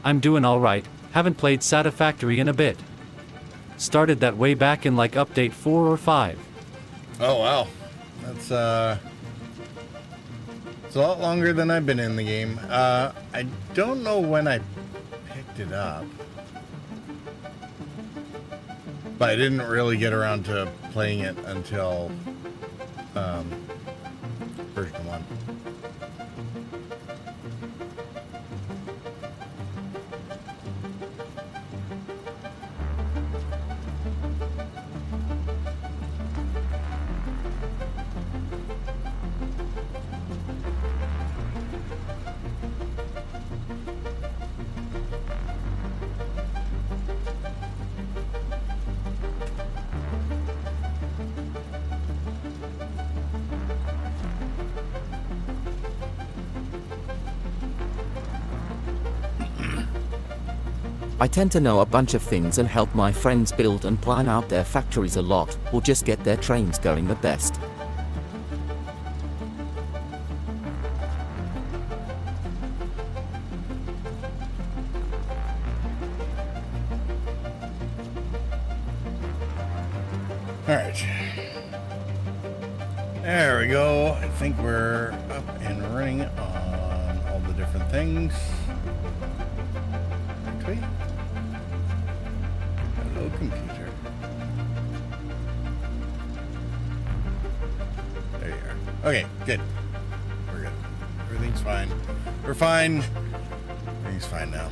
I'm doing alright, haven't played Satisfactory in a bit. Started that way back in like update 4 or 5. Oh wow. That's it's a lot longer than I've been in the game. I don't know when I picked it up. But I didn't really get around to playing it until version 1. I tend to know a bunch of things and help my friends build and plan out their factories a lot, or just get their trains going the best. Alright. There we go. I think we're up and running on all the different things. Okay. Hello, computer. There you are. Okay, good. We're good. Everything's fine. We're fine. Everything's fine now.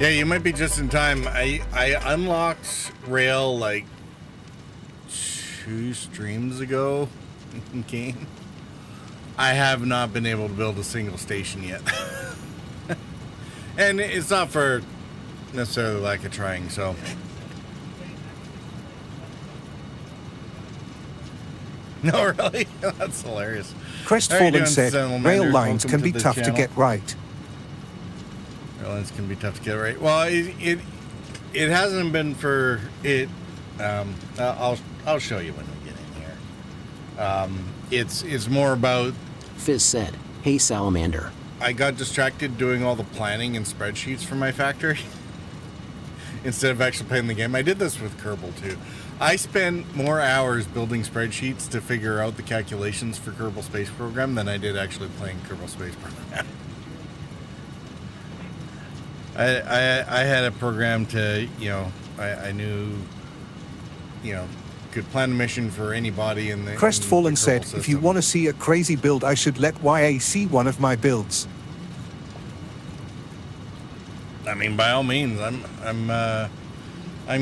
Yeah, you might be just in time. I unlocked Rail like 2 streams ago in game. I have not been able to build a single station yet. And it's not for necessarily lack of trying, so. No, really? That's hilarious. Crestfallen said, rail lines can be tough to get right. Rail lines can be tough to get right. Well, it hasn't been for it. I'll show you when we get in here. It's more about. Fizz said, "Hey Salamander." I got distracted doing all the planning and spreadsheets for my factory instead of actually playing the game. I did this with Kerbal too. I spent more hours building spreadsheets to figure out the calculations for Kerbal Space Program than I did actually playing Kerbal Space Program. I had a program to, I knew, could plan a mission for anybody in the Crestfallen said, system. if you want to see a crazy build, I should let YA see one of my builds. I mean, by all means, I'm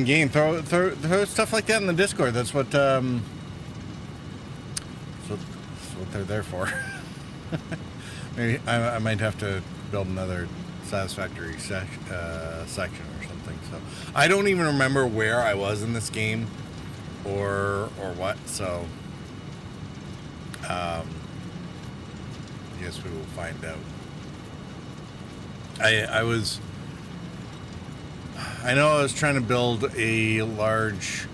game. Throw stuff like that in the Discord. That's what they're there for. Maybe I might have to build another Satisfactory section or something. So I don't even remember where I was in this game or what. So I guess we will find out. I know I was trying to build a large,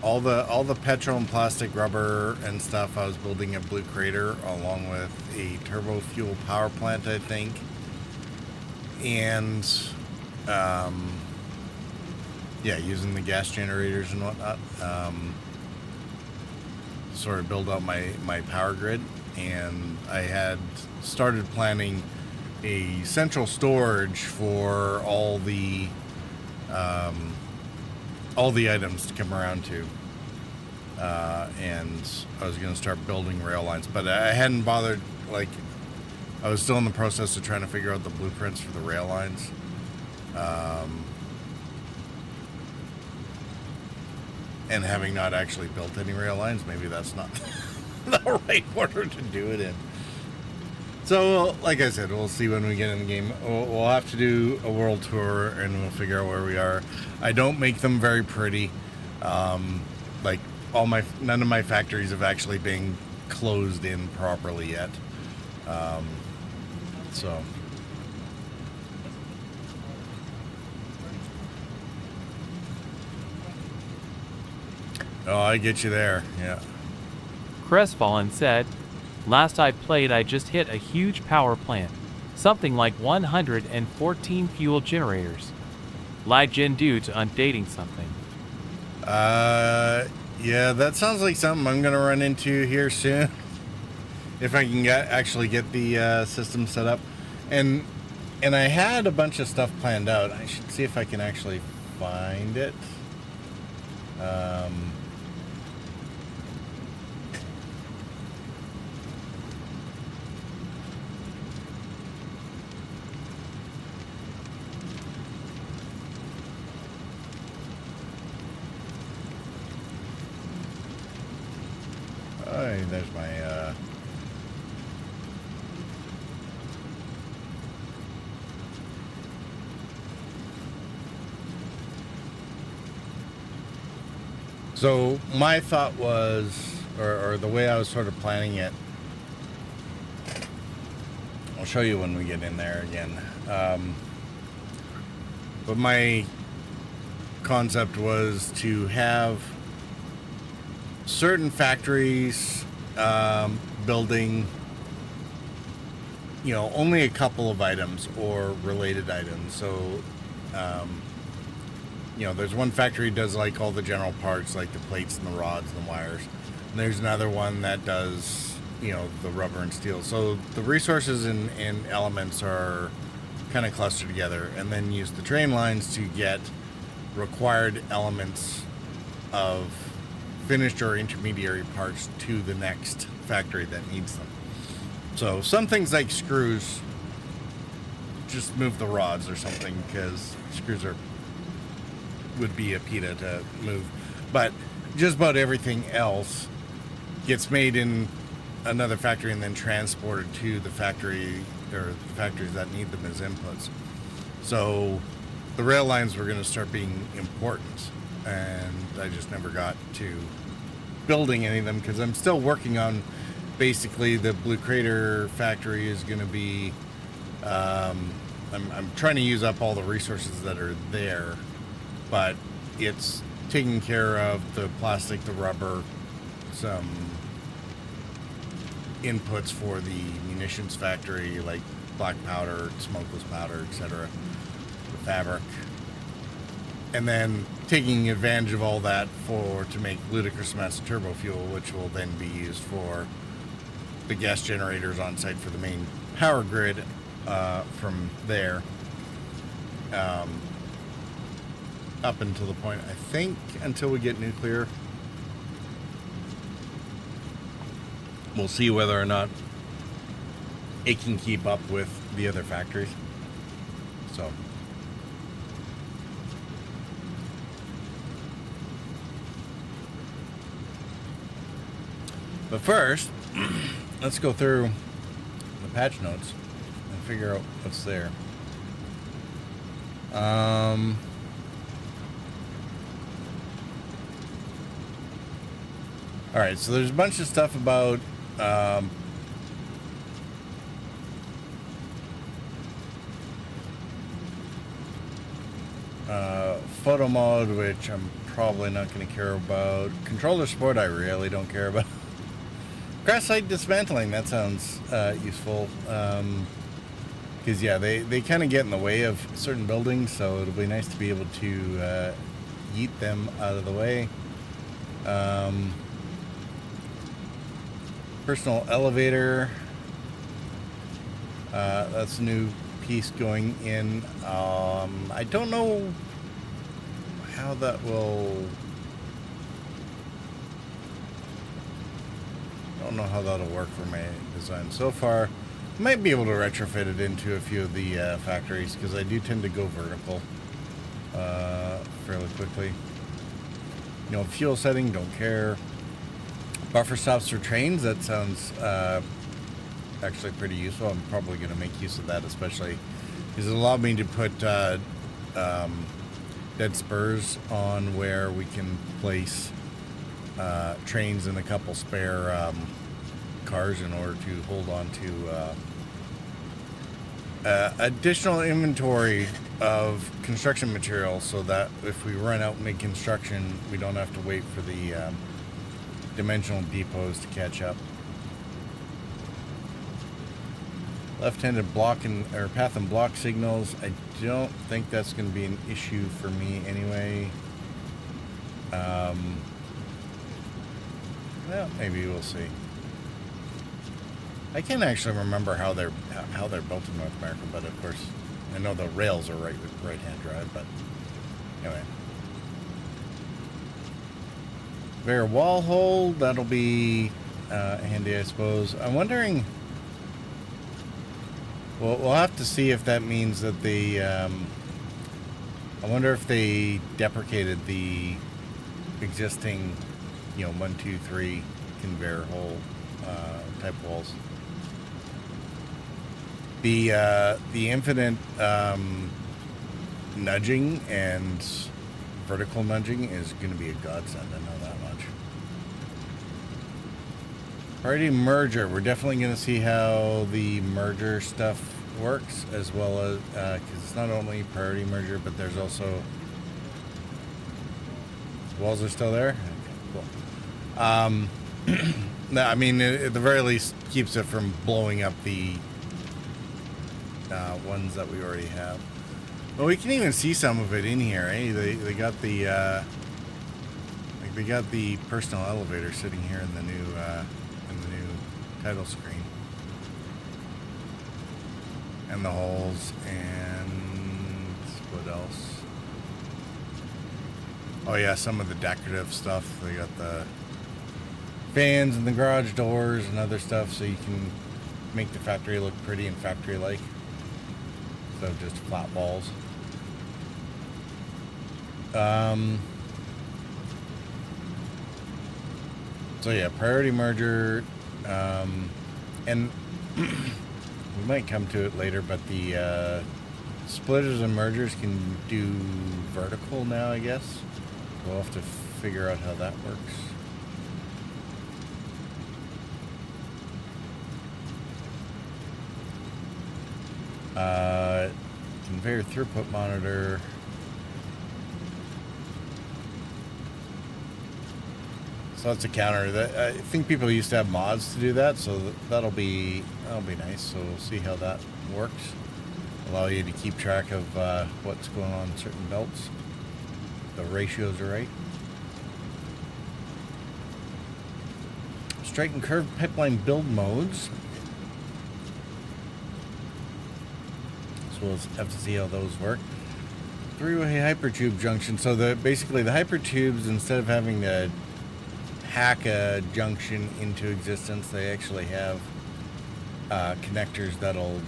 all the petrol and plastic, rubber and stuff. I was building a blue crater along with a turbo fuel power plant, I think, and using the gas generators and whatnot. Sort of build out my power grid, and I had started planning a central storage for all the items to come around to, and I was going to start building rail lines, but I hadn't bothered. Like, I was still in the process of trying to figure out the blueprints for the rail lines. And having not actually built any rail lines, maybe that's not the right order to do it in. So, like I said, we'll see when we get in the game. We'll have to do a world tour, and we'll figure out where we are. I don't make them very pretty. Like, none of my factories have actually been closed in properly yet. Oh, I get you there. Yeah. Crestfallen said, "Last I played, I just hit a huge power plant. Something like 114 fuel generators. Lie Jin dudes on dating something." Yeah, that sounds like something I'm gonna run into here soon. If I can actually get the system set up. And I had a bunch of stuff planned out. I should see if I can actually find it. Oh, there's my So my thought was, or the way I was sort of planning it, I'll show you when we get in there again. But my concept was to have certain factories building, only a couple of items or related items. So, there's one factory that does like all the general parts, like the plates and the rods and the wires. And there's another one that does, the rubber and steel. So the resources and elements are kind of clustered together, and then use the train lines to get required elements of finished or intermediary parts to the next factory that needs them. So some things like screws, just move the rods or something, because screws would be a PETA to move. But just about everything else gets made in another factory and then transported to the factory or the factories that need them as inputs. So the rail lines were going to start being important, and I just never got to building any of them because I'm still working on basically the Blue Crater factory is going to be I'm trying to use up all the resources that are there, but it's taking care of the plastic, the rubber, some inputs for the munitions factory like black powder, smokeless powder, etc., the fabric, and then taking advantage of all that to make ludicrous amounts of turbo fuel, which will then be used for the gas generators on site for the main power grid from there, up until the point, I think, until we get nuclear. We'll see whether or not it can keep up with the other factories. So but first, let's go through the patch notes and figure out what's there. Alright, so there's a bunch of stuff about photo mode, which I'm probably not going to care about. Controller support, I really don't care about. Crash site dismantling, that sounds useful. Because, yeah, they kind of get in the way of certain buildings, so it'll be nice to be able to yeet them out of the way. Personal elevator. That's a new piece going in. I don't know how that will... I don't know how that'll work for my design so far. Might be able to retrofit it into a few of the factories, because I do tend to go vertical fairly quickly. Fuel setting, don't care. Buffer stops for trains, that sounds actually pretty useful. I'm probably going to make use of that, especially because it allowed me to put dead spurs on where we can place trains and a couple spare cars in order to hold on to additional inventory of construction material so that if we run out mid-construction, we don't have to wait for the dimensional depots to catch up. Left-handed block or path and block signals. I don't think that's going to be an issue for me anyway. Well, maybe we'll see. I can't actually remember how they're built in North America, but of course, I know the rails are right-hand drive. But anyway, Bear wall hold, that'll be handy, I suppose. I'm wondering. Well, we'll have to see if that means that they. I wonder if they deprecated the existing, 1, 2, 3 conveyor hole type walls. The infinite nudging and vertical nudging is going to be a godsend. I know that much. Priority merger. We're definitely going to see how the merger stuff works, as well as because it's not only priority merger, but there's also walls are still there. Okay, cool. No, I mean, at the very least, keeps it from blowing up the ones that we already have. Well, we can even see some of it in here. They got the they got the personal elevator sitting here in the new title screen, and the holes, and what else? Oh yeah, some of the decorative stuff. They got the fans and the garage doors and other stuff, so you can make the factory look pretty and factory-like instead of just flat walls. So yeah, priority merger, and we might come to it later, but the splitters and mergers can do vertical now, I guess. We'll have to figure out how that works. Conveyor throughput monitor. So that's a counter. That I think people used to have mods to do that, so that'll be nice. So we'll see how that works. Allow you to keep track of what's going on in certain belts. The ratios are right. Straight and curved pipeline build modes. So we'll have to see how those work. Three-way hypertube junction. So basically the hypertubes, instead of having to hack a junction into existence, they actually have connectors that'll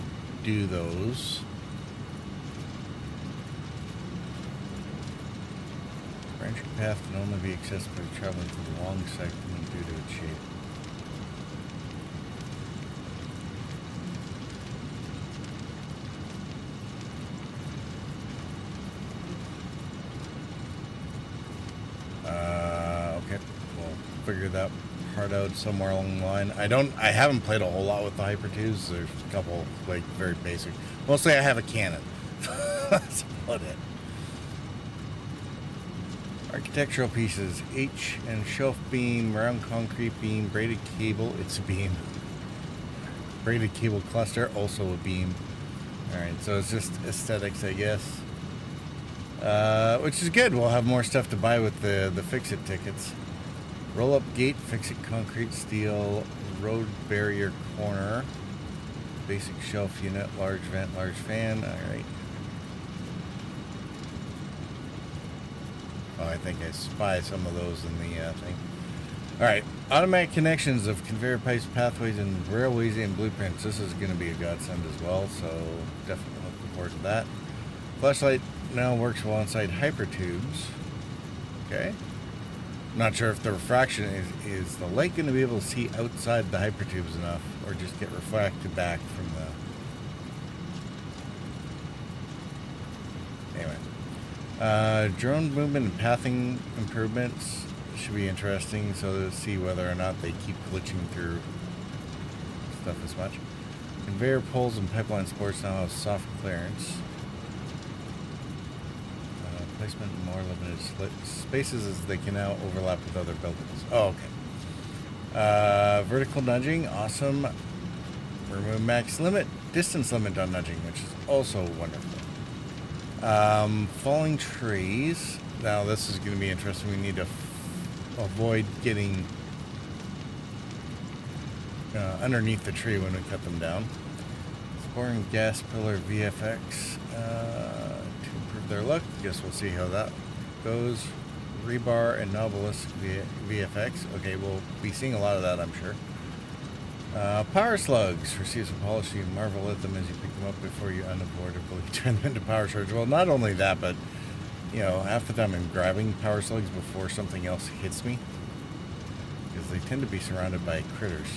do those. Branching path can only be accessed by traveling through the long segment due to its shape. Okay, we'll figure that part out somewhere along the line. I haven't played a whole lot with the hypertubes. There's a couple like very basic. Mostly I have a cannon. That's about it. Architectural pieces, H and shelf beam, round concrete beam, braided cable, it's a beam. Braided cable cluster, also a beam. Alright, so it's just aesthetics, I guess. Which is good, we'll have more stuff to buy with the fix-it tickets. Roll-up gate, fix-it concrete, steel, road barrier corner, basic shelf unit, large vent, large fan, alright. Oh, I think I spy some of those in the thing. Alright, automatic connections of conveyor pipes, pathways, and railways and blueprints. This is going to be a godsend as well, so definitely looking forward to that. Flashlight now works alongside hypertubes. Okay. Not sure if the refraction is the light going to be able to see outside the hypertubes enough, or just get refracted back from the... Anyway. Drone movement and pathing improvements should be interesting, so to see whether or not they keep glitching through stuff as much. Conveyor poles and pipeline supports now have soft clearance. placement in more limited spaces as they can now overlap with other buildings. Oh, okay. Vertical nudging, awesome. Remove max limit, distance limit on nudging, which is also wonderful. Falling trees. Now this is going to be interesting. We need to avoid getting underneath the tree when we cut them down. Exploring gas pillar VFX to improve their look. Guess we'll see how that goes. Rebar and Novelist VFX. Okay, we'll be seeing a lot of that, I'm sure. Power slugs. Receive some polish. You marvel at them as you pick them up before you unavoidably turn them into power surge. Well, not only that, but you know, half the time I'm grabbing power slugs before something else hits me, because they tend to be surrounded by critters.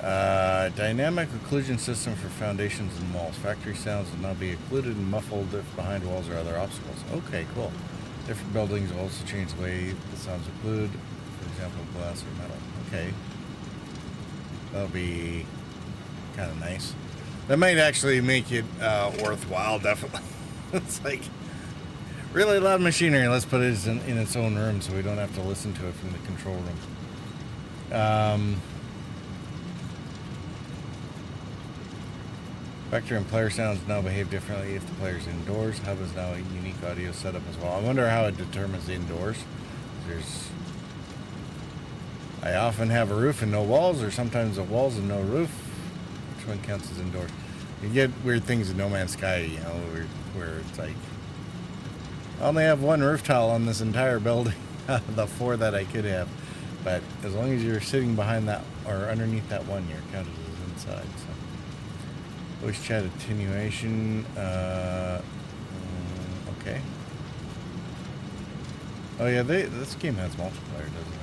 Dynamic occlusion system for foundations and walls. Factory sounds will not be occluded and muffled if behind walls or other obstacles. Okay, cool. Different buildings will also change the way the sounds occlude. For example, glass or metal. Okay. That'll be kind of nice. That might actually make it worthwhile, definitely. It's like really loud machinery. Let's put it in its own room so we don't have to listen to it from the control room. Vector and player sounds now behave differently if the player's indoors. Hub is now a unique audio setup as well. I wonder how it determines indoors. I often have a roof and no walls, or sometimes a walls and no roof. Which one counts as indoors? You get weird things in No Man's Sky, you know, where it's like, I only have one roof tile on this entire building, the 4 that I could have. But as long as you're sitting behind that or underneath that one, you're counted as inside. So. Voice chat attenuation. Okay. Oh yeah, this game has multiplayer, doesn't it?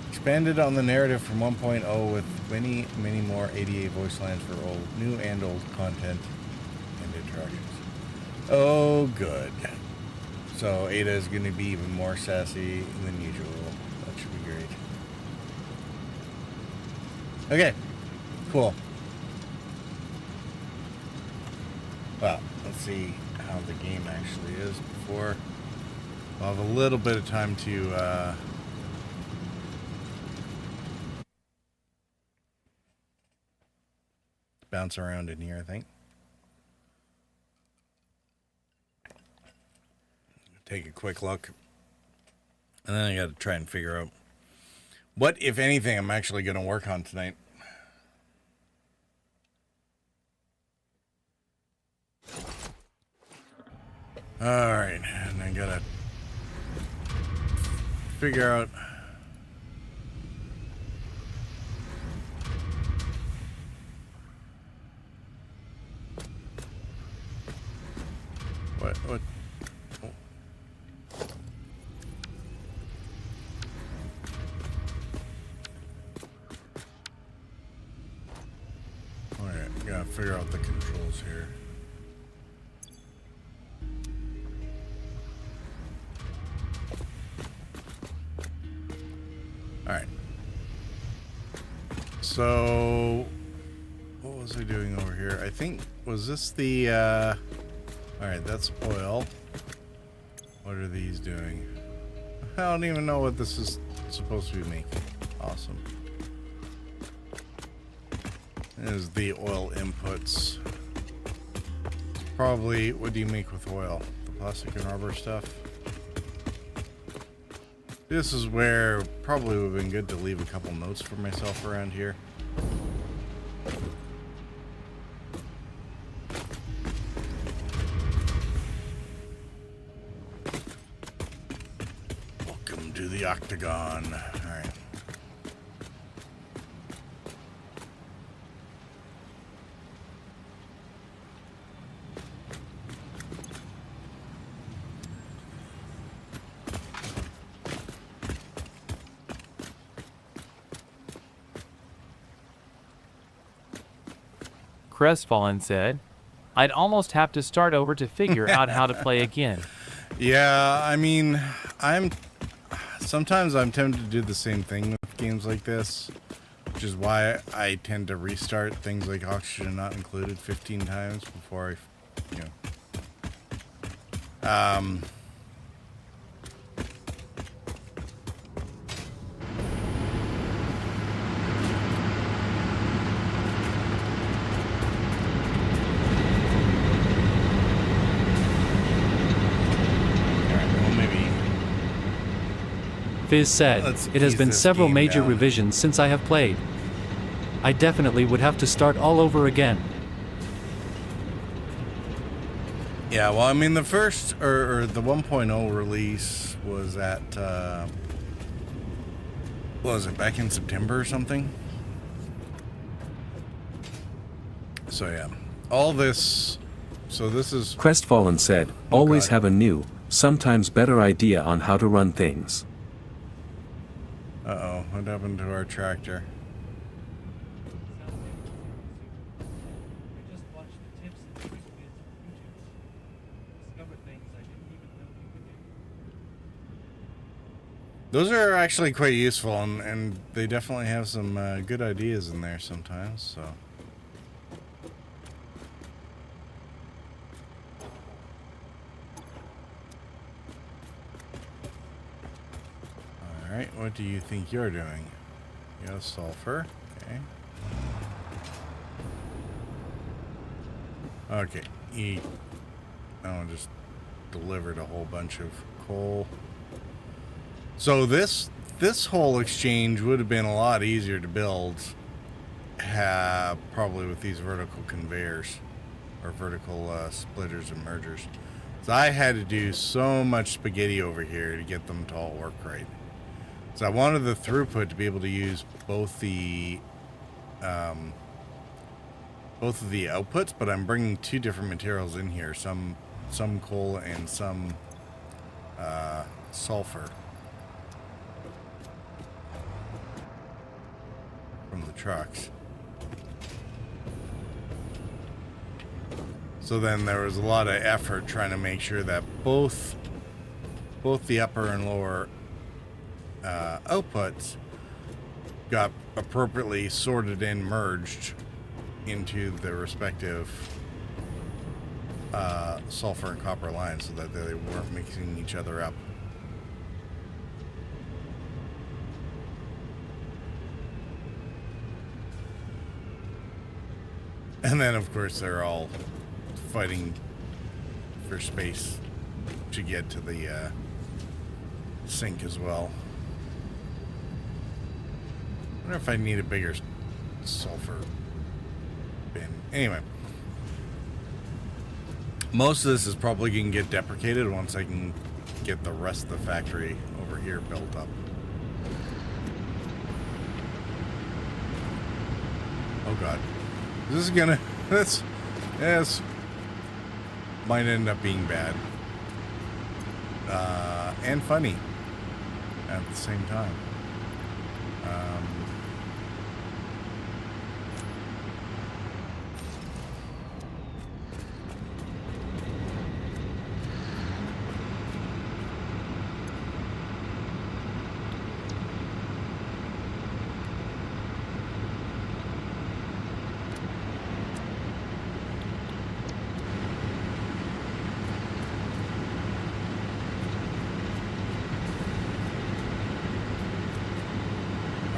Expanded on the narrative from 1.0 with many more ADA voice lines for new and old content and interactions. Oh, good. So Ada is going to be even more sassy than usual. That should be great. Okay, cool. Well, let's see how the game actually is before. I'll have a little bit of time to bounce around in here, I think. Take a quick look. And then I got to try and figure out what, if anything, I'm actually going to work on tonight. Alright, and I got to figure out what oh. Alright, gotta figure out the controls here. Alright. So what was I doing over here? I think, was this the alright, that's oil. What are these doing? I don't even know what this is supposed to be making. Awesome. There's the oil inputs. Probably, what do you make with oil? The plastic and rubber stuff? This is where probably would have been good to leave a couple notes for myself around here. Welcome to the Octagon. All right. Crestfallen said, I'd almost have to start over to figure out how to play again. Yeah, I mean, sometimes I'm tempted to do the same thing with games like this. which is why I tend to restart things like oxygen not included 15 times before I, you know. Alright, well maybe. Fizz said, Let's it has ease been this several game major down. revisions since I have played. I definitely would have to start all over again. Yeah, well, I mean, the first, or the 1.0 release was at, what was it, back in September or something? So, yeah. All this, so this is, Crestfallen said, always God. have a new, sometimes better idea on how to run things. uh-oh, what happened to our tractor? Those are actually quite useful, and they definitely have some good ideas in there sometimes, so. Alright, what do you think you're doing? You have sulfur, okay. Okay, I just delivered a whole bunch of coal. So this whole exchange would have been a lot easier to build, probably with these vertical conveyors or vertical splitters and mergers. So I had to do so much spaghetti over here to get them to all work right. So I wanted the throughput to be able to use both of the outputs, but I'm bringing two different materials in here, some coal and some sulfur from the trucks. So then there was a lot of effort trying to make sure that both the upper and lower outputs got appropriately sorted and merged into the respective sulfur and copper lines so that they weren't mixing each other up. And then, of course, they're all fighting for space to get to the sink as well. I wonder if I need a bigger sulfur bin. Anyway, most of this is probably going to get deprecated once I can get the rest of the factory over here built up. Oh God. This is gonna, this might end up being bad. And funny at the same time.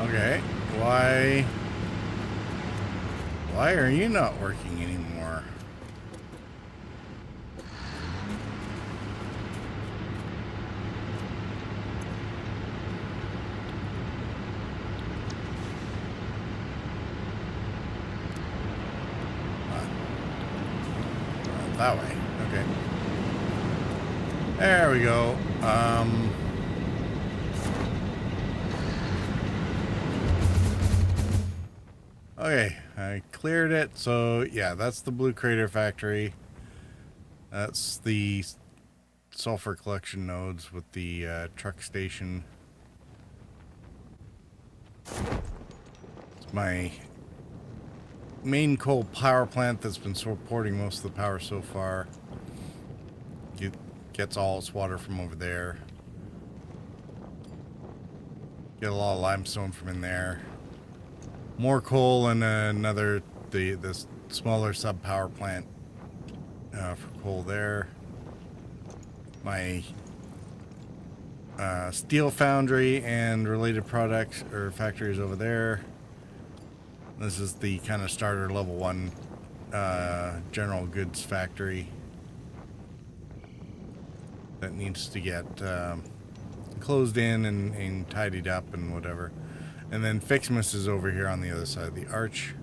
Okay, why are you not working anymore? That way, okay. There we go. Okay, I cleared it. So yeah, that's the Blue Crater factory. That's the sulfur collection nodes with the truck station. It's my main coal power plant that's been supporting most of the power so far. It gets all its water from over there. Get a lot of limestone from in there. more coal and another the smaller sub power plant for coal there. My steel foundry and related products or factories over there. This is the kind of starter level 1 general goods factory that needs to get closed in and tidied up and whatever. And then Fixmas is over here on the other side of the arch.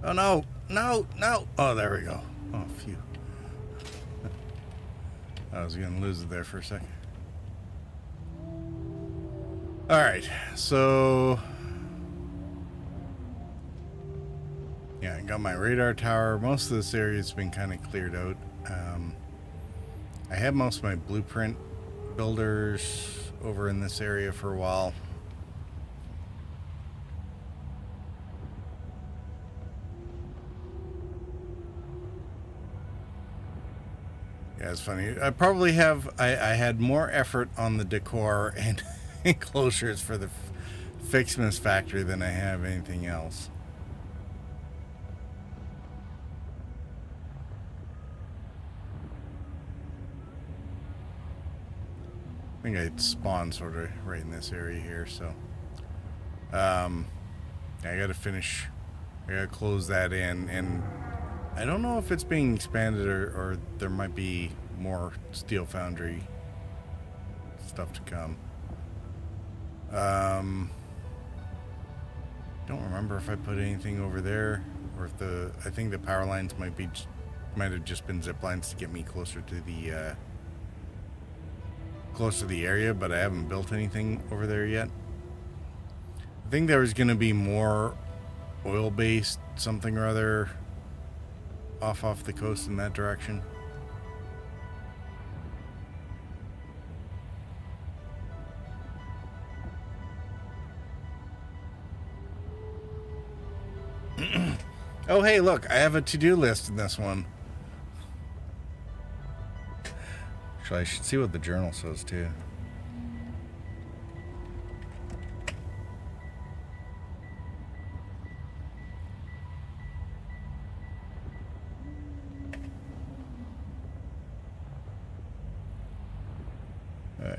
Oh no, no, no. Oh, there we go. Oh, phew. I was going to lose it there for a second. Alright, so... yeah, I got my radar tower. Most of this area's been kind of cleared out. I had most of my blueprint builders over in this area for a while. Yeah, it's funny. I probably have... I had more effort on the decor and enclosures for the Fixmas factory than I have anything else. I think I spawned sort of right in this area here, so... I gotta finish... I gotta close that in, and... I don't know if it's being expanded or there might be more steel foundry stuff to come. Don't remember if I put anything over there or if I think the power lines might have just been zip lines to get me closer to the area, but I haven't built anything over there yet. I think there was going to be more oil-based something or other off the coast in that direction. Oh, hey, look, I have a to-do list in this one. Actually, I should see what the journal says, too.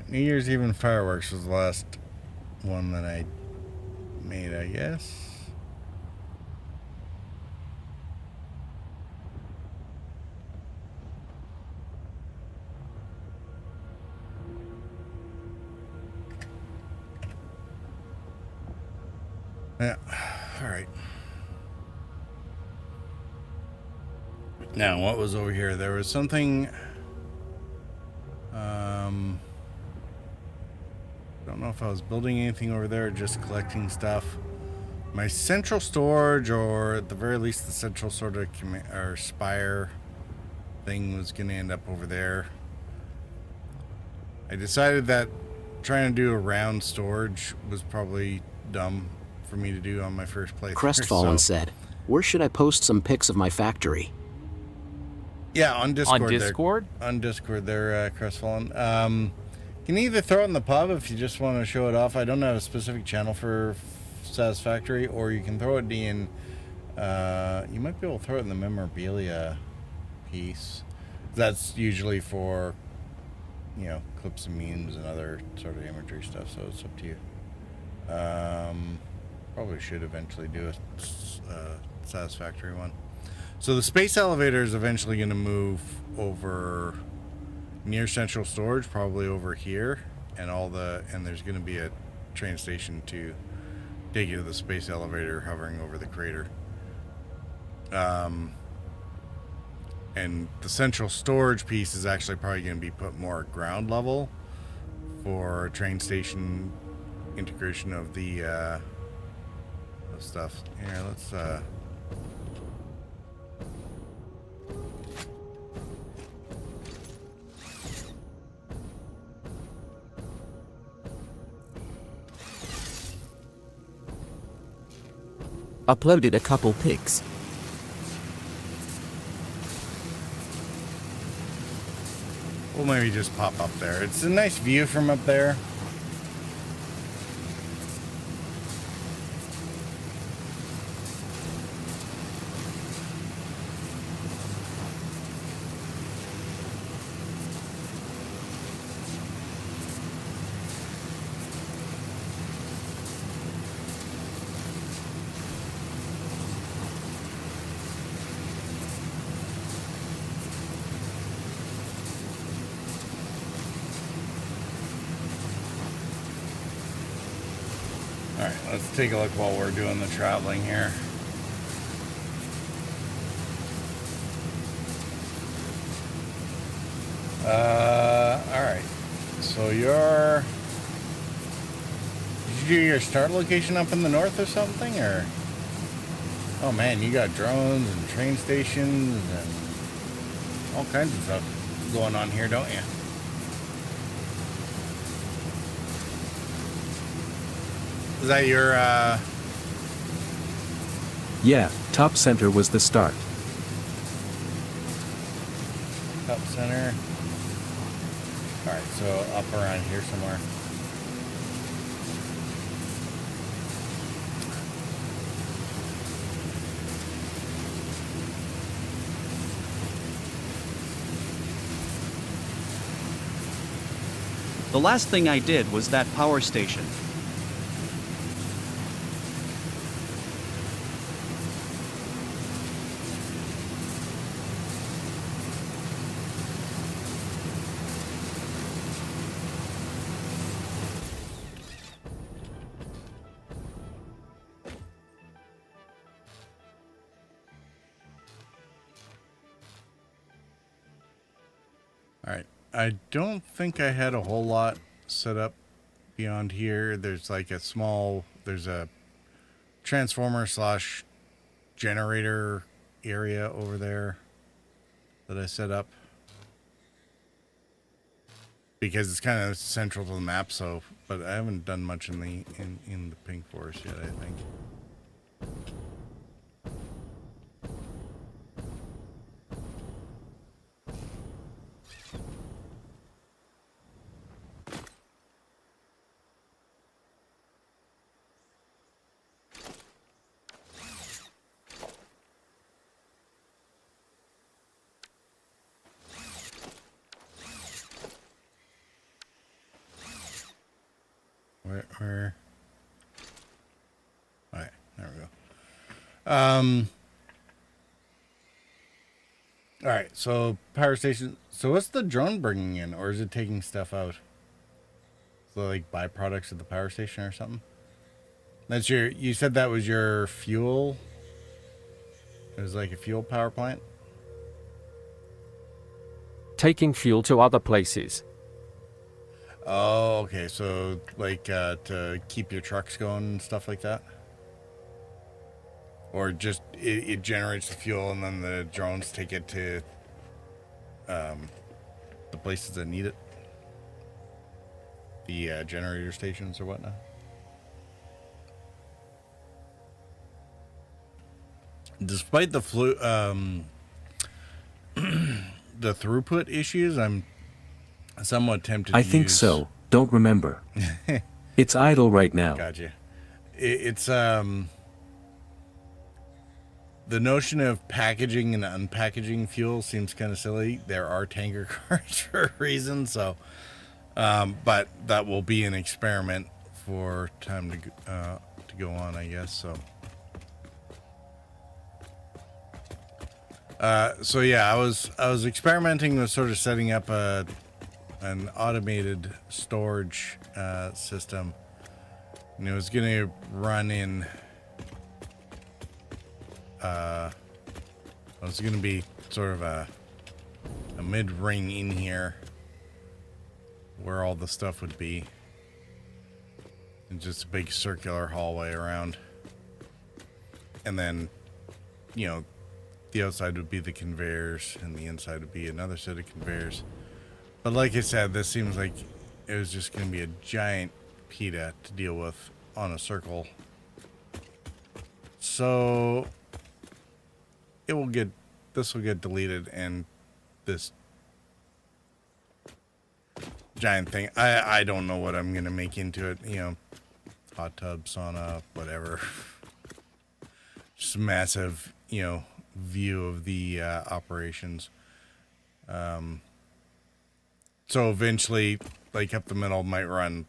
New Year's Eve and fireworks was the last one that I made, I guess. Yeah, all right. Now, what was over here? There was something... don't know if I was building anything over there or just collecting stuff. My central storage, or at the very least the central sort of or spire thing, was going to end up over there. I decided that trying to do a round storage was probably dumb for me to do on my first playthrough. Crestfallen said, "Where should I post some pics of my factory?" Yeah, on Discord. On Discord? On Discord there, Crestfallen. You can either throw it in the pub if you just want to show it off. I don't have a specific channel for Satisfactory, or you can throw it in... you might be able to throw it in the memorabilia piece. That's usually for, you know, clips and memes and other sort of imagery stuff, so it's up to you. Probably should eventually do a Satisfactory one. So the space elevator is eventually going to move over near central storage, probably over here, and there's going to be a train station to take you to the space elevator hovering over the crater. And the central storage piece is actually probably going to be put more at ground level, for train station integration of the stuff. Here, let's Uploaded a couple pics. we'll maybe just pop up there. It's a nice view from up there. Alright, let's take a look while we're doing the traveling here. Alright. So you're... Did you do your start location up in the north or something, or... Oh man, you got drones and train stations and all kinds of stuff going on here, don't you? Is that your, Yeah, top center was the start. Up center? Alright, so up around here somewhere. The last thing I did was that power station. Alright, I don't think I had a whole lot set up beyond here. There's like a small, there's a transformer slash generator area over there that I set up. Because it's kind of central to the map, so, but I haven't done much in the pink forest yet, I think. Where? Alright, there we go. Alright, so power station. So what's the drone bringing in, or is it taking stuff out? So like byproducts of the power station or something? That's your, you said that was your fuel? It was like a fuel power plant? Taking fuel to other places. Oh, okay. So, like, to keep your trucks going and stuff like that? Or just, it generates the fuel and then the drones take it to the places that need it? The generator stations or whatnot? Despite the the throughput issues, I'm somewhat tempted to I think use... so. Don't remember. It's idle right now. Gotcha. It's the notion of packaging and unpackaging fuel seems kind of silly. There are tanker cars for a reason, so but that will be an experiment for time to go on, I guess. So yeah, I was experimenting with sort of setting up an automated storage system, and it was going to run in. It was going to be sort of a mid-ring in here, where all the stuff would be. And just a big circular hallway around. And then, you know, the outside would be the conveyors, and the inside would be another set of conveyors. But like I said, this seems like it was just going to be a giant PETA to deal with on a circle. So this will get deleted, and this giant thing, I don't know what I'm going to make into it, you know, hot tub, sauna, whatever. Just a massive, you know, view of the operations. So eventually, like up the middle might run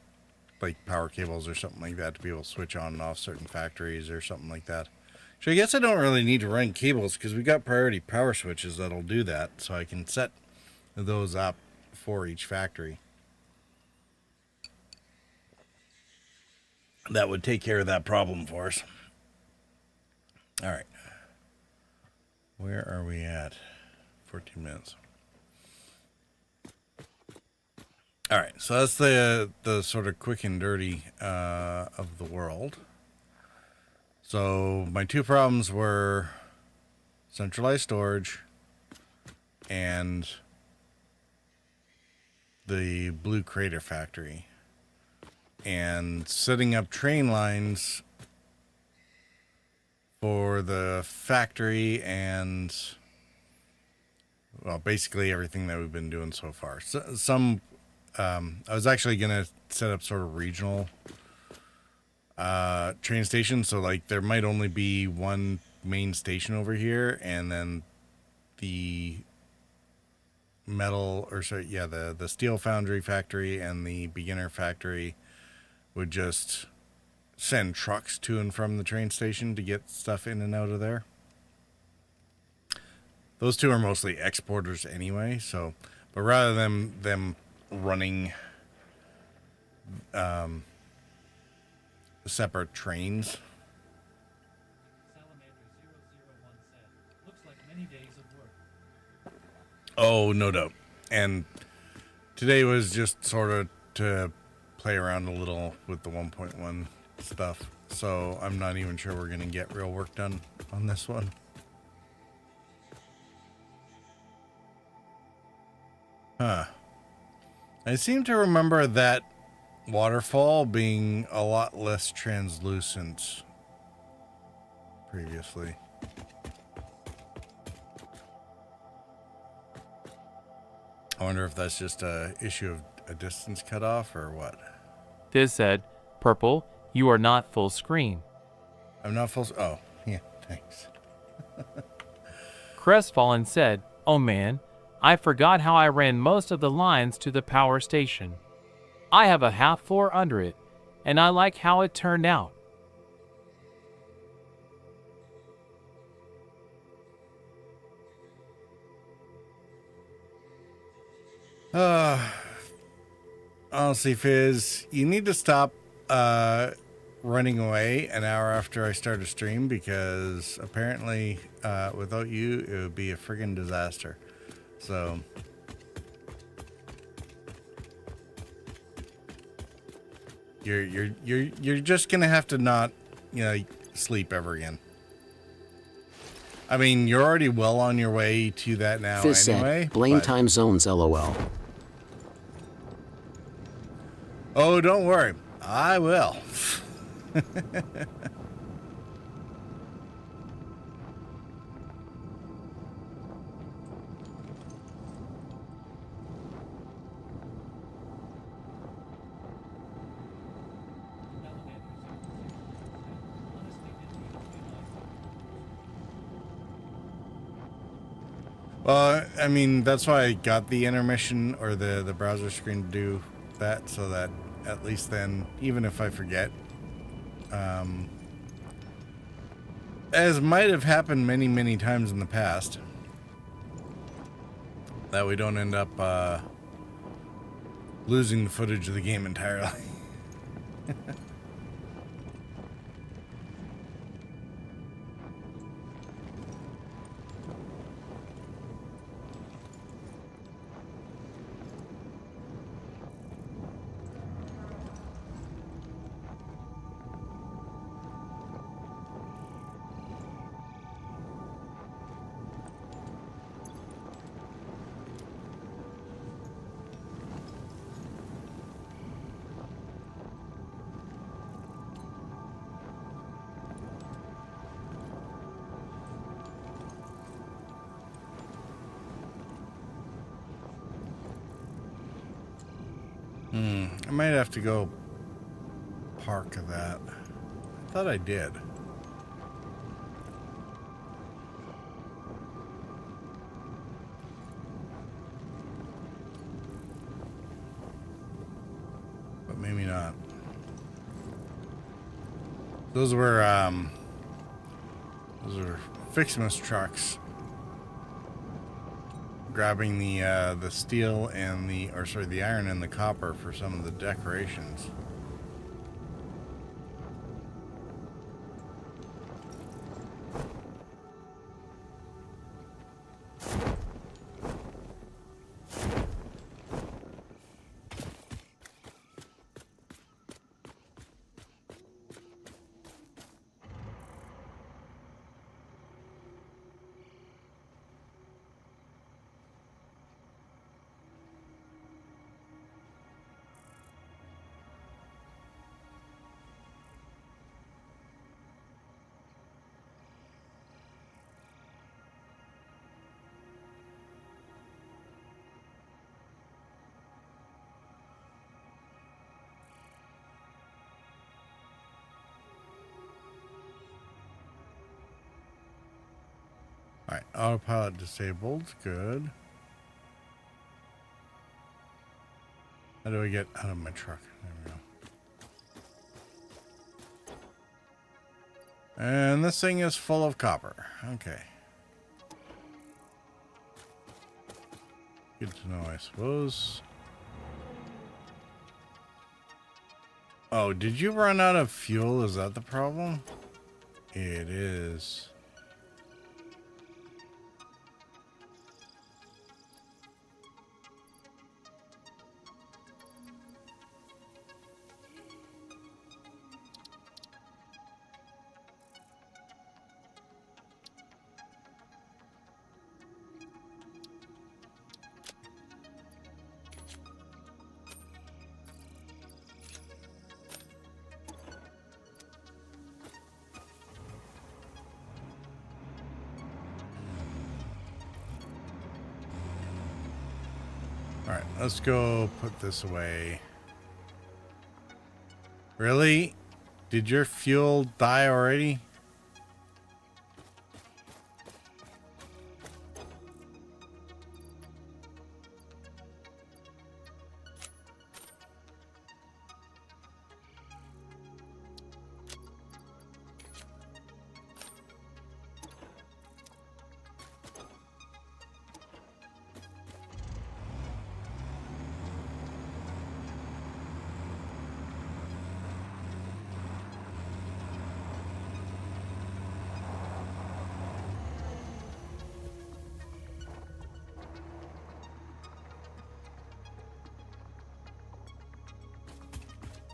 like power cables or something like that to be able to switch on and off certain factories or something like that. So I guess I don't really need to run cables because we got priority power switches that'll do that. So I can set those up for each factory. That would take care of that problem for us. All right. Where are we at? 14 minutes. All right, so that's the sort of quick and dirty of the world. So my two problems were centralized storage and the Blue Crater factory. And setting up train lines for the factory and, well, basically everything that we've been doing so far. So, I was actually going to set up sort of regional train stations. So, like, there might only be one main station over here, and then the the steel foundry factory and the beginner factory would just send trucks to and from the train station to get stuff in and out of there. Those two are mostly exporters anyway, so, but rather than them running separate trains. Looks like many days of work. Oh, no doubt. And today was just sort of to play around a little with the 1.1 stuff. So I'm not even sure we're going to get real work done on this one. Huh. I seem to remember that waterfall being a lot less translucent previously. I wonder if that's just a issue of a distance cutoff or what. This said, Purple, you are not full screen. I'm not full. Oh, yeah, thanks. Crestfallen said, oh man, I forgot how I ran most of the lines to the power station. I have a half floor under it, and I like how it turned out. Honestly, Fizz, you need to stop running away an hour after I start a stream because apparently without you, it would be a friggin' disaster. So you're just gonna have to not, sleep ever again. I mean, you're already well on your way to that now Fizz anyway. said, blame but- time zones, lol. Oh, don't worry. I will. Well, I mean, that's why I got the intermission or the browser screen to do that, so that at least then, even if I forget, as might have happened many, many times in the past, that we don't end up losing the footage of the game entirely. I might have to go park that. I thought I did. But maybe not. Those were Fixmas trucks grabbing the steel and the iron and the copper for some of the decorations. Alright, autopilot disabled. Good. How do I get out of my truck? There we go. And this thing is full of copper. Okay. Good to know, I suppose. Oh, did you run out of fuel? Is that the problem? It is. Alright, let's go put this away. Really? Did your fuel die already?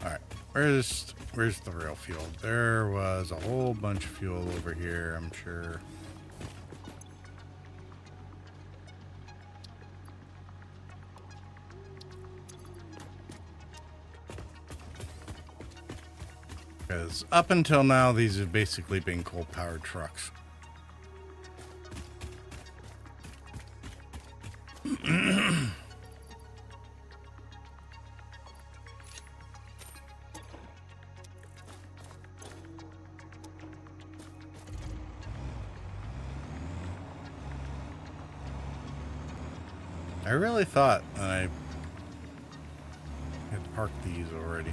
Alright, where's the real fuel? There was a whole bunch of fuel over here, I'm sure. Because up until now, these have basically been coal-powered trucks. I really thought I had parked these already.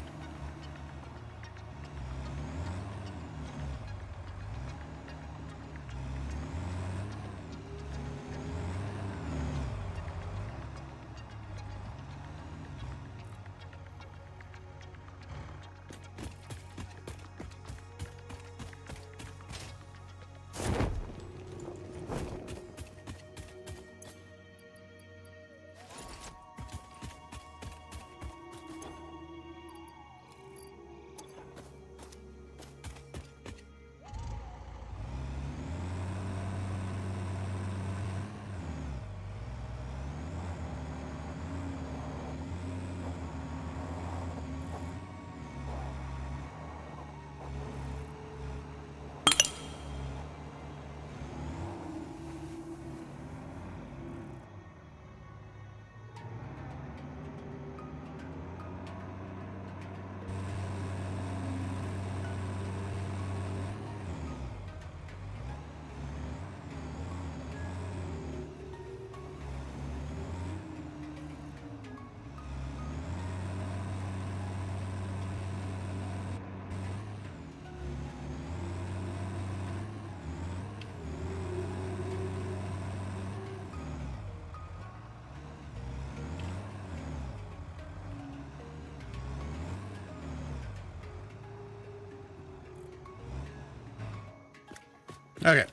Okay.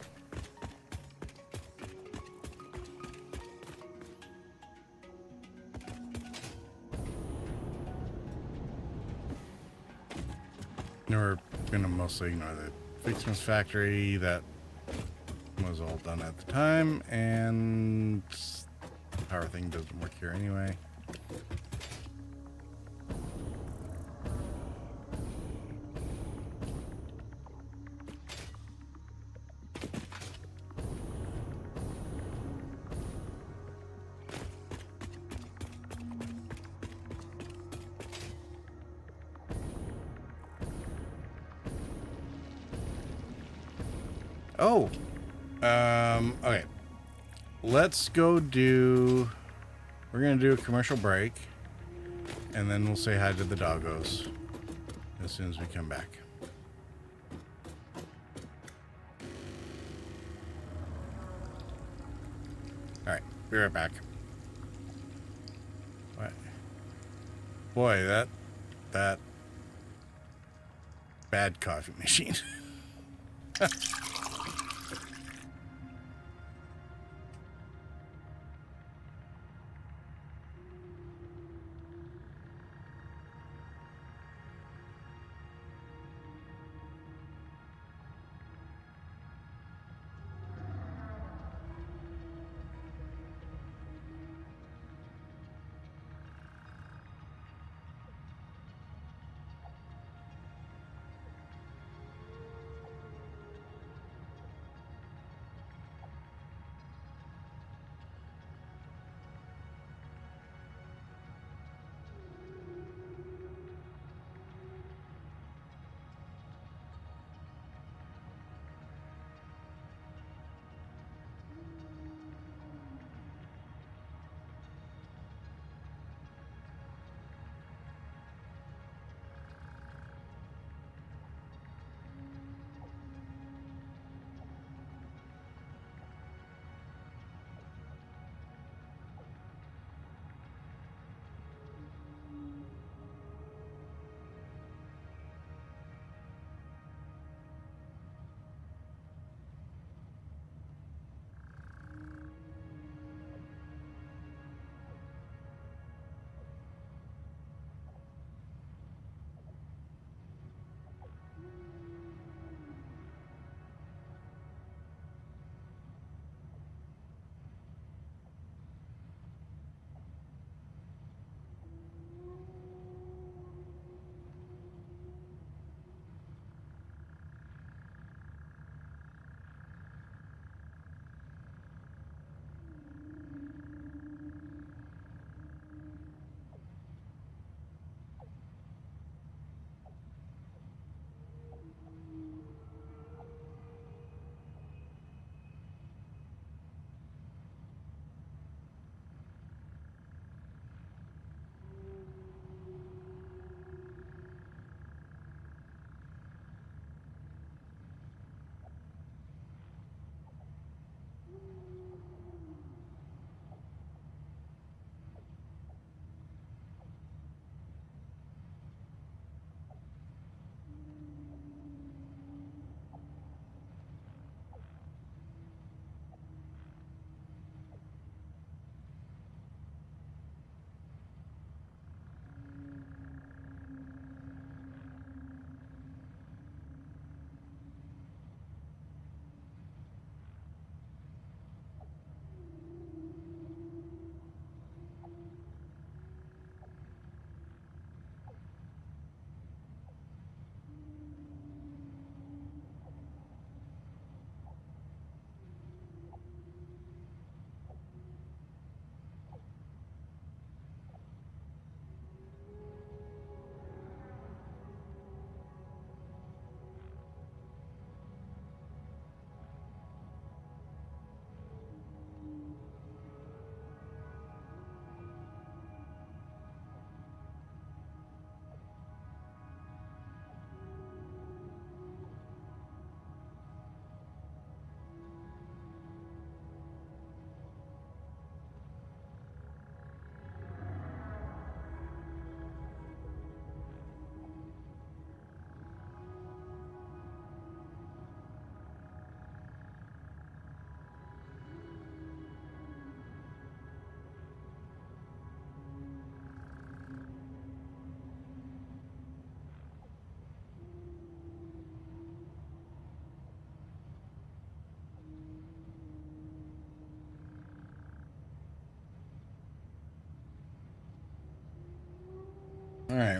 Now we're gonna mostly ignore the Fixman's factory. That was all done at the time, and the power thing doesn't work here anyway. Oh, okay. Let's go do. We're gonna do a commercial break, and then we'll say hi to the doggos as soon as we come back. All right, be right back. What? Boy, that bad coffee machine.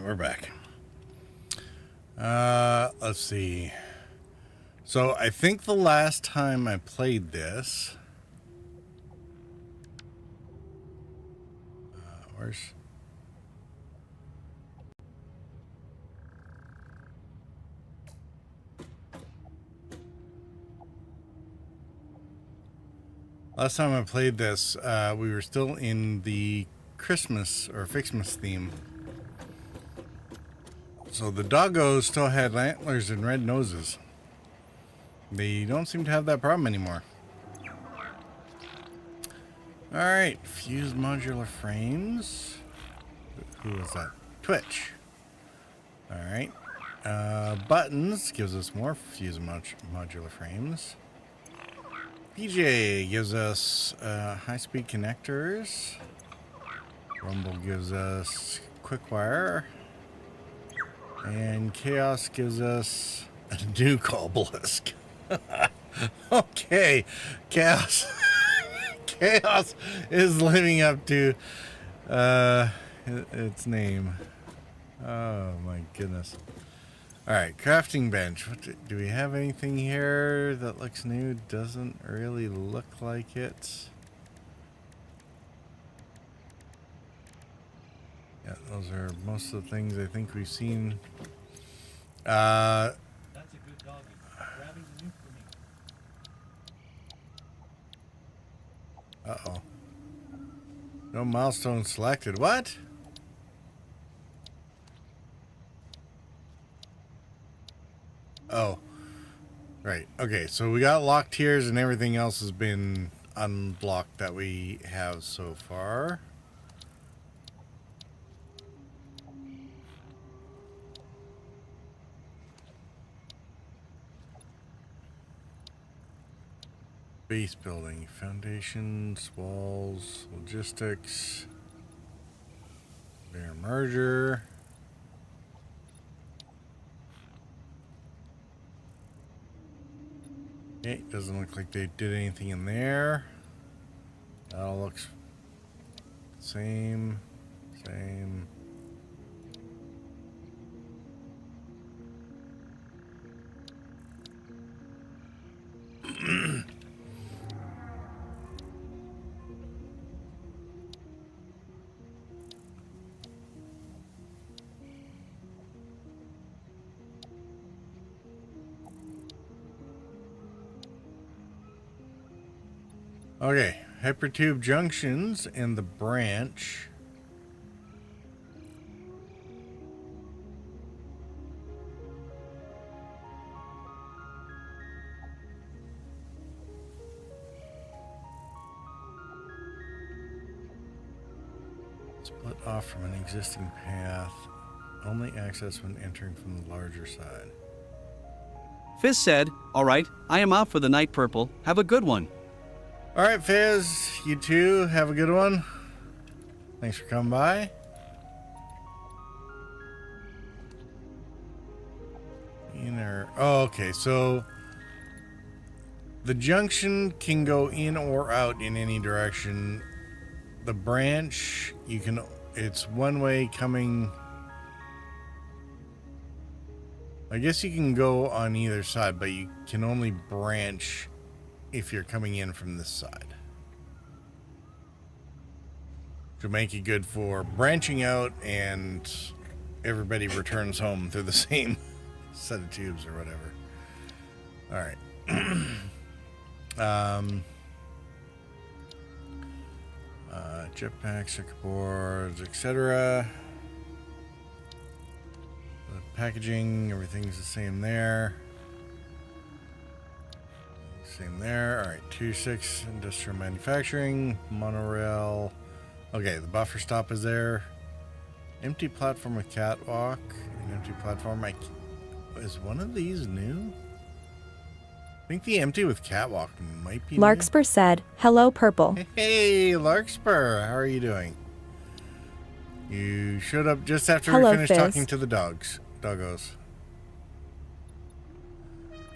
we're back. Let's see. So I think the last time I played this, where's last time I played this, we were still in the Christmas or Fixmas theme. So the doggos still had antlers and red noses. They don't seem to have that problem anymore. Alright, fuse modular frames. Who was that? Twitch. Alright. Buttons gives us more fuse modular frames. PJ gives us high-speed connectors. Rumble gives us quick wire. And Chaos gives us a new obelisk. Okay, Chaos. Chaos is living up to its name. Oh my goodness. Alright, crafting bench. Do we have anything here that looks new? Doesn't really look like it. Yeah, those are most of the things I think we've seen. That's a good doggy. Grabbing the nuke for me. Uh-oh. No milestone selected. What? Oh. Right. Okay, so we got locked tiers and everything else has been unblocked that we have so far. Base building, foundations, walls, logistics, their merger. Okay, doesn't look like they did anything in there. That all looks same. Okay, hypertube junctions and the branch. Split off from an existing path. Only access when entering from the larger side. Fizz said, "All right, I am out for the night, Purple. Have a good one." All right, Fizz, you too. Have a good one. Thanks for coming by. Oh, okay, so the junction can go in or out in any direction. The branch, it's one way coming. I guess you can go on either side, but you can only branch if you're coming in from this side. To make it good for branching out and everybody returns home through the same set of tubes or whatever. All right. Jetpack, circuit boards, etc. The packaging, everything's the same there. Same there. All right, 2-6 industrial manufacturing, monorail. Okay, the buffer stop is there. Empty platform with catwalk. An empty platform. Is one of these new? I think the empty with catwalk might be Larkspur said, "Hello, Purple." Hey, Larkspur, how are you doing? You showed up just after Hello, we finished Fizz. talking to the doggos.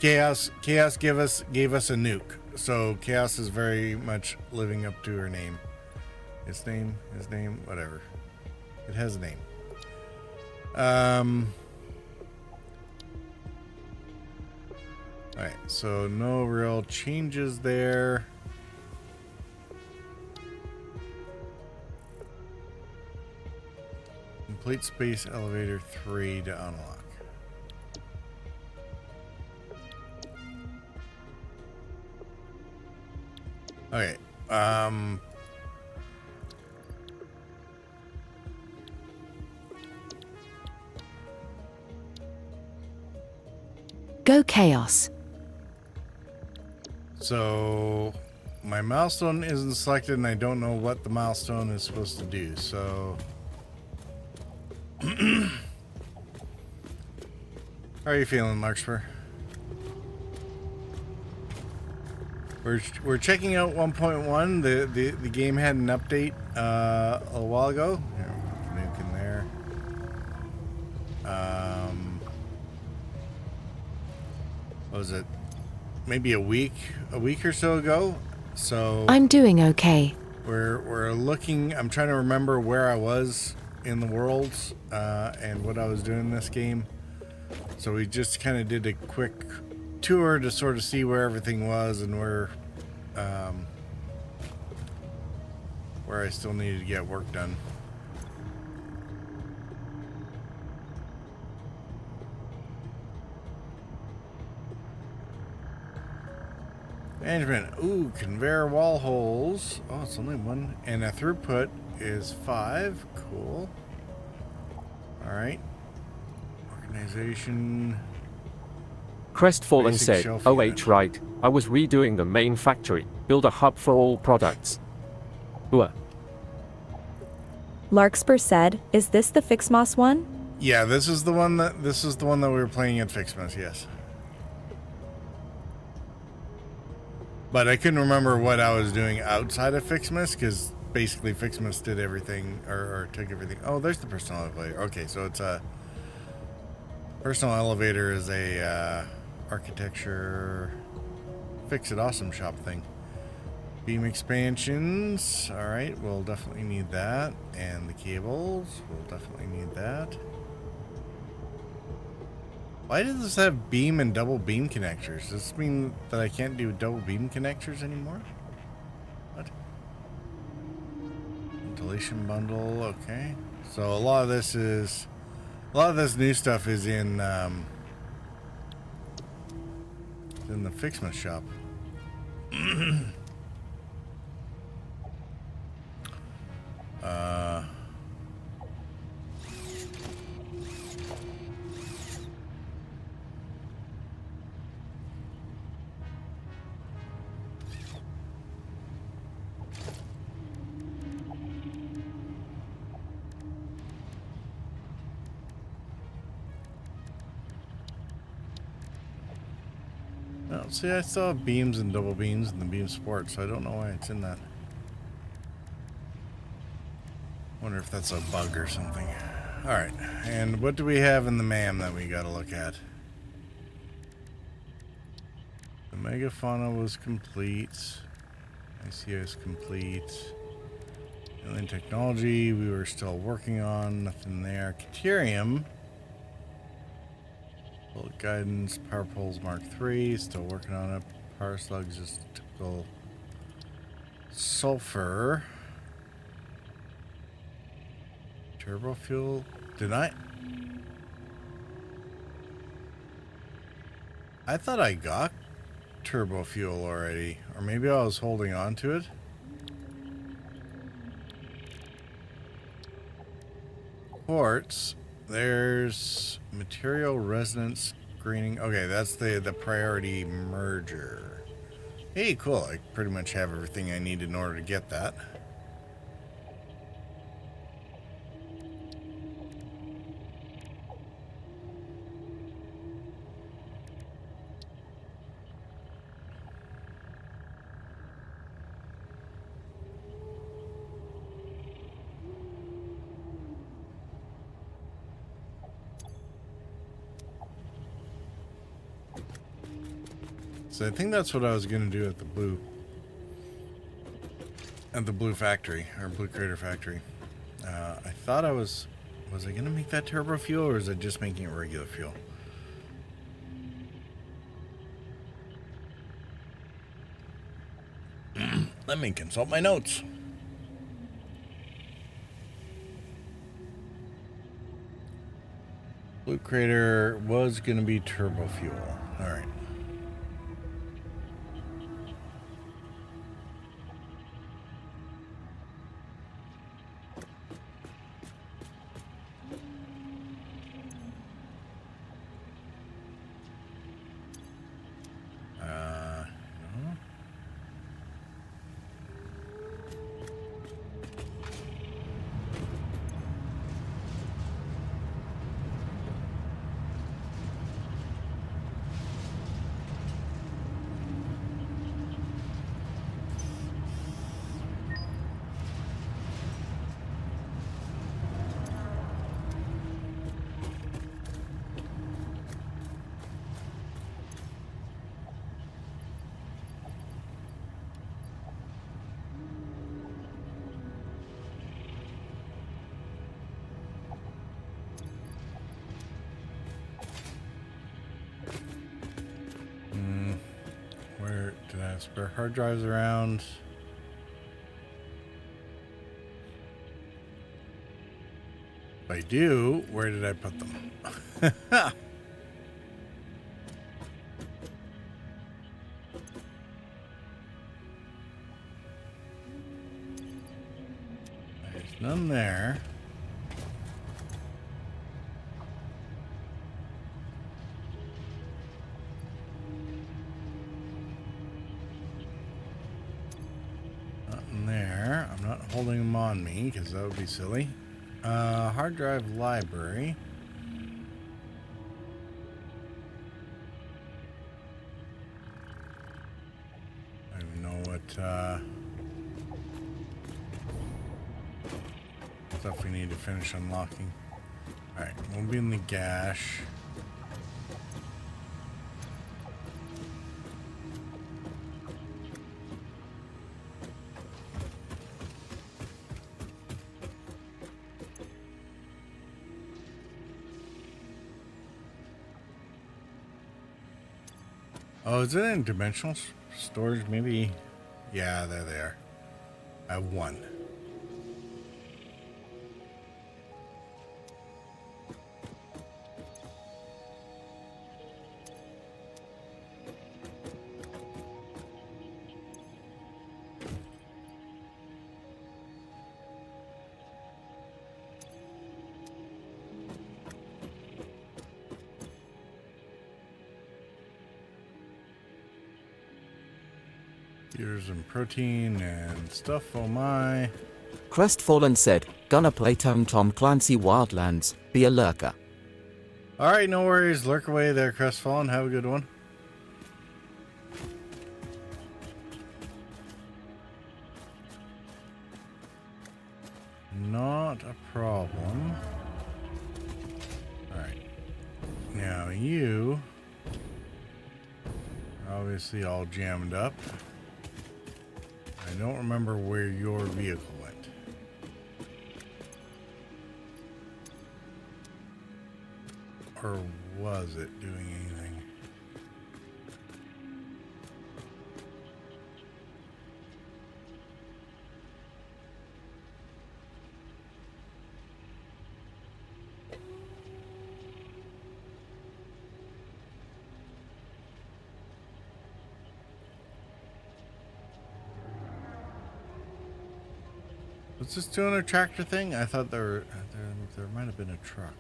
Chaos gave us a nuke, so Chaos is very much living up to her name. His name, whatever. It has a name. Alright, so no real changes there. Complete space elevator 3 to unlock. Okay, Go Chaos. so my milestone isn't selected and I don't know what the milestone is supposed to do, so... How are you feeling, Larkspur? We're checking out 1.1. The game had an update a while ago. Here, nuke in there. What was it? Maybe a week or so ago. So I'm doing okay. we're looking. I'm trying to remember where I was in the worlds and what I was doing in this game. So we just kind of did a quick tour to sort of see where everything was and where I still needed to get work done. Management. Ooh, conveyor wall holes. Oh, it's only one. And a throughput is 5. Cool. Alright. Organization. Crestfallen Basic said, shelf "Oh, unit. right. I was redoing the main factory. Build a hub for all products." Ooh. Larkspur said, is this the Fixmoss one? Yeah, this is the one that we were playing at Fixmas, yes. But I couldn't remember what I was doing outside of Fixmas because basically Fixmas did everything or took everything. Oh, there's the personal elevator. Okay, so it's a personal elevator is a architecture fix-it awesome shop thing. Beam expansions. All right, we'll definitely need that, and the cables. We'll definitely need that. Why does this have beam and double beam connectors? Does this mean that I can't do double beam connectors anymore? What? Ventilation bundle, okay. So a lot of this new stuff is in the Fixmas shop. Oh, see, I still have beams and double beams in the beam sport, so I don't know why it's in that. Wonder if that's a bug or something. Alright, and what do we have in the MAM that we gotta look at? The megafauna was complete. ICO is complete. Alien technology, we were still working on. Nothing there. Caterium. Bullet guidance, power poles Mark III, still working on it. Power slugs is typical sulfur. Turbo fuel. Did I thought I got turbo fuel already, or maybe I was holding on to it. Quartz. There's material resonance screening. Okay, that's the priority merger. Hey, cool. I pretty much have everything I need in order to get that. So I think that's what I was going to do at the blue factory, or blue crater factory. I thought I was Was I gonna make that turbo fuel, or is it just making it regular fuel? Let me consult my notes. Loot Crater was gonna be turbo fuel. All right. No. Where did I spare hard drives around? If I do, where did I put them? There's none there. Nothing there. I'm not holding them on me because that would be silly. Hard drive library. I don't know what stuff we need to finish unlocking. Alright, we'll be in the gash. Oh, is it in dimensional storage? Maybe. Yeah, there they are. I have one. Here's some protein and stuff. Oh my. Crestfallen said, gonna play Tom Clancy Wildlands, be a lurker. Alright, no worries. Lurk away there, Crestfallen. Have a good one. Not a problem. Alright. Now you are obviously all jammed up. I don't remember where your vehicle went. Or was it doing anything? Was this doing a tractor thing? I thought there might have been a truck.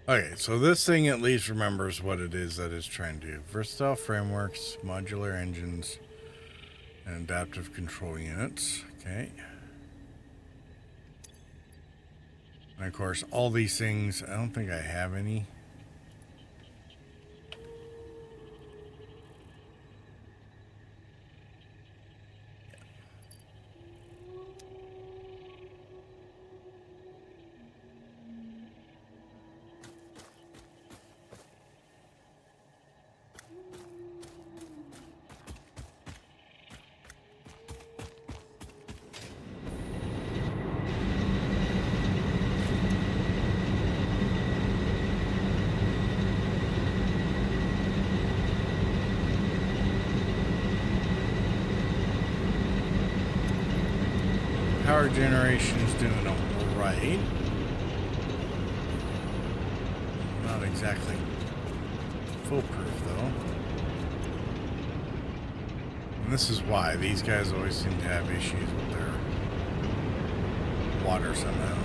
Okay, so this thing at least remembers what it is that it's trying to do. Versatile frameworks, modular engines, and adaptive control units. Okay. And of course, all these things, I don't think I have any. power generation is doing all right. Not exactly foolproof though. And this is why these guys always seem to have issues with their water somehow.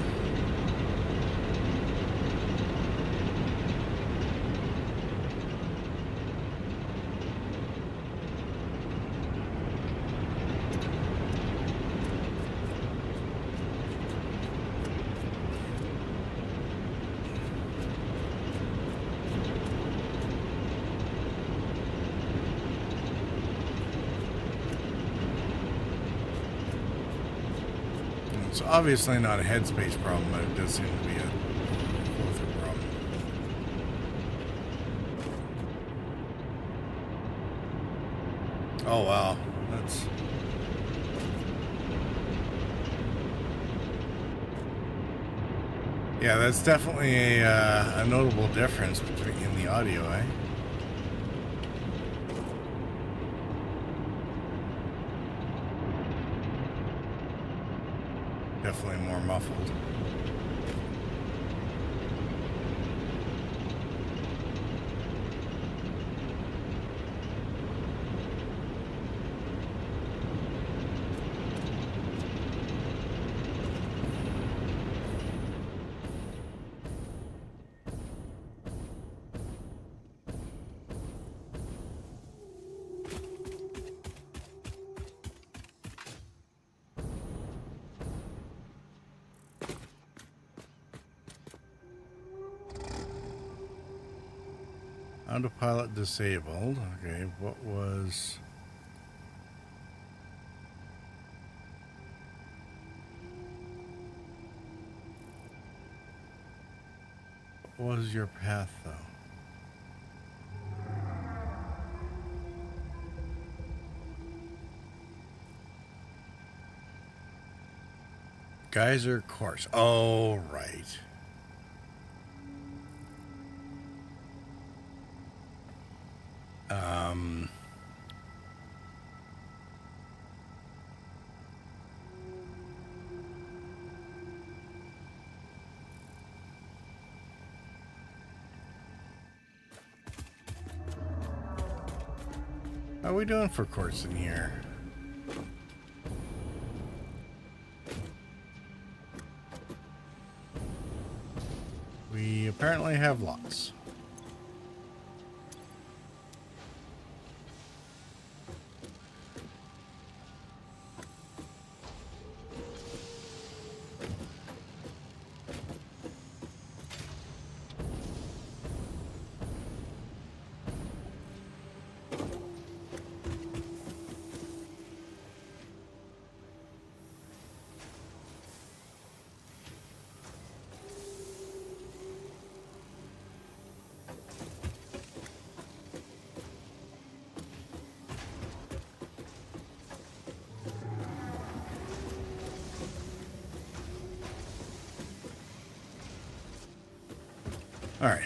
It's obviously not a headspace problem, but it does seem to be a flow-through problem. Oh wow, that's... Yeah, that's definitely a notable difference between in the audio, eh? Definitely more muffled. Autopilot disabled. Okay, what was... What was your path, though? Geyser course. Oh, right. How are we doing for courts in here? We apparently have lots. All right.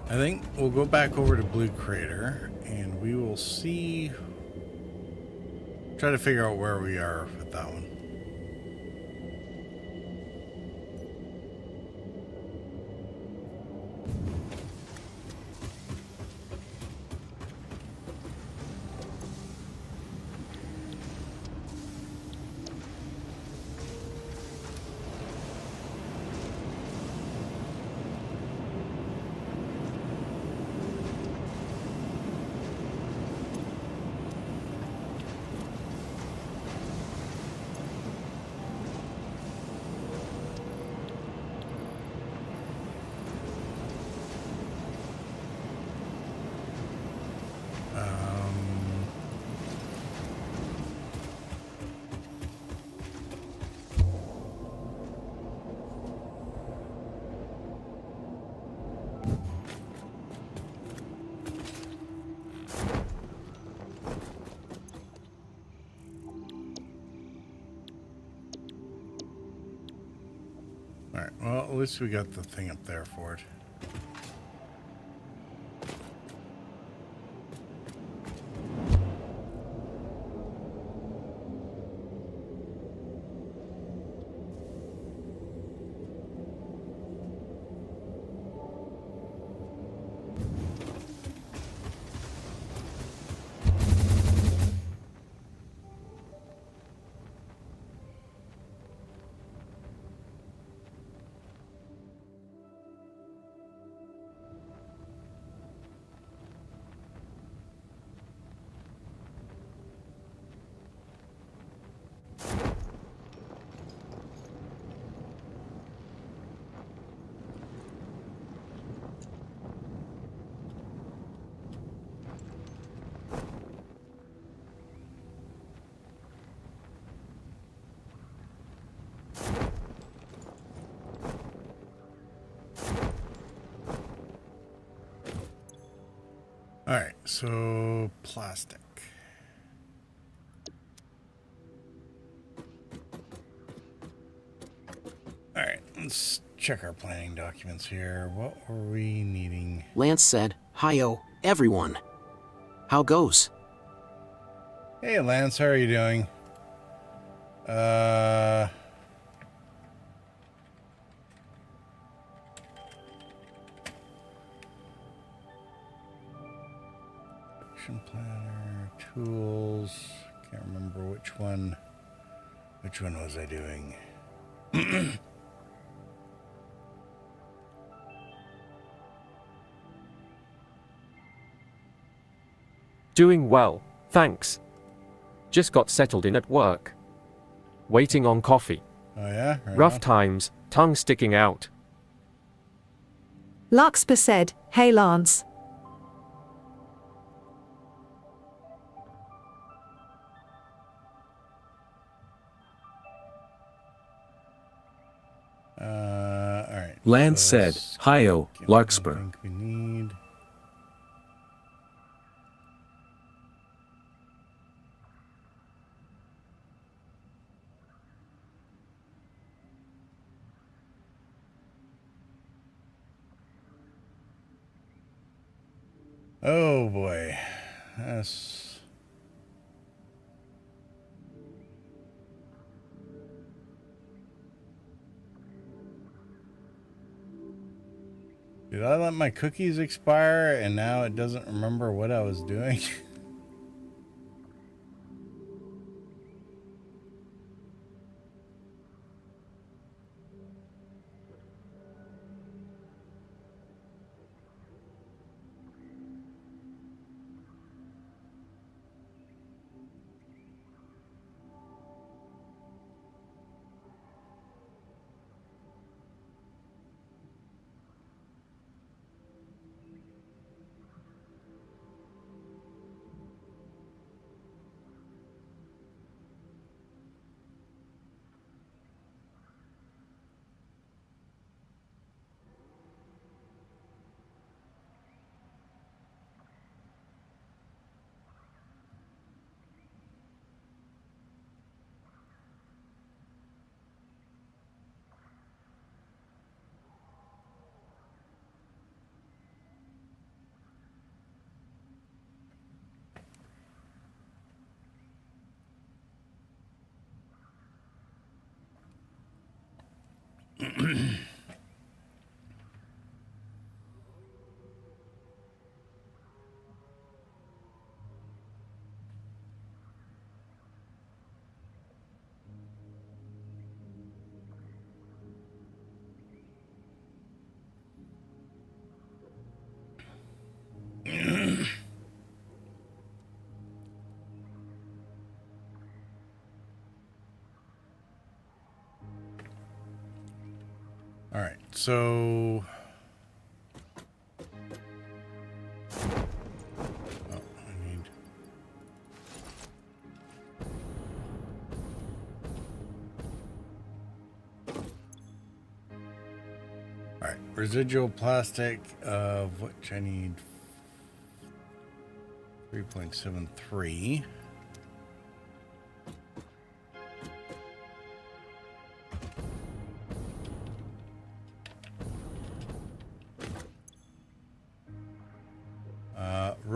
I think we'll go back over to Blue Crater and we will see, try to figure out where we are with that one. Alright, well, at least we got the thing up there for it. Alright, so plastic. Alright, let's check our planning documents here. What were we needing? Lance said, "Hi-yo, everyone. How goes?" Hey Lance, how are you doing? Action planner, tools. Can't remember which one. Which one was I doing? Doing well, thanks. Just got settled in at work. Waiting on coffee. Oh yeah? Right Rough on. times, tongue sticking out. Larkspur said, "Hey Lance." Alright. Lance so said, let's "Hi-yo, get what I Larkspur." think we need. Oh boy. That's... Did I let my cookies expire and now it doesn't remember what I was doing? All right, so I need all right, residual plastic of which I need 3.73.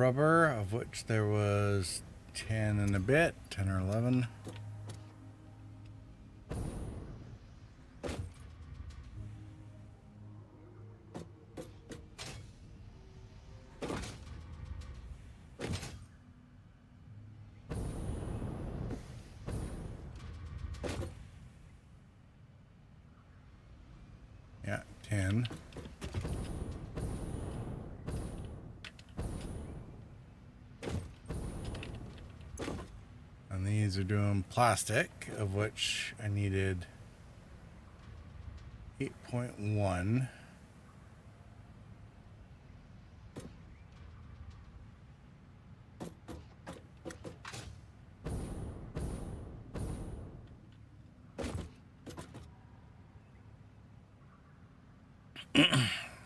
rubber, of which there was 10 and a bit, 10 or 11. Yeah, 10. And these are doing plastic, of which I needed 8.1.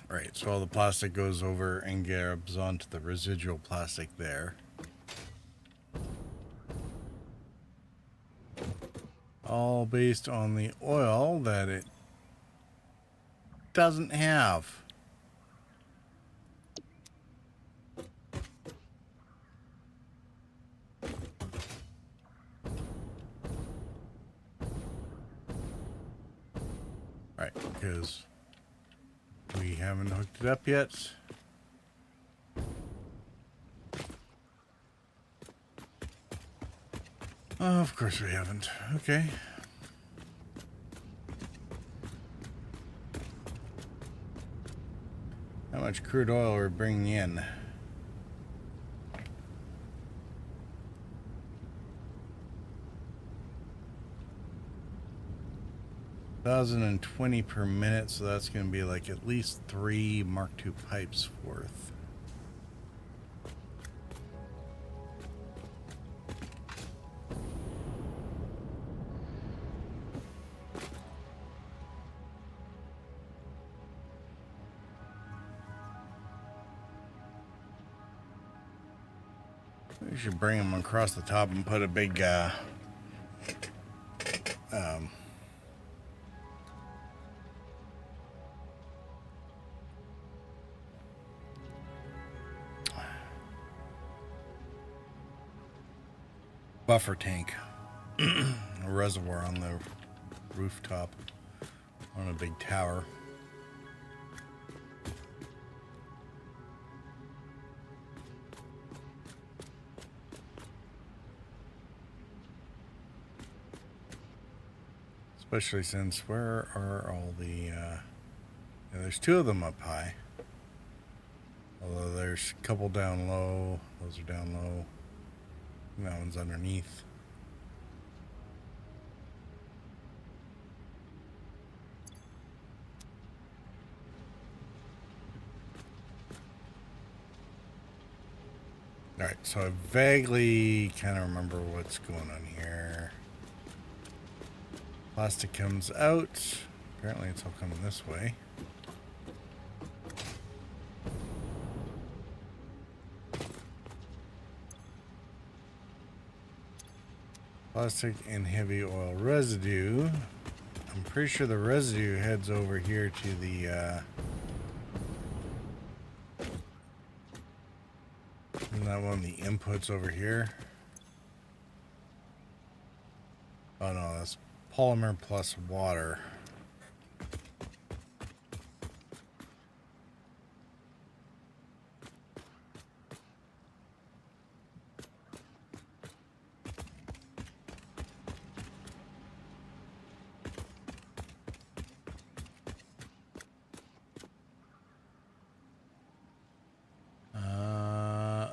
Right, so all the plastic goes over and grabs onto the residual plastic there. All based on the oil that it doesn't have. Right, because we haven't hooked it up yet. Oh, of course we haven't. Okay. How much crude oil are we bringing in? 1,020 per minute, so that's going to be like at least 3 Mark II pipes worth. We should bring them across the top and put a big buffer tank, a reservoir on the rooftop on a big tower. Especially since, where are all the, yeah, there's 2 of them up high. Although there's a couple down low. Those are down low. And that one's underneath. Alright, so I vaguely kind of remember what's going on here. Plastic comes out. Apparently it's all coming this way. Plastic and heavy oil residue. I'm pretty sure the residue heads over here to the isn't that one of the inputs over here? Oh no, that's polymer plus water.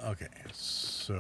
Okay, so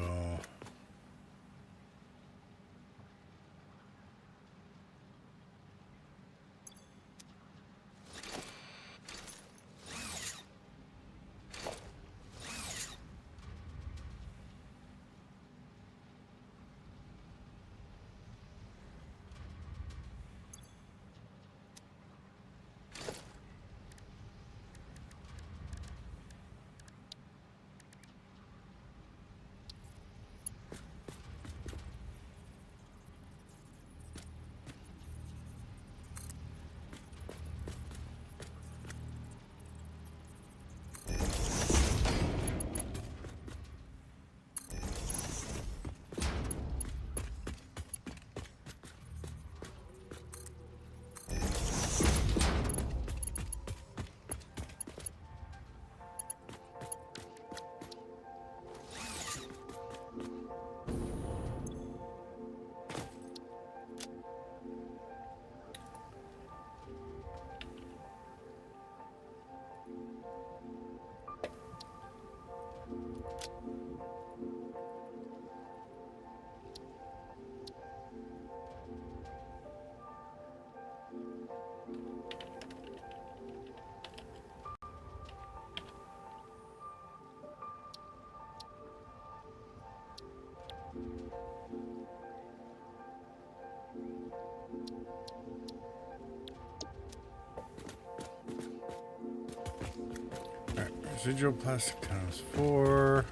residual plastic times 4.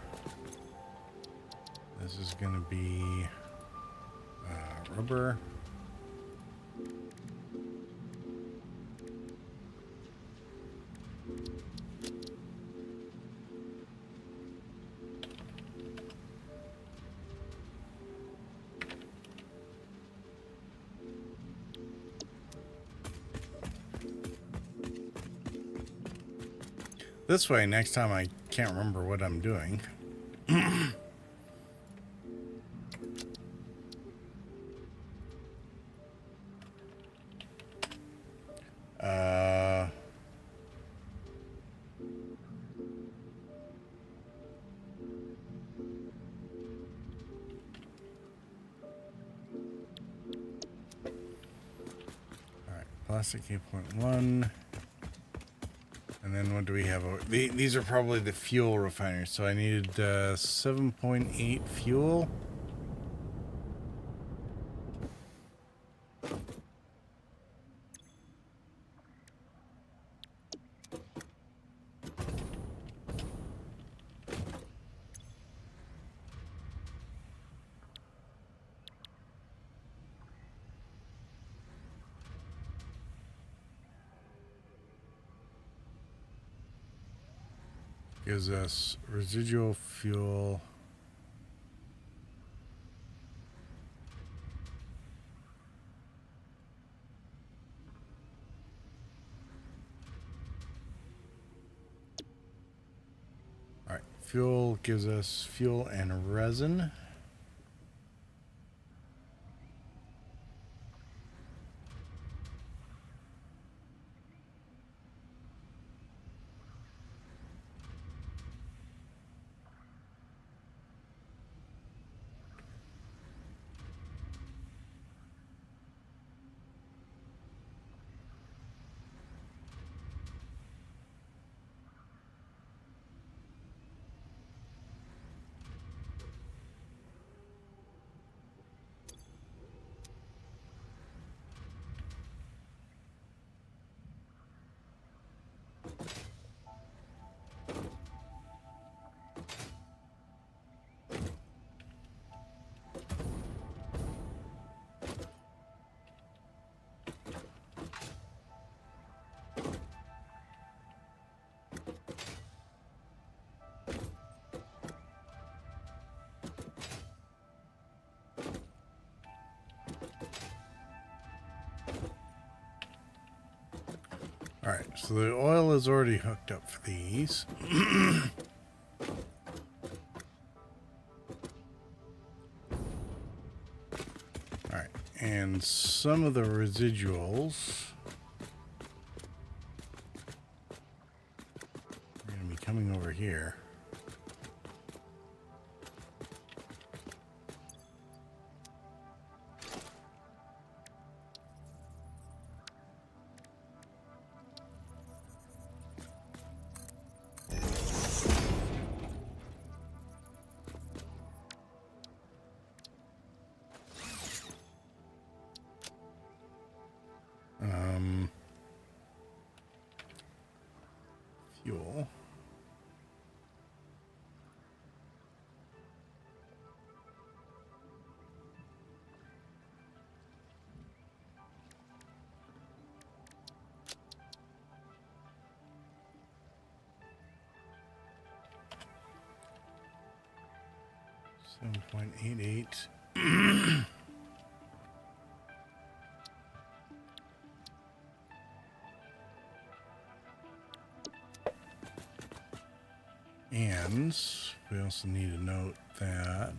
This is going to be rubber. This way, next time I can't remember what I'm doing. Alright, plastic 8.1. And then what do we have? These are probably the fuel refiners. So I needed 7.8 fuel. Gives us residual fuel. All right, fuel gives us fuel and resin. All right, so the oil is already hooked up for these. All right, and some of the residuals are going to be coming over here. Fuel. $7.88. And we also need to note that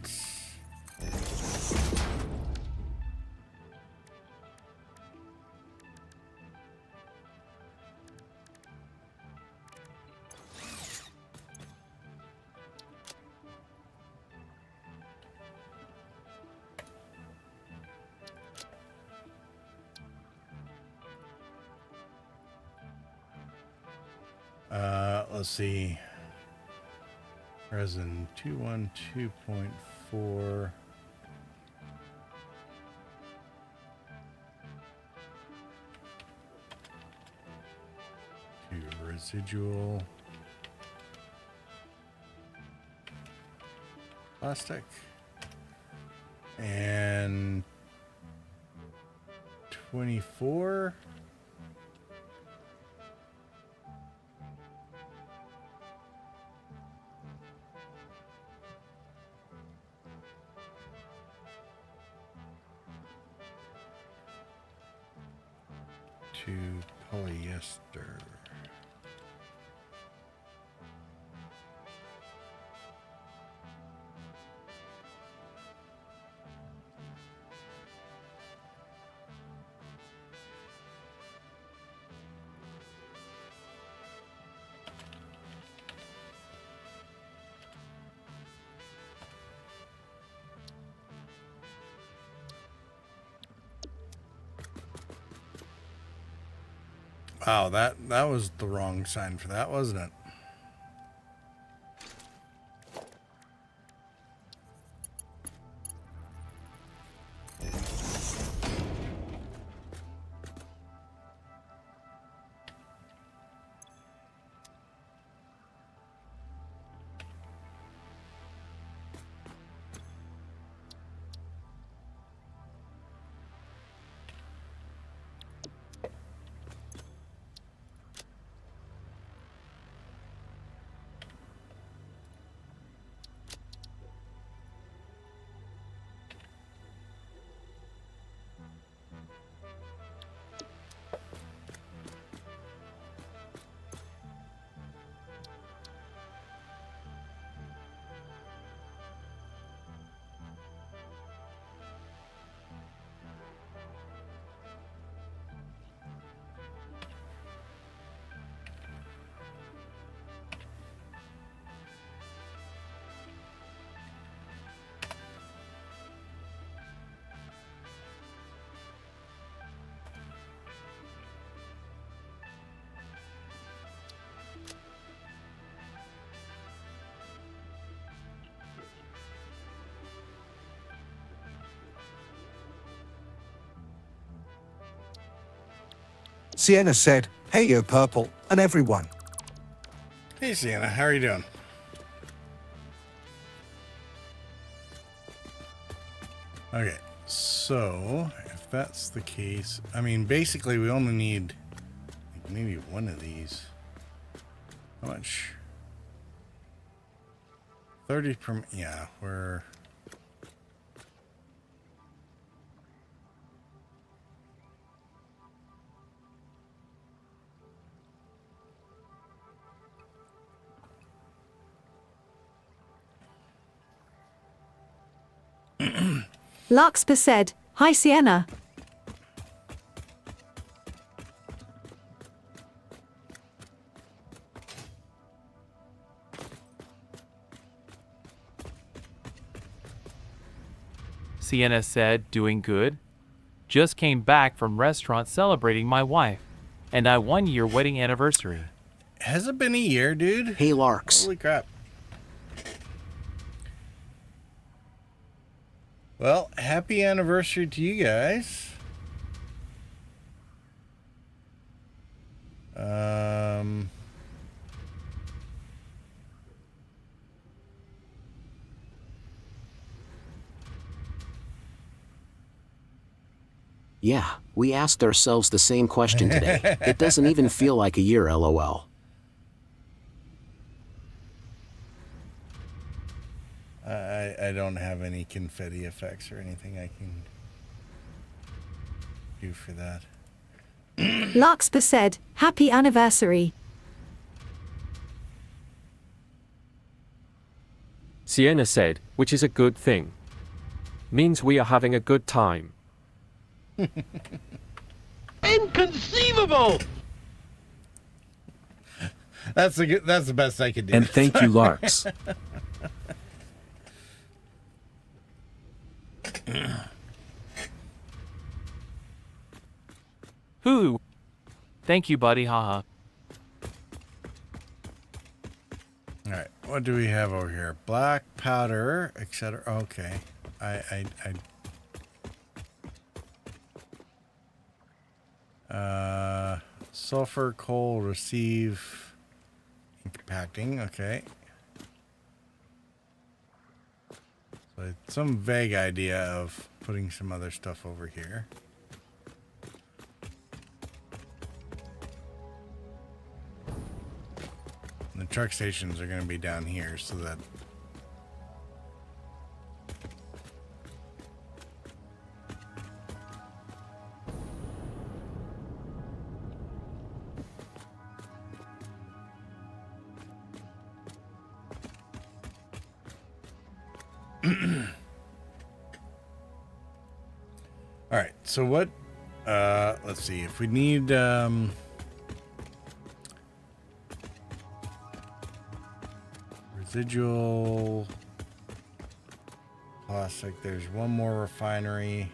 let's see. Resin 212.4. To residual. plastic. And 24. To polyester. Wow, that was the wrong sign for that, wasn't it? Sienna said, "Hey, you're purple," and everyone. Hey, Sienna, how are you doing? Okay, so if that's the case, I mean, basically we only need like maybe one of these. How much? 30 per, yeah, we're... Larkspur said, "Hi, Sienna." Sienna said, doing good. Just came back from restaurant celebrating my wife and I 1-year wedding anniversary. Has it been a year, dude? Hey, Larks. Holy crap. Well, happy anniversary to you guys. Yeah, we asked ourselves the same question today. It doesn't even feel like a year, lol. I don't have any confetti effects or anything I can do for that. Larkspur said, "Happy anniversary." Sienna said, which is a good thing. Means we are having a good time. Inconceivable! That's the best I could do. And thank you, Larks. Who? Thank you, buddy, haha. All right, what do we have over here? Black powder, etc. Okay, sulfur coal receive compacting. Okay. So I had some vague idea of putting some other stuff over here. And the truck stations are going to be down here so that all right, so what let's see if we need residual plastic. There's one more refinery.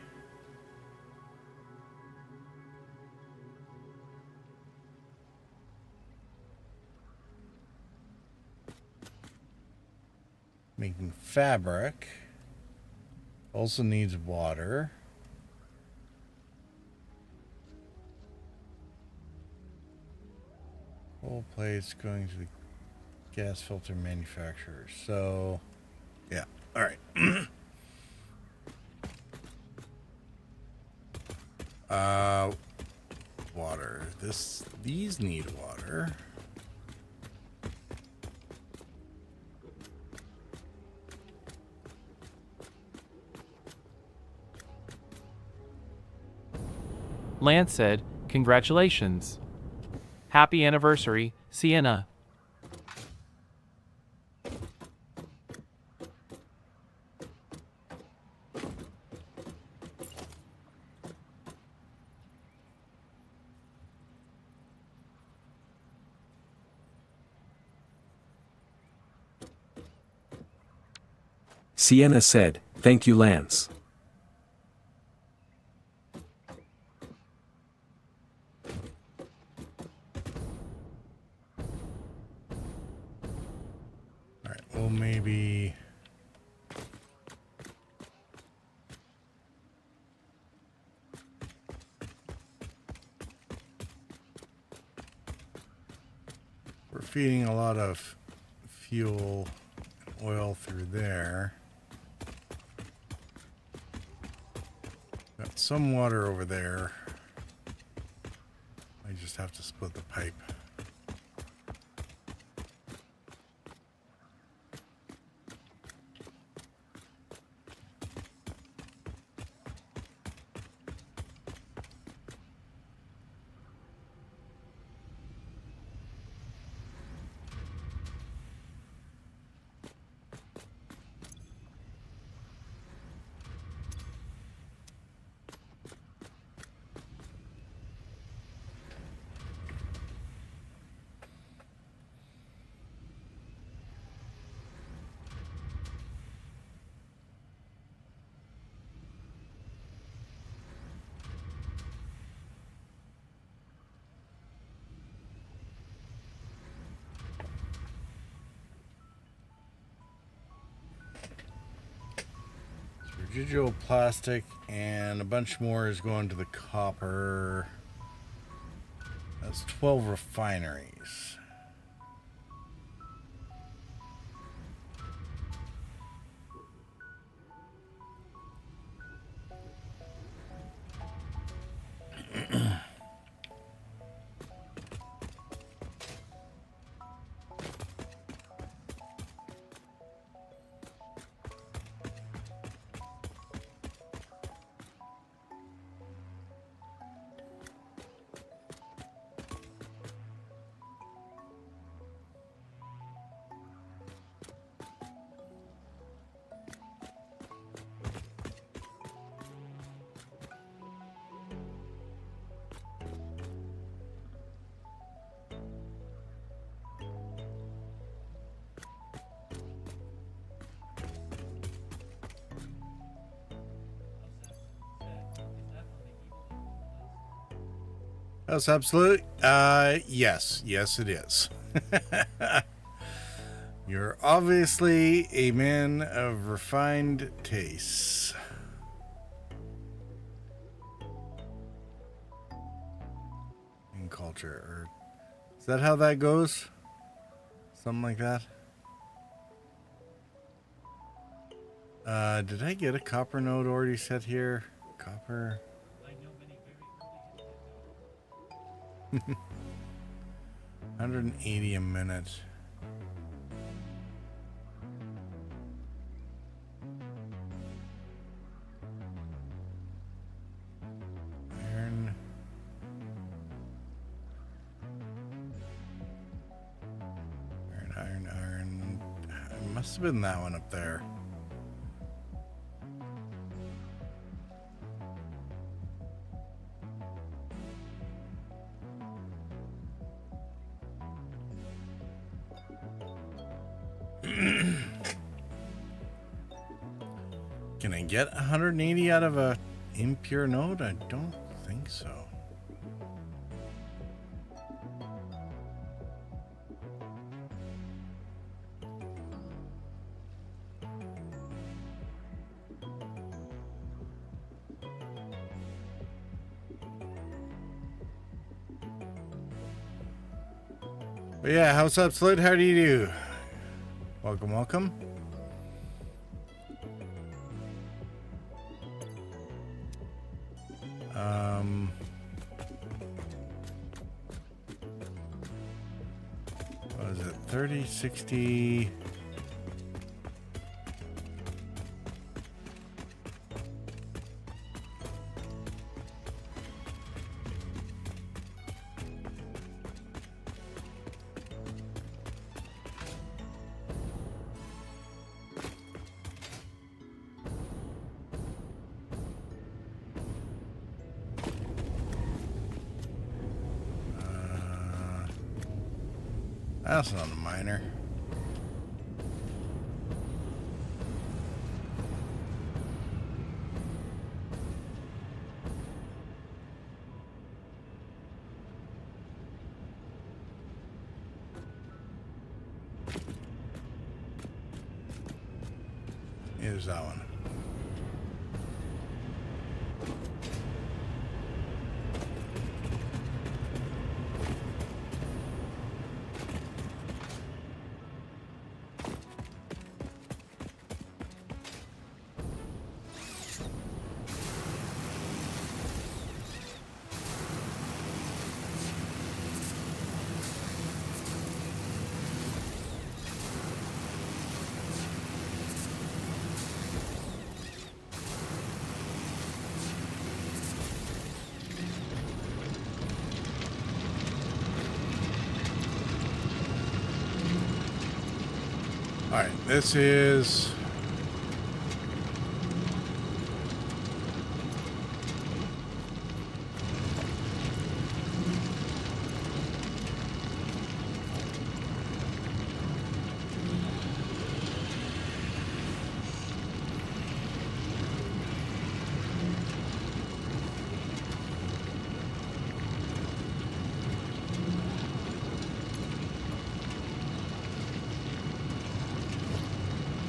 Making fabric. Also needs water. Whole plates going to the gas filter manufacturer. So, yeah. All right. Water. These need water. Lance said, "Congratulations. Happy anniversary, Sienna." Sienna said, "Thank you, Lance." All right. Well, maybe. We're feeding a lot of fuel and oil through there. Got some water over there. I just have to split the pipe. Residual plastic and a bunch more is going to the copper. That's 12 refineries. That's absolute. Yes, it is. You're obviously a man of refined tastes. In culture, or is that how that goes? Something like that. Did I get a copper node already set here? Copper. 180 a minute. Iron. Iron. It must have been that one up there. Can I get 180 out of a impure node? I don't think so. But yeah, how's up, Slid? How do you do? Welcome, welcome. What is it? 30, 60. That's not a miner. Here's that one. All right, this is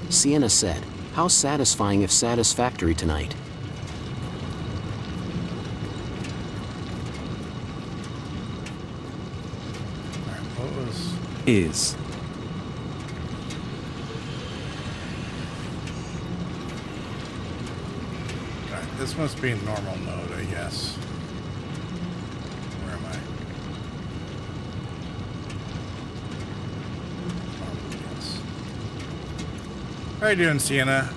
Sienna said, "How satisfying if satisfactory tonight." what was Is. all right, this must be a normal node, I guess. Where am I? Yes. How are you doing, Sienna?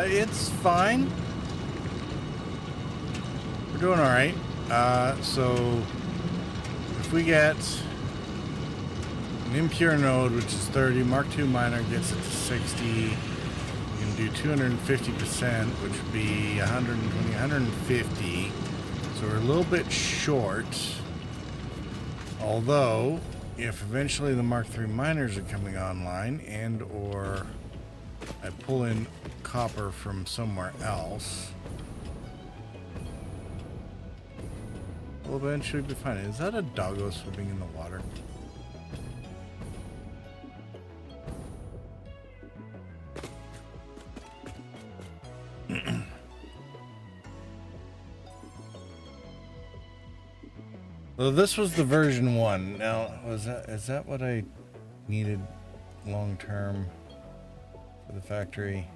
It's fine. We're doing all right. So if we get an impure node, which is 30, Mark II miner gets it to 60. You can do 250%, which would be 120, 150. So we're a little bit short. Although, if eventually the Mark III miners are coming online and or I pull in copper from somewhere else, we'll eventually be fine. Is that a doggo swimming in the water? Well, this was the version 1. Now, is that what I needed long term for the factory?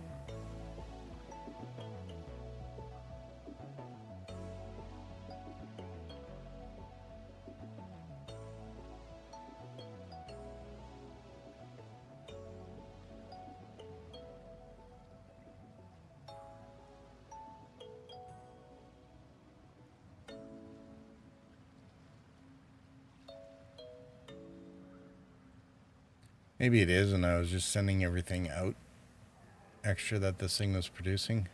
Maybe it is, and I was just sending everything out extra that this thing was producing.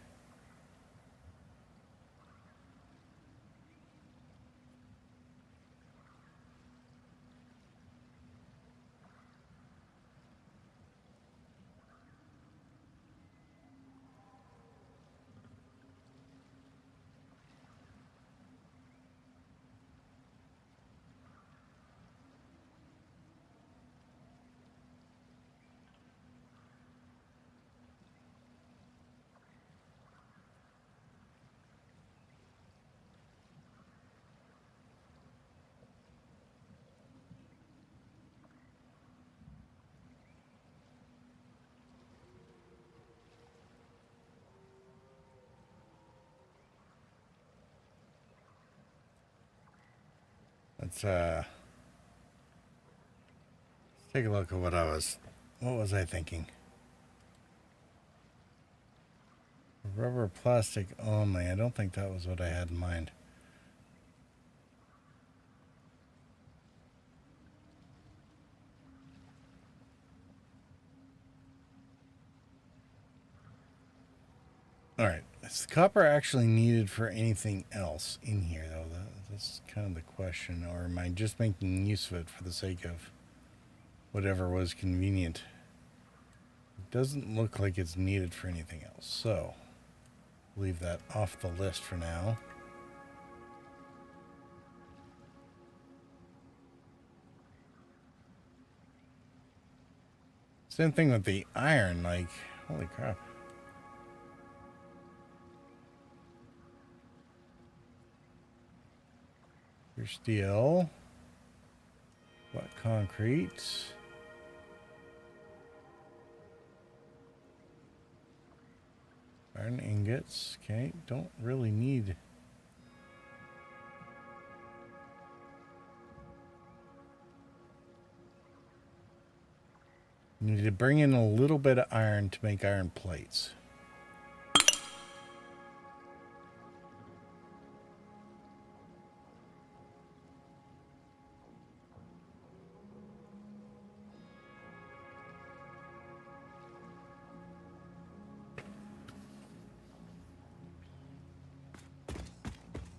Let's take a look at what was I thinking? Rubber, plastic only. I don't think that was what I had in mind. All right. Is the copper actually needed for anything else in here, though? That's kind of the question. Or am I just making use of it for the sake of whatever was convenient? It doesn't look like it's needed for anything else. So, leave that off the list for now. Same thing with the iron. Like, holy crap. Here's steel, wet concrete, iron ingots. Okay, don't really need. Need to bring in a little bit of iron to make iron plates.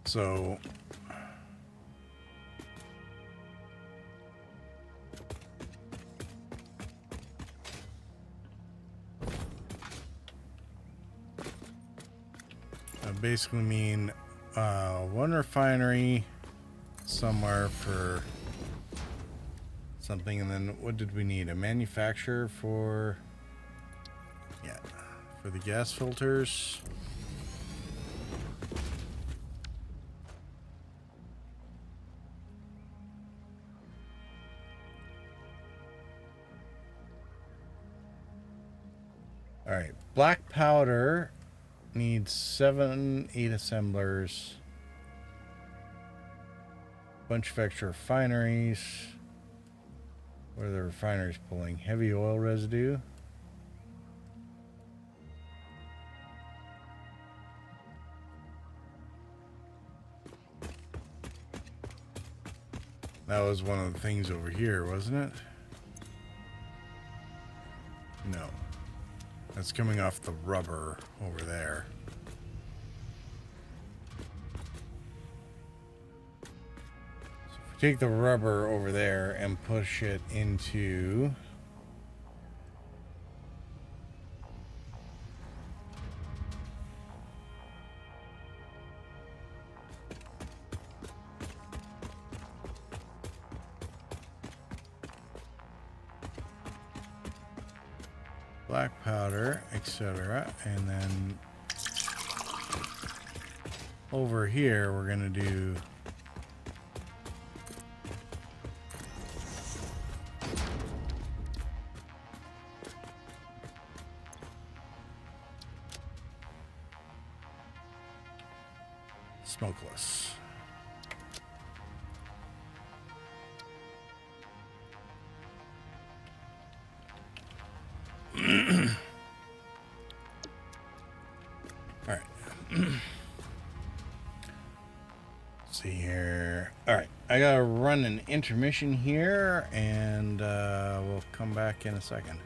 So I basically mean one refinery somewhere for something, and then what did we need? A manufacturer for, yeah, for the gas filters. All right, black powder needs 8 assemblers. Bunch of extra refineries. What are the refineries pulling? Heavy oil residue. That was one of the things over here, wasn't it? No. That's coming off the rubber over there. So if we take the rubber over there and push it into black powder, etc. And then over here, we're going to do smokeless. All right. See here. All right. I gotta run an intermission here, and we'll come back in a second.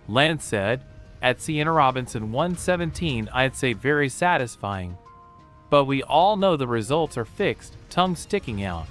Lance said, at Sienna Robinson 117, I'd say very satisfying. But we all know the results are fixed, tongue sticking out.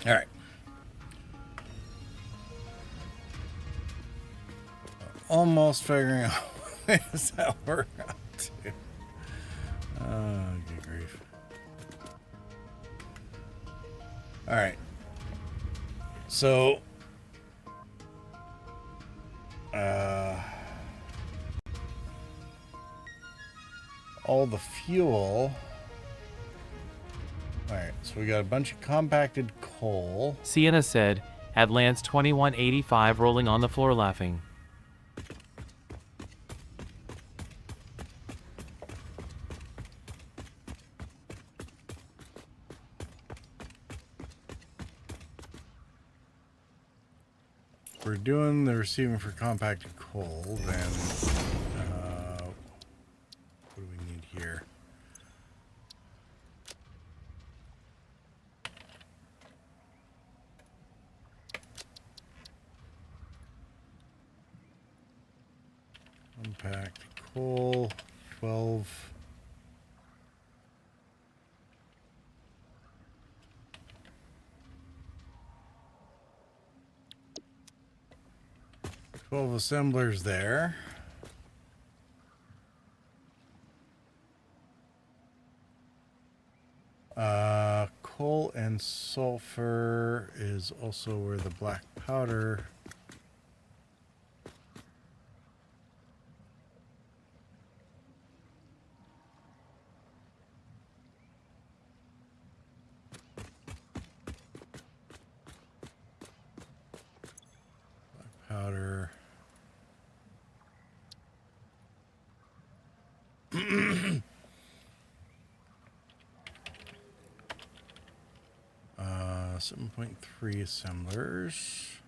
All right. Almost figuring out what that we're up to. All right. So, all the fuel. All right, so we got a bunch of compacted coal. Sienna said, at Lance 2185 rolling on the floor laughing. We're doing the receiving for compacted coal, then what do we need here? Compact coal, 12. Assemblers there. Coal and sulfur is also where the black powder. Black powder. uh, 7.3 assemblers.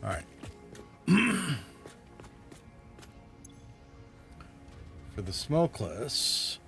All right. For the smokeless,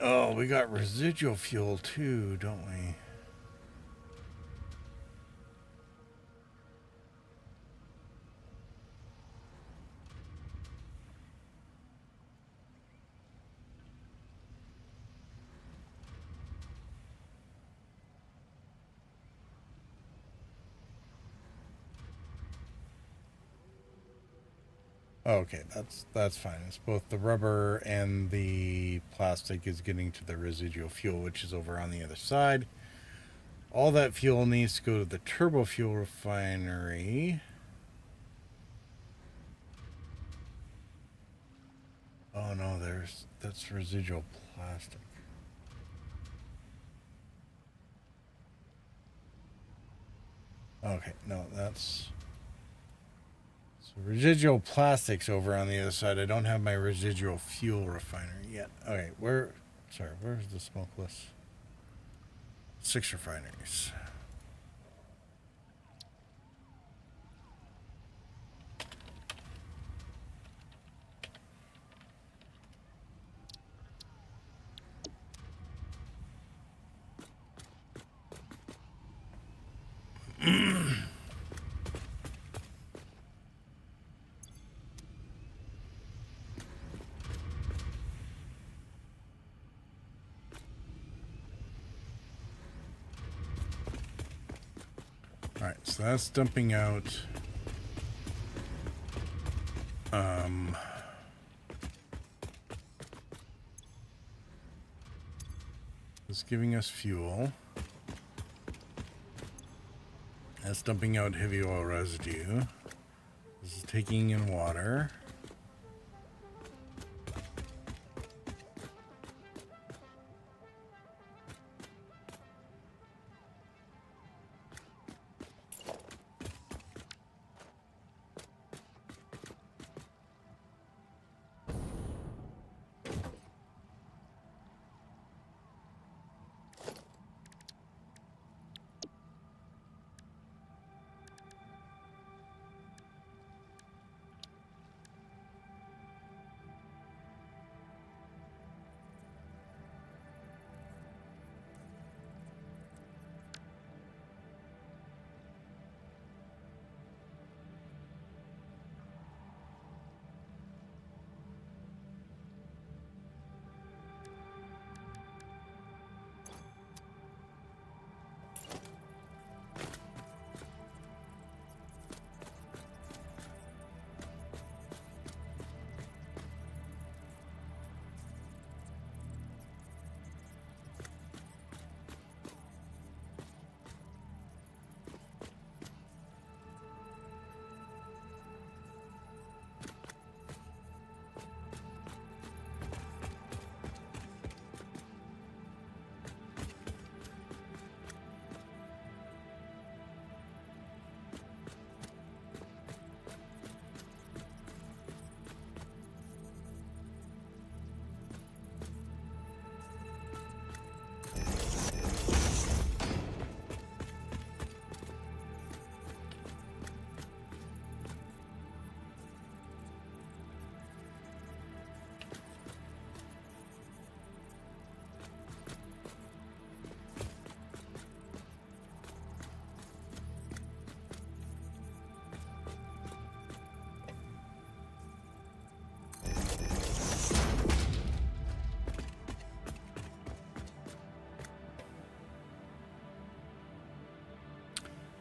oh, we got residual fuel too, don't we? Okay, that's fine. It's both the rubber and the plastic is getting to the residual fuel, which is over on the other side. All that fuel needs to go to the turbo fuel refinery. Oh no, that's residual plastic. Okay, no, that's... So residual plastics over on the other side. I don't have my residual fuel refinery yet. Okay, where's the smokeless? 6 refineries. Alright, so that's dumping out. It's giving us fuel. That's dumping out heavy oil residue. This is taking in water.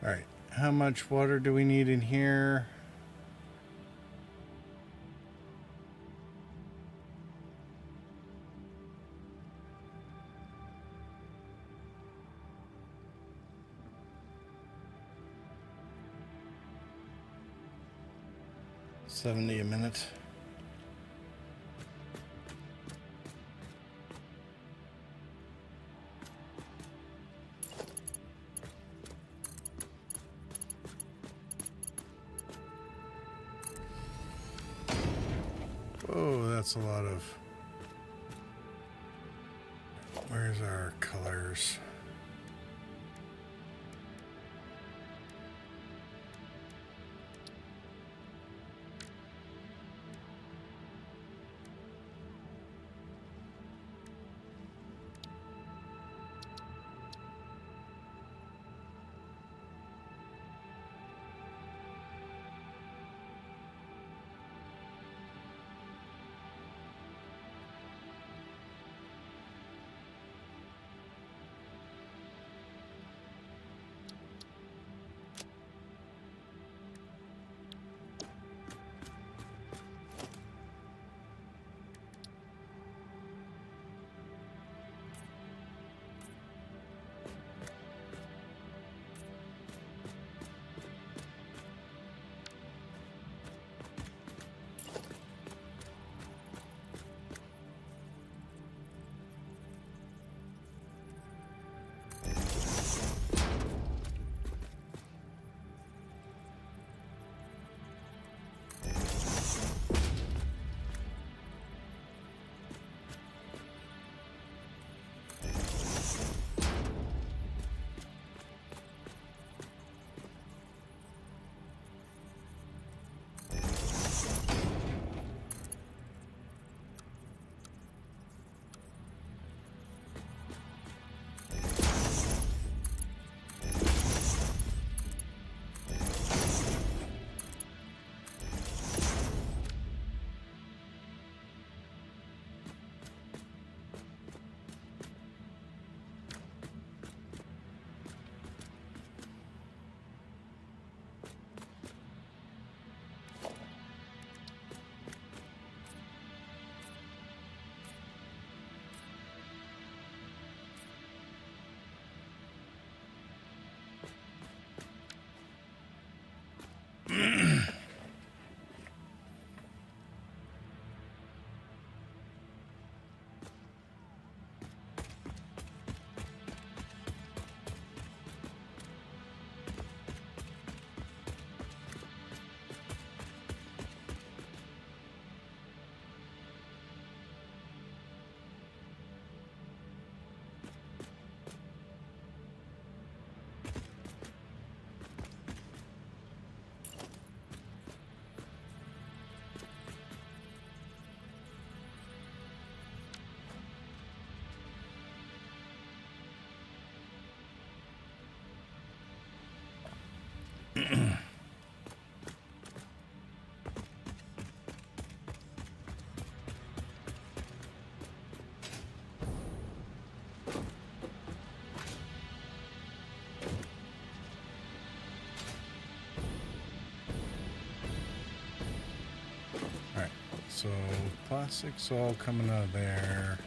Alright, how much water do we need in here? $70 a minute. Oh, that's a lot of... Where's our colors? So plastic's all coming out of there.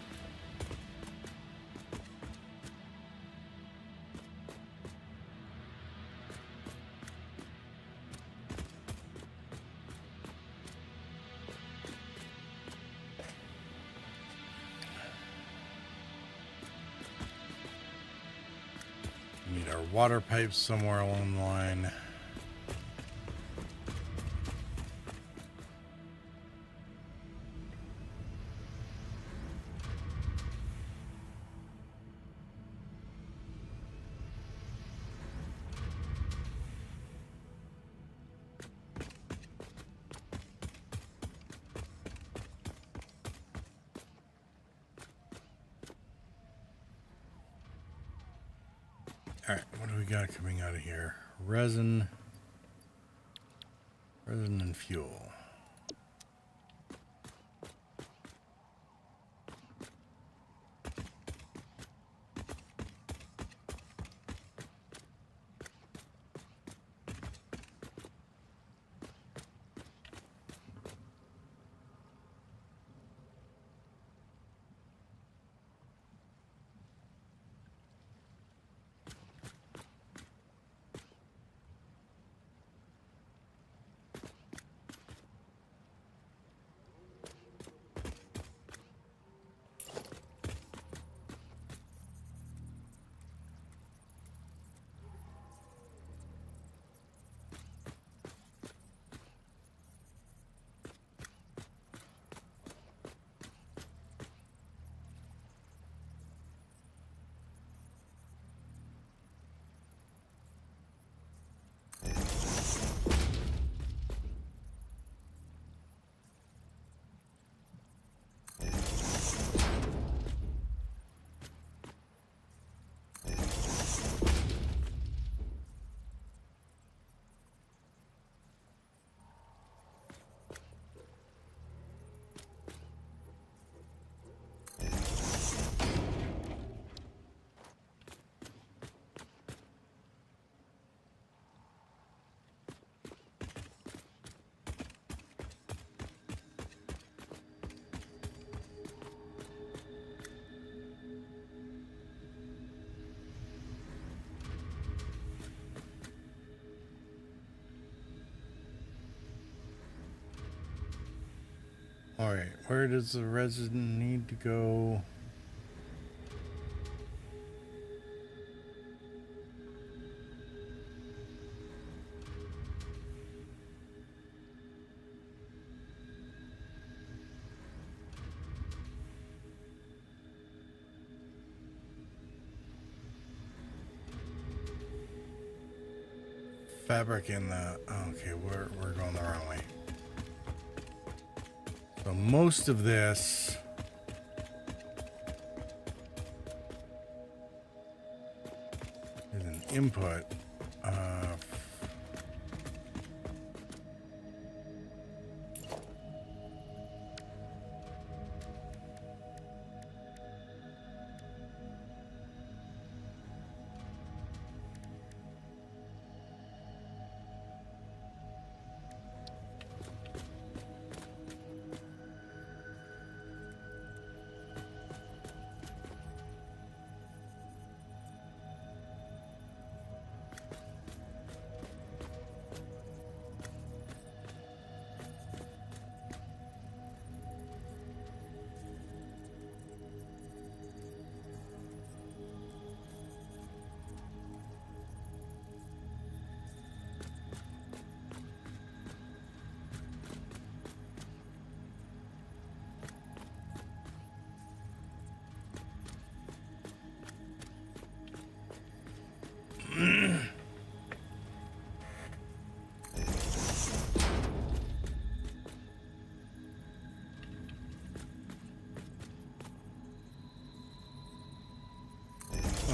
Need our water pipes somewhere along the line. Alright, what do we got coming out of here? Resin and fuel. Alright, where does the resin need to go? Fabric in the... Okay, we're going the wrong way. So most of this is an input.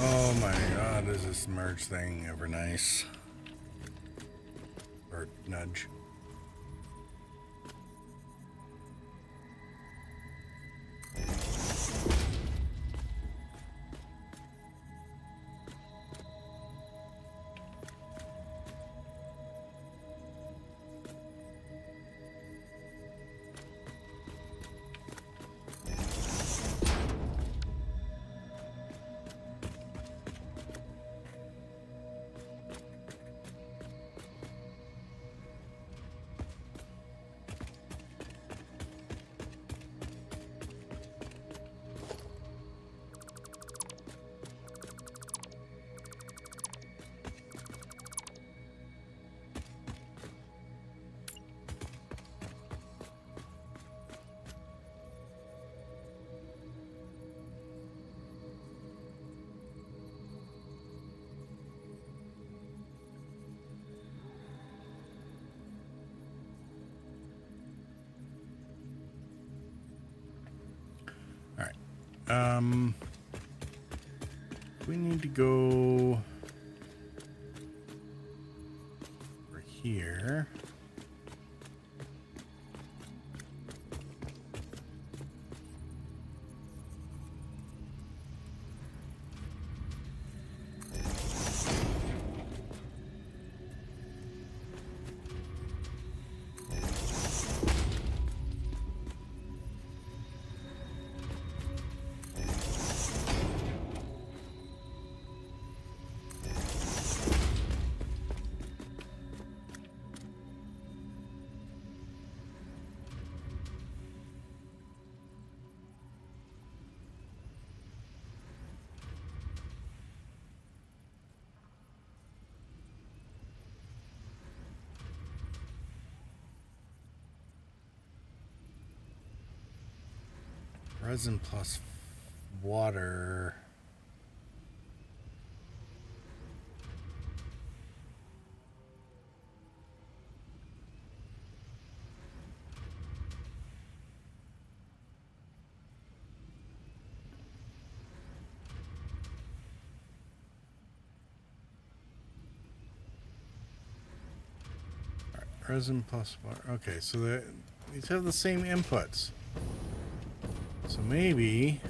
Oh my god, is this merge thing ever nice? Or nudge. We need to go over here. Resin plus water. All right, resin plus water. Okay, so these have the same inputs. So maybe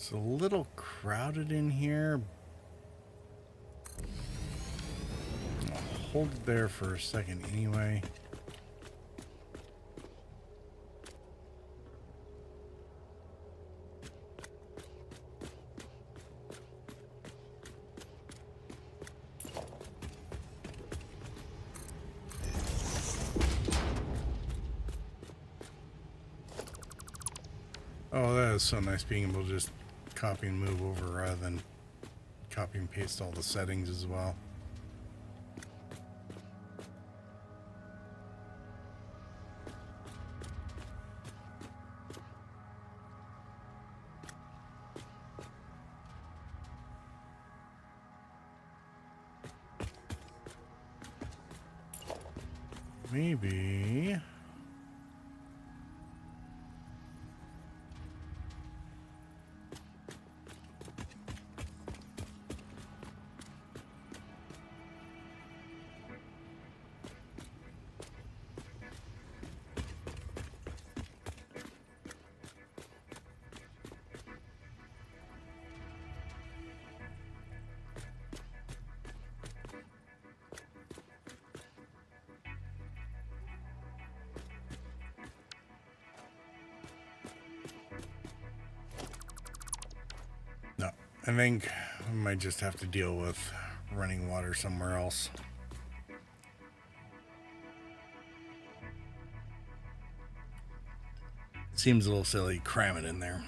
it's a little crowded in here. I'll hold it there for a second anyway. Oh, that is so nice being able to just copy and move over rather than copy and paste all the settings as well. Maybe... I think we might just have to deal with running water somewhere else. It seems a little silly cramming in there.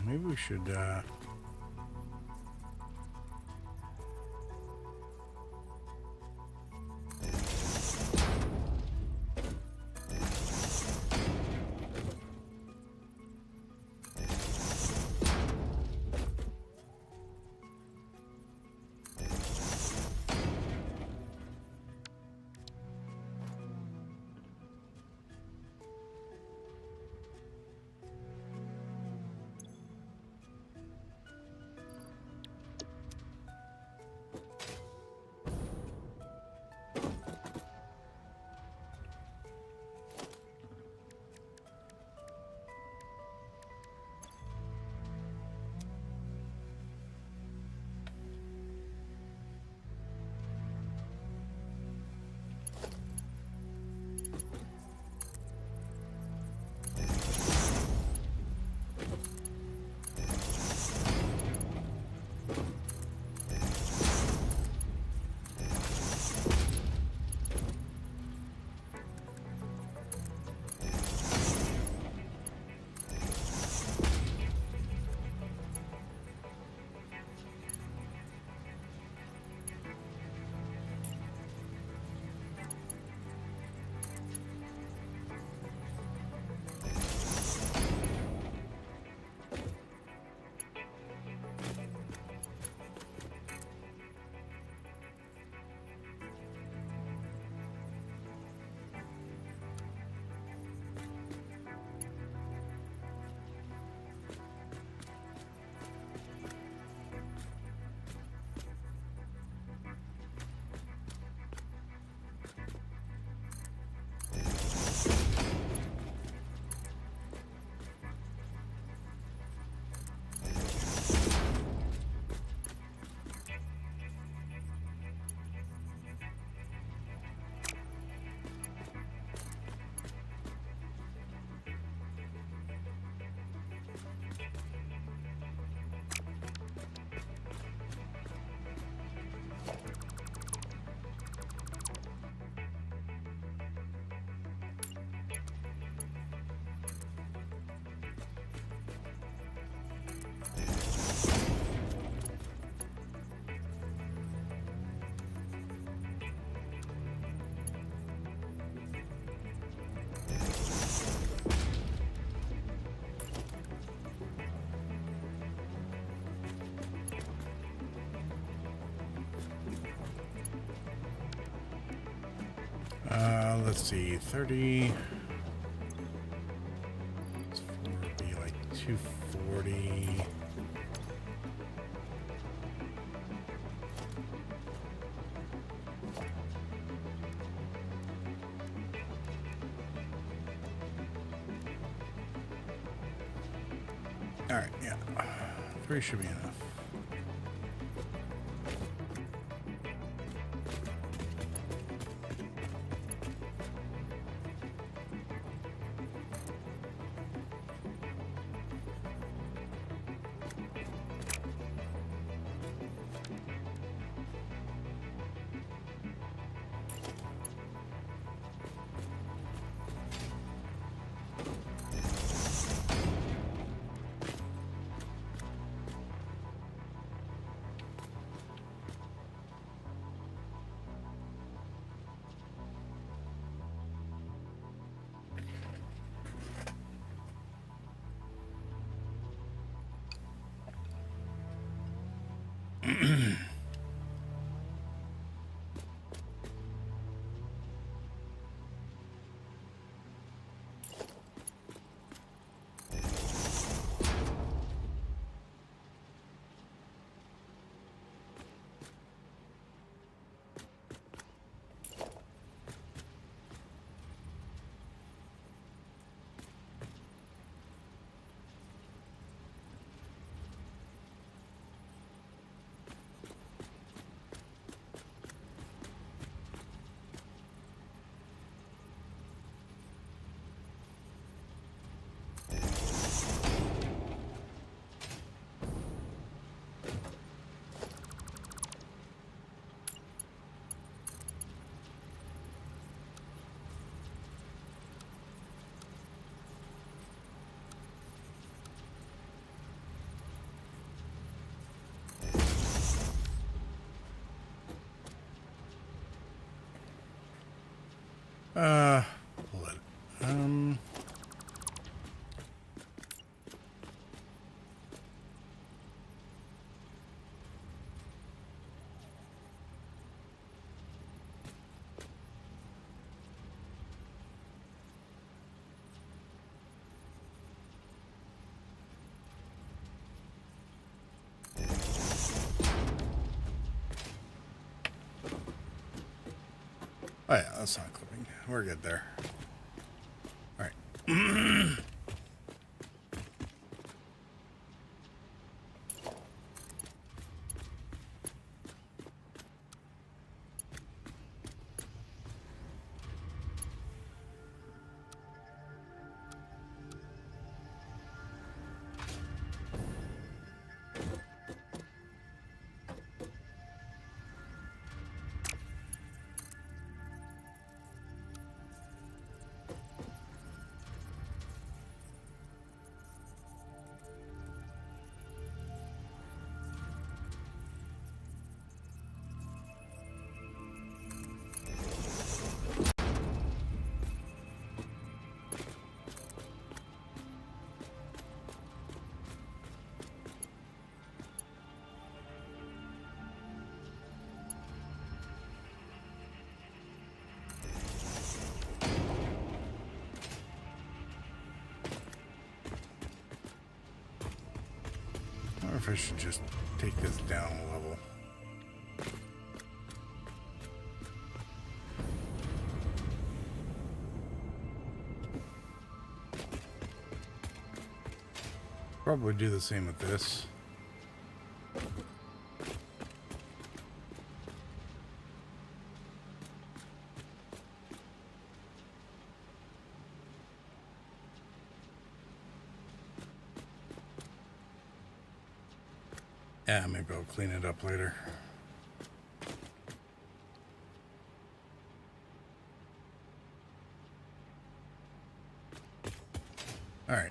Maybe we should Let's see, 30. This 4 would be like 240. All right, yeah, 3 should be enough. Hold on. Oh yeah, that's not clipping. We're good there. All right. I wonder if I should just take this down a level. Probably do the same with this. Yeah, maybe I'll clean it up later. All right.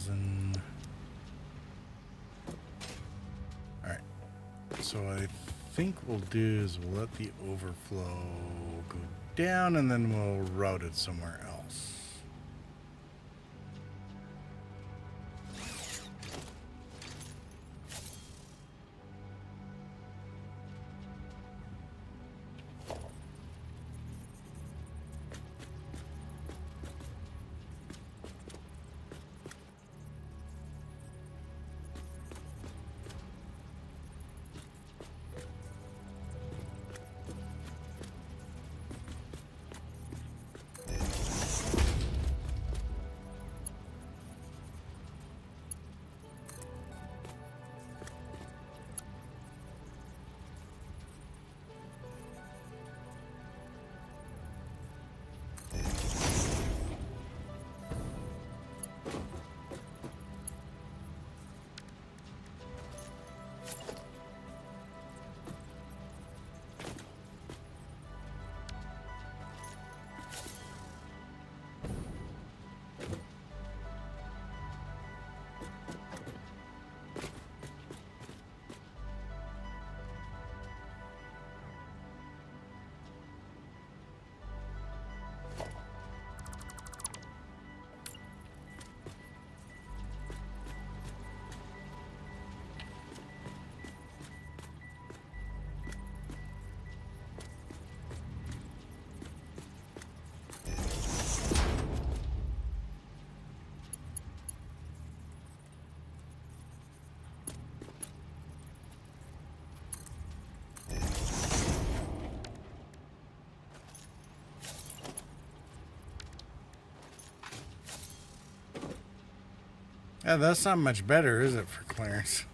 resin. Alright. So I think we'll do is we'll let the overflow go down and then we'll route it somewhere else. Yeah, that's not much better, is it, for clearance?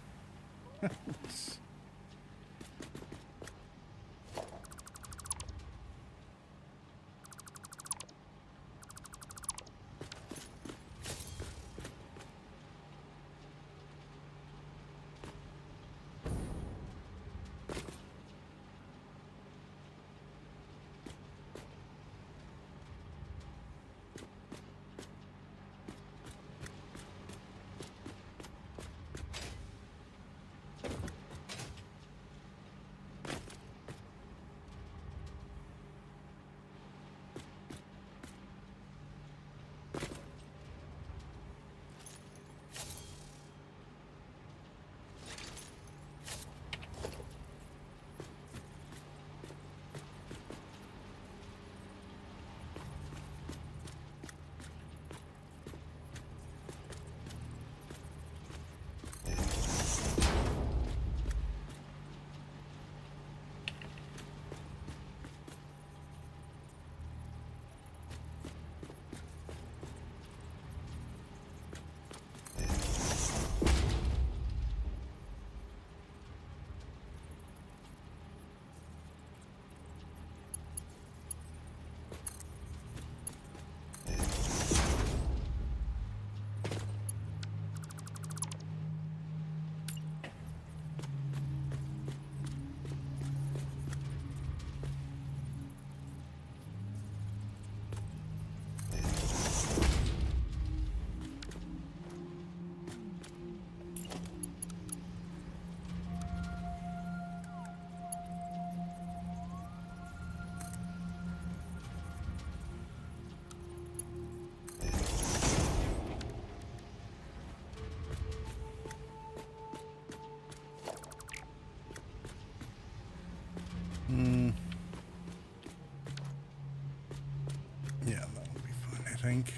Yeah, that will be fun, I think.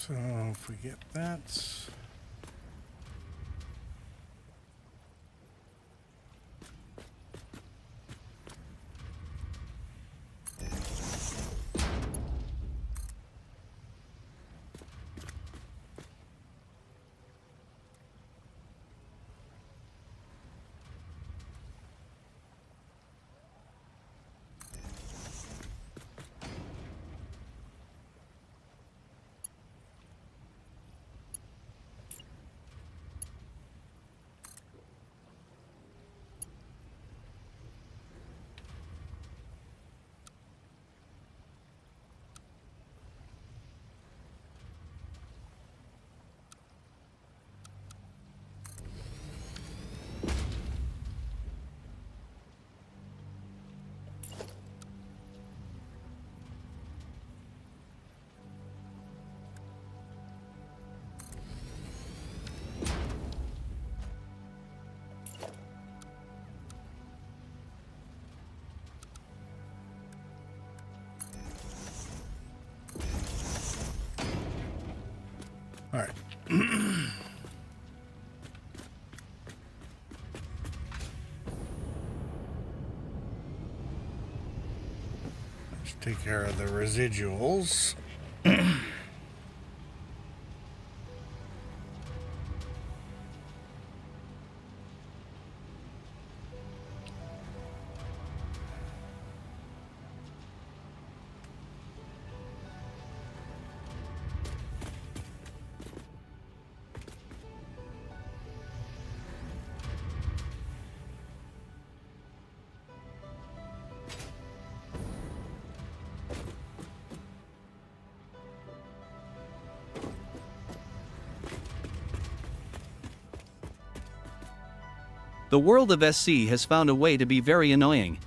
So if we get that. All right. Let's take care of the residuals. The world of SC has found a way to be very annoying.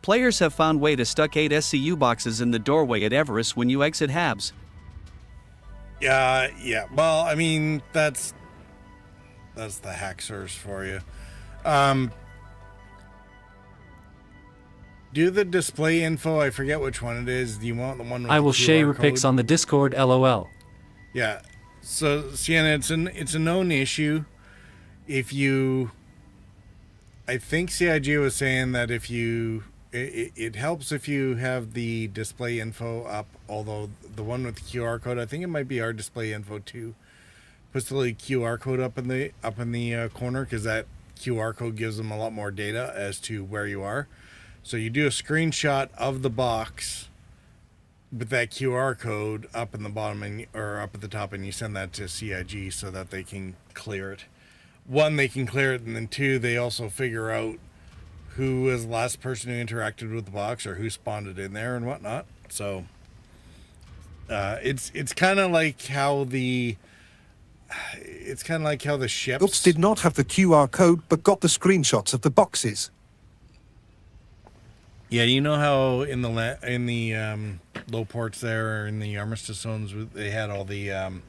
Players have found way to stuck 8 SCU boxes in the doorway at Everest when you exit Habs. Yeah. Well, I mean, that's the hackers for you. Do the display info. I forget which one it is. Do you want the one with I the will share QR pics code? on the Discord, lol. Yeah. So Sienna, it's a known issue. If you, I think CIG was saying that if you, it helps if you have the display info up. Although the one with the QR code, I think it might be our display info too. Puts the little QR code up in the corner, because that QR code gives them a lot more data as to where you are. So you do a screenshot of the box with that QR code up in the bottom or up at the top, and you send that to CIG so that they can clear it. One, they can clear it, and then two, they also figure out who was the last person who interacted with the box or who spawned it in there and whatnot. So it's kind of like how the ships. Builds did not have the QR code, but got the screenshots of the boxes. Yeah, you know how in the low ports there, or in the armistice zones, they had all the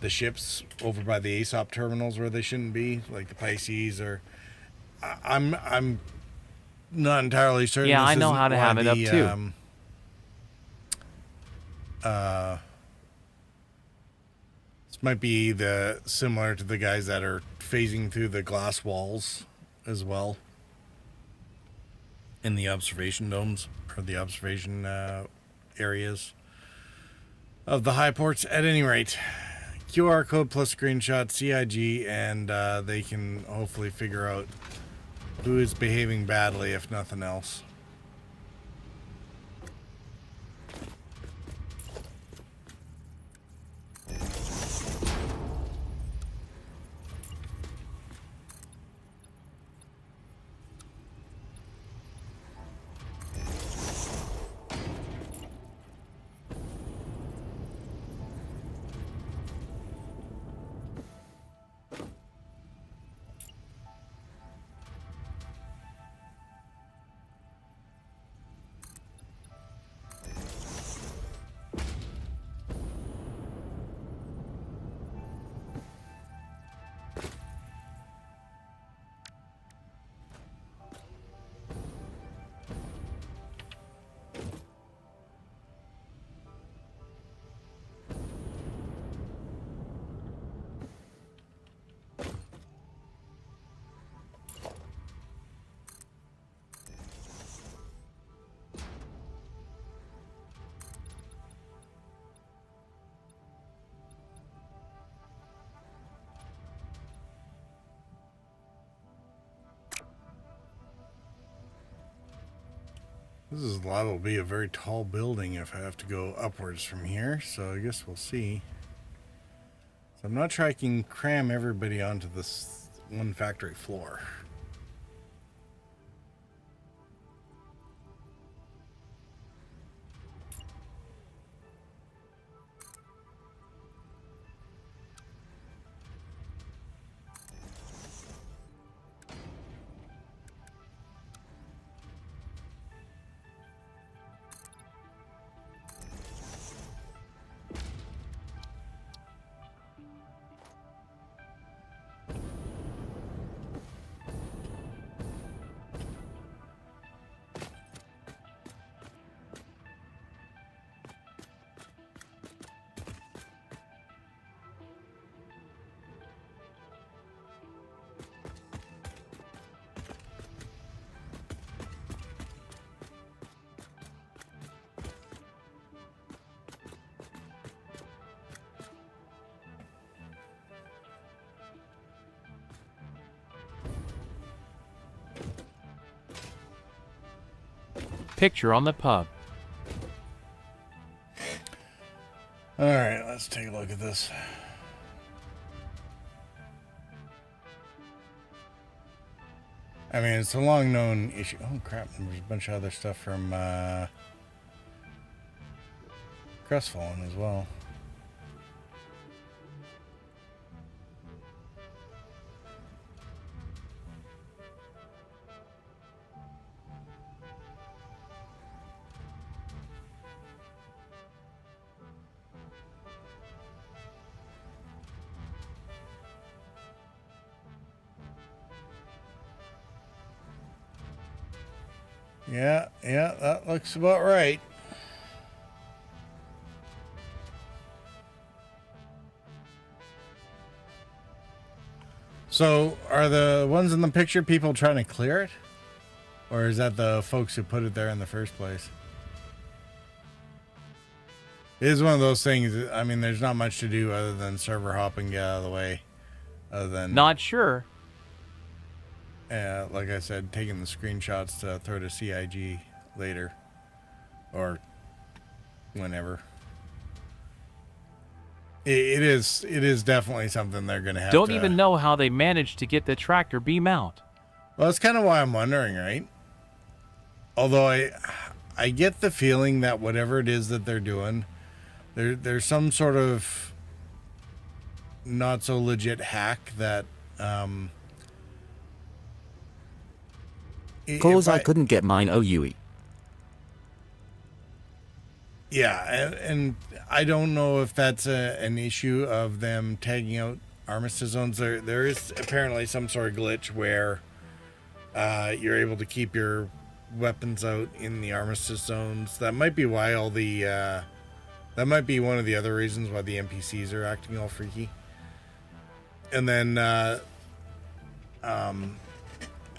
ships over by the ASOP terminals where they shouldn't be, like the Pisces, or I'm not entirely certain. Yeah, this I know isn't how to one have of it up the, too. This might be similar to the guys that are phasing through the glass walls as well in the observation domes, or the observation areas of the high ports. At any rate, QR code plus screenshot, CIG, and they can hopefully figure out who is behaving badly, if nothing else. This is liable to be a very tall building if I have to go upwards from here, so I guess we'll see. So I'm not sure I can cram everybody onto this one factory floor. Picture on the pub. Alright, let's take a look at this. I mean, it's a long known issue. Oh crap, there's a bunch of other stuff from Crestfallen as well. Yeah, that looks about right. So, are the ones in the picture people trying to clear it? Or is that the folks who put it there in the first place? It is one of those things, I mean, there's not much to do other than server hop and get out of the way. Other than... Not sure. Like I said, taking the screenshots to throw to CIG later. Or whenever. It is definitely something they're going to have to... Don't even know how they managed to get the tractor beam out. Well, that's kind of why I'm wondering, right? Although I get the feeling that whatever it is that they're doing, there's some sort of not so legit hack that... Cause I couldn't get mine OUE. Yeah, and I don't know if that's an issue of them tagging out armistice zones. There is apparently some sort of glitch where you're able to keep your weapons out in the armistice zones. That might be why all the... that might be one of the other reasons why the NPCs are acting all freaky. And then...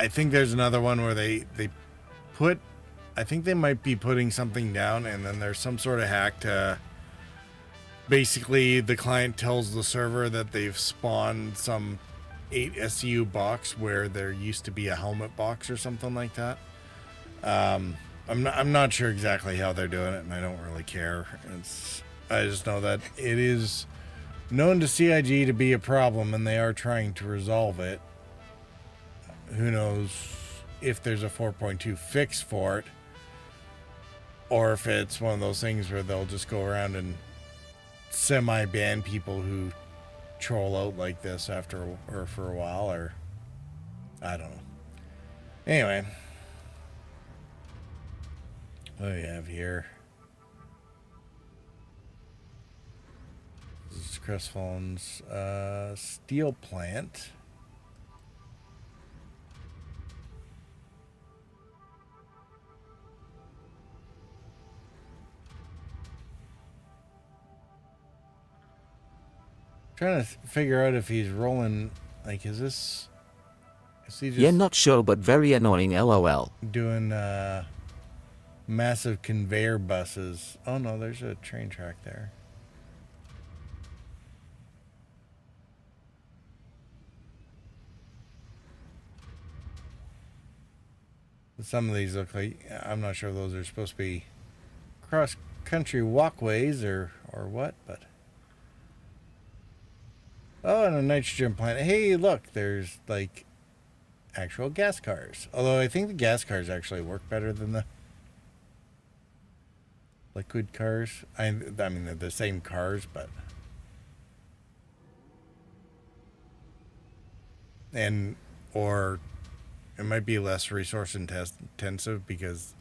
I think there's another one where they put... I think they might be putting something down, and then there's some sort of hack to... Basically, the client tells the server that they've spawned some 8 SCU box where there used to be a helmet box or something like that. I'm not sure exactly how they're doing it, and I don't really care. I just know that it is known to CIG to be a problem, and they are trying to resolve it. Who knows if there's a 4.2 fix for it, or if it's one of those things where they'll just go around and semi-ban people who troll out like this after or for a while, or I don't know. Anyway, what do we have here? This is Crestfallen's steel plant. Trying to figure out if he's rolling, like, is he just... Yeah, not sure, but very annoying, LOL. Doing massive conveyor buses. Oh no, there's a train track there. Some of these look like, I'm not sure if those are supposed to be cross-country walkways or what, but... Oh, and a nitrogen plant. Hey, look, there's, like, actual gas cars. Although I think the gas cars actually work better than the liquid cars. I mean, they're the same cars, but... Or it might be less resource intensive because,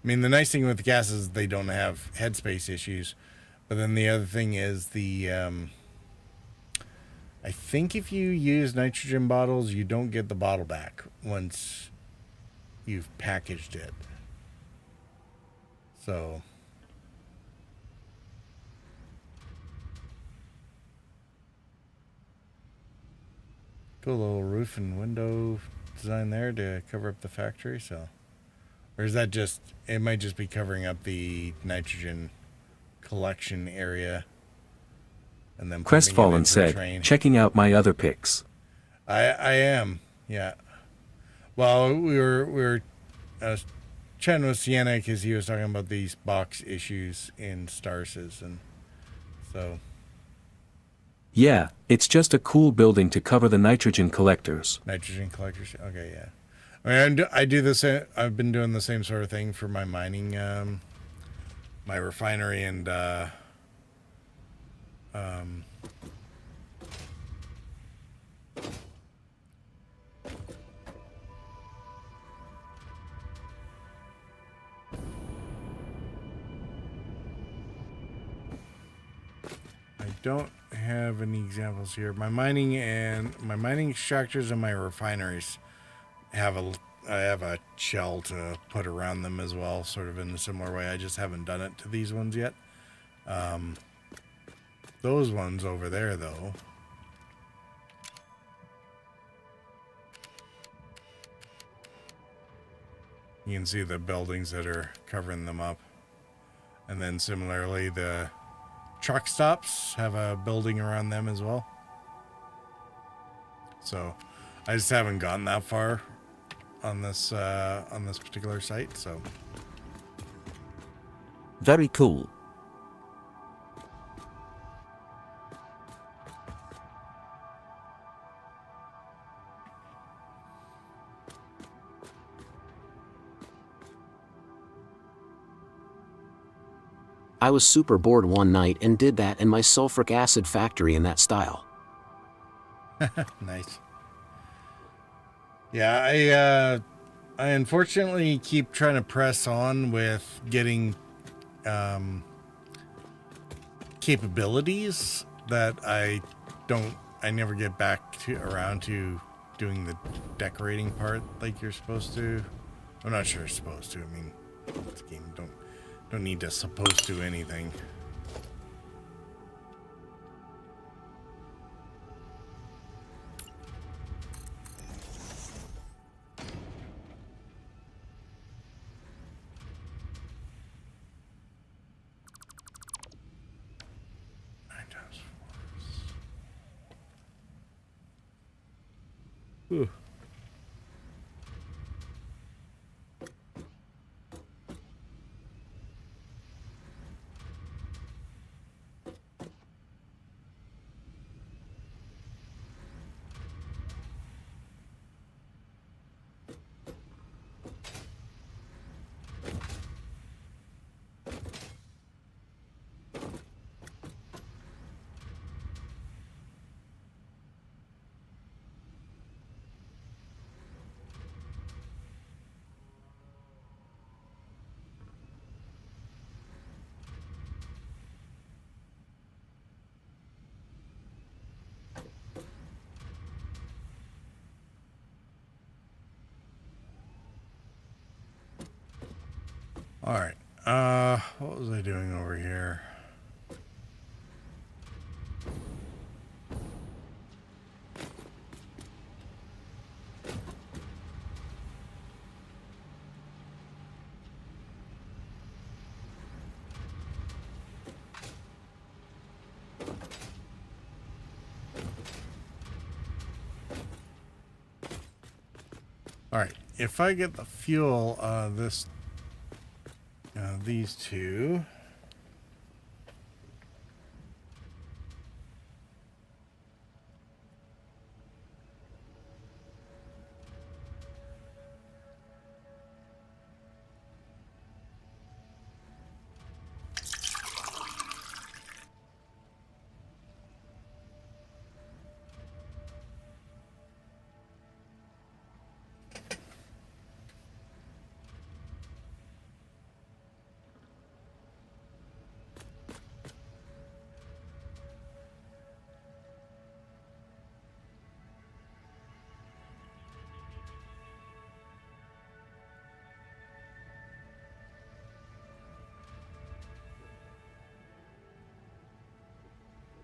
I mean, the nice thing with the gas is they don't have headspace issues. But then the other thing is I think if you use nitrogen bottles, you don't get the bottle back once you've packaged it. So... Cool little roof and window design there to cover up the factory, so... Or is that just... It might just be covering up the nitrogen collection area. And then Crestfallen said, checking out my other pics. I am, yeah. Well, we were chatting with Sienna because he was talking about these box issues in Starses, and so... Yeah, it's just a cool building to cover the nitrogen collectors. Nitrogen collectors? Okay, yeah. I mean, I do the same. I've been doing the same sort of thing for my mining, my refinery, and I don't have any examples here. My mining extractors and my refineries have I have a shell to put around them as well, sort of in a similar way. I just haven't done it to these ones yet. Those ones over there, though, you can see the buildings that are covering them up. And then similarly, the truck stops have a building around them as well. So I just haven't gotten that far on this particular site, so... Very cool. I was super bored one night and did that in my sulfuric acid factory in that style. Nice. Yeah, I unfortunately keep trying to press on with getting capabilities that I never get back around to doing the decorating part like you're supposed to. I'm not sure you're supposed to. I mean, this game don't need to supposed to anything. Ooh. All right. What was I doing over here? All right. if I get the fuel, these two.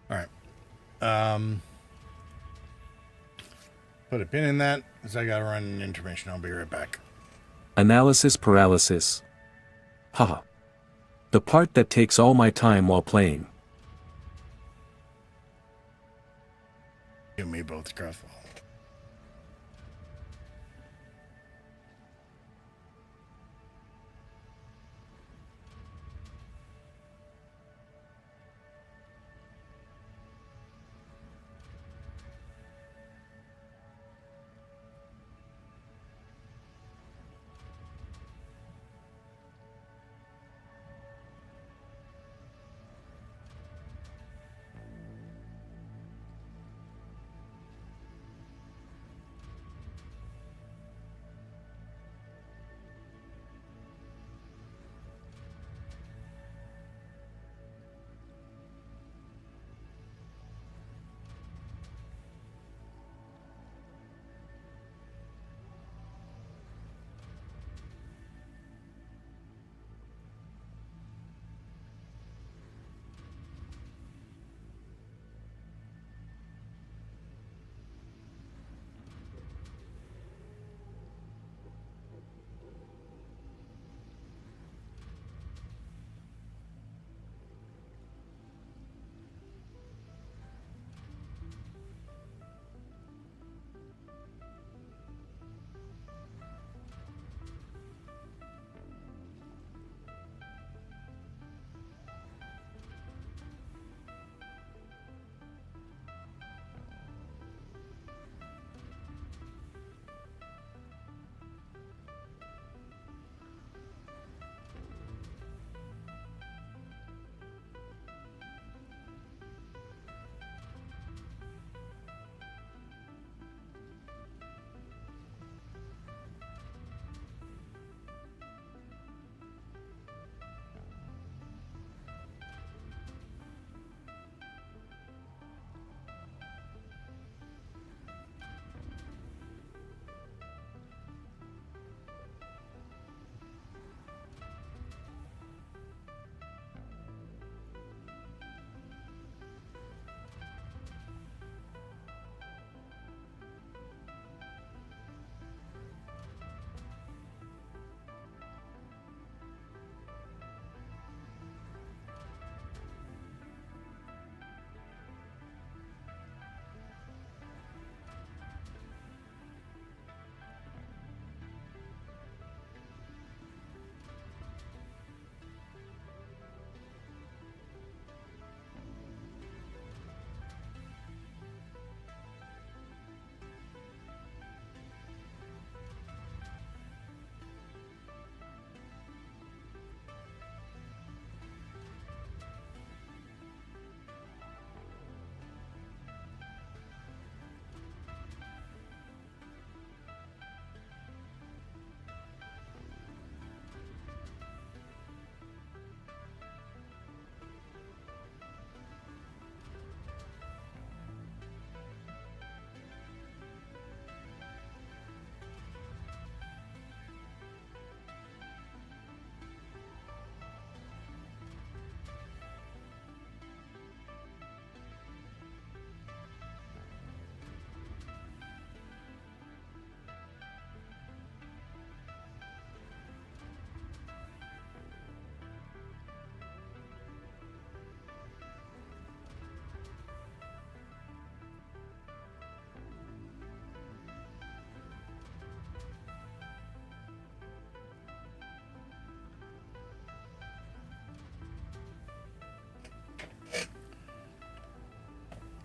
All right. Put a pin in that because I got to run an intermission. I'll be right back. Analysis paralysis. Haha. The part that takes all my time while playing. Give me both crossbow.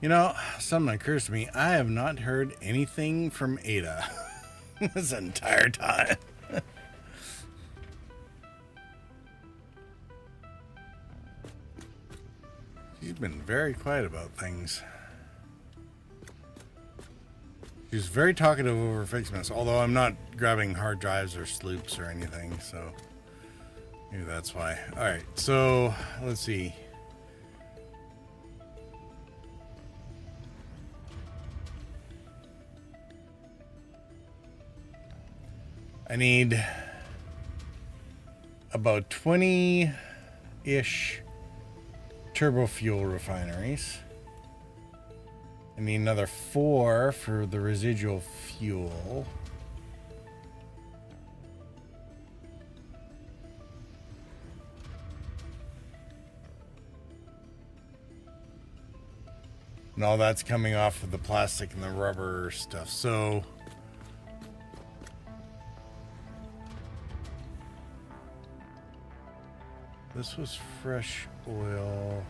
You know, something occurs to me. I have not heard anything from Ada this entire time. She's been very quiet about things. She's very talkative over Fixmas, although I'm not grabbing hard drives or sloops or anything, so maybe that's why. Alright, so let's see. I need about 20-ish turbo fuel refineries. I need another 4 for the residual fuel. And all that's coming off of the plastic and the rubber stuff. So this was fresh oil.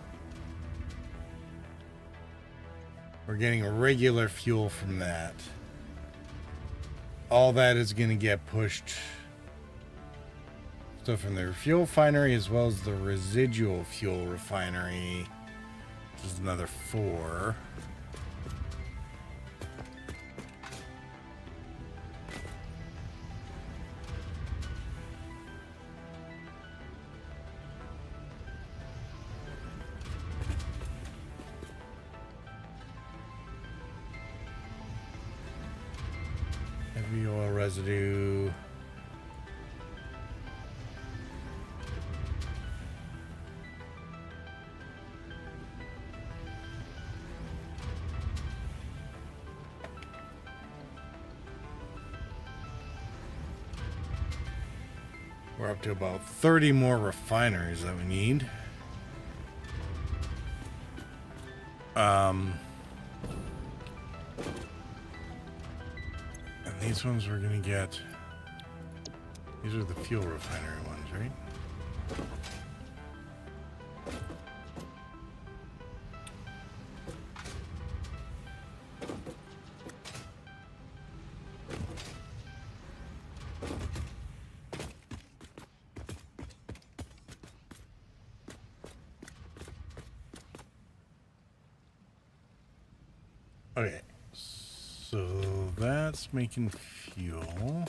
We're getting regular fuel from that. All that is going to get pushed. So from the fuel refinery as well as the residual fuel refinery, which is another 4. Heavy oil residue. We're up to about 30 more refineries that we need. And these ones we're gonna get. These are the fuel refinery ones, right? Okay, so that's making fuel.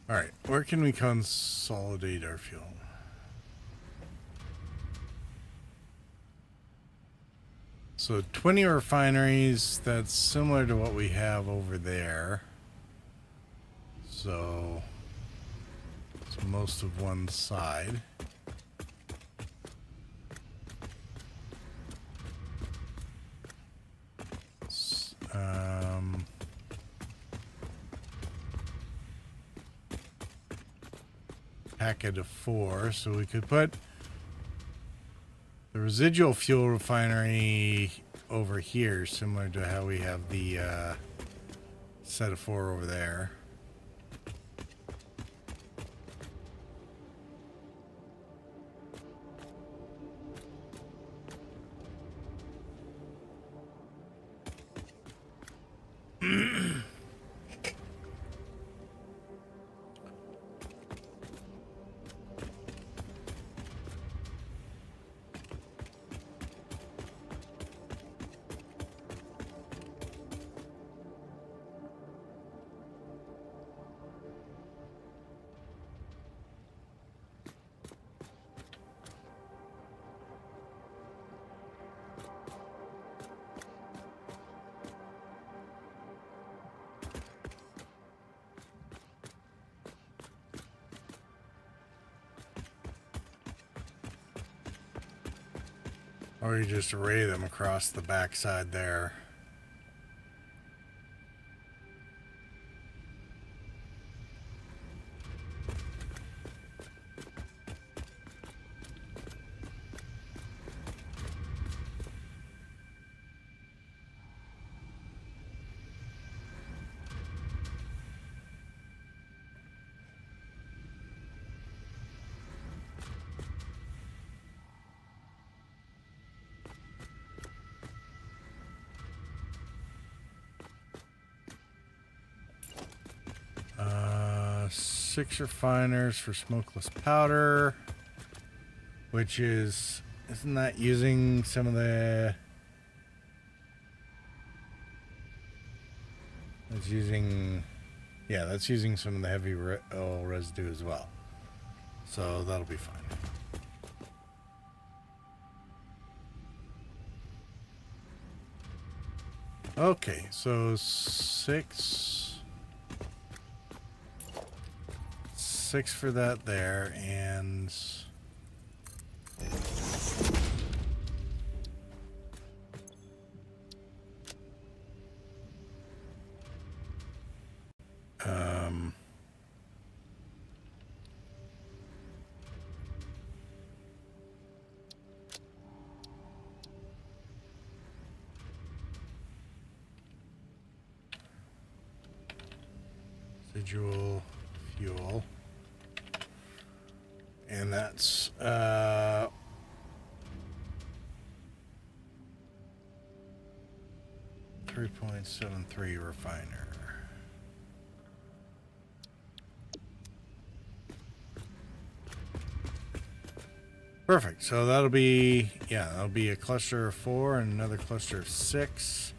All right, where can we consolidate our fuel? So 20 refineries, that's similar to what we have over there. So it's most of one side. Packet of 4, so we could put the residual fuel refinery over here, similar to how we have the set of 4 over there. Or you just array them across the backside there. Six refiners for smokeless powder, which is, isn't that using some of the, that's using, yeah, that's using some of the heavy oil residue as well. So that'll be fine. Okay, so six for that there, and residual fuel. And that's 3.73 refiner. Perfect. So that'll be, yeah, that'll be a cluster of 4 and another cluster of 6.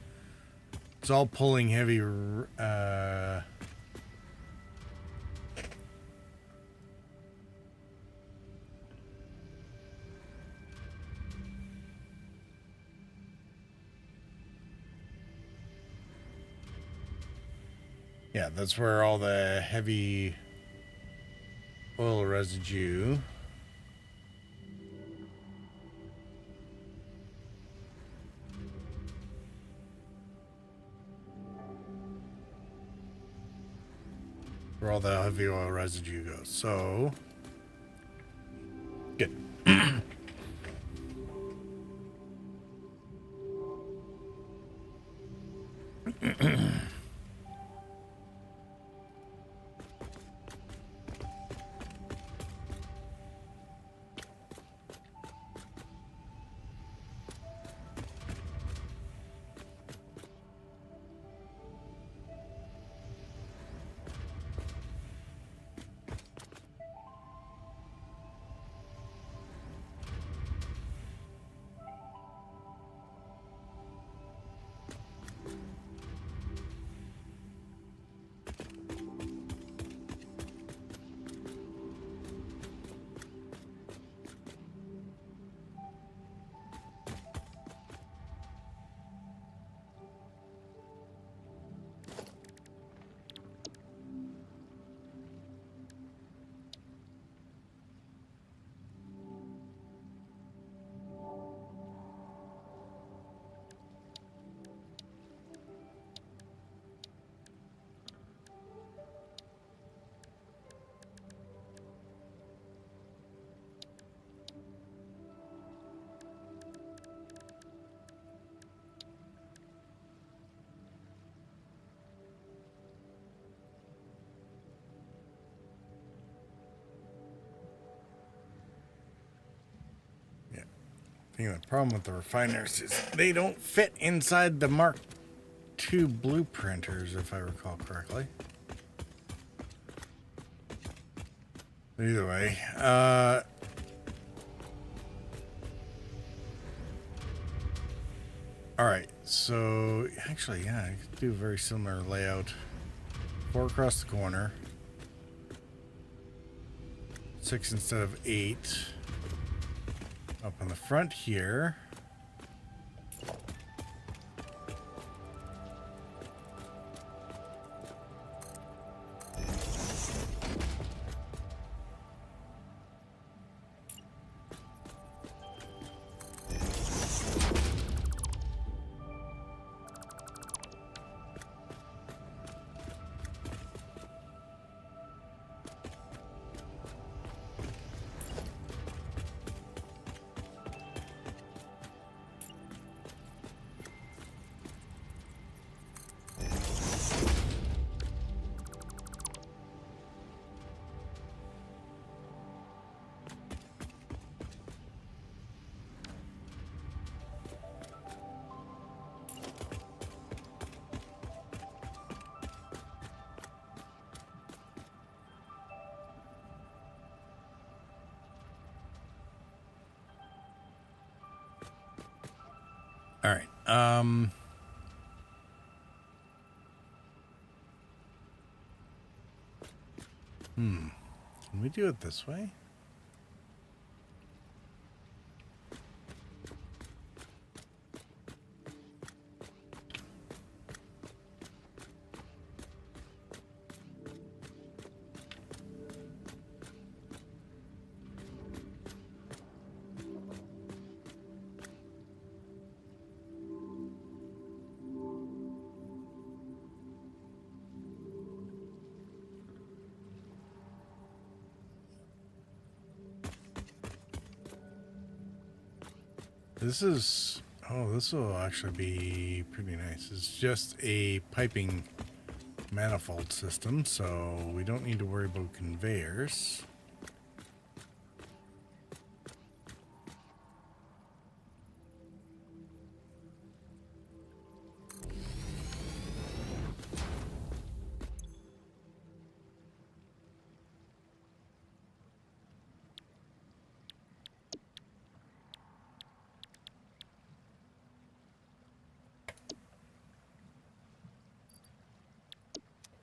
It's all pulling heavy yeah, that's where all the heavy oil residue where all the heavy oil residue goes. So good. The problem with the refiners is they don't fit inside the Mark II blueprinters, if I recall correctly. Either way, all right. So actually, yeah, I could do a very similar layout. 4 across the corner, 6 instead of 8. Up on the front here. Can we do it this way? This is, oh, this will actually be pretty nice. It's just a piping manifold system, so we don't need to worry about conveyors.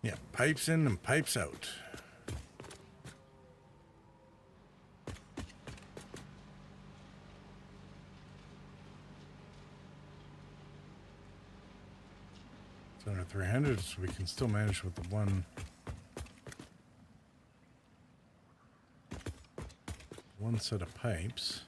Yeah, pipes in and pipes out. It's under 300, so we can still manage with the one set of pipes.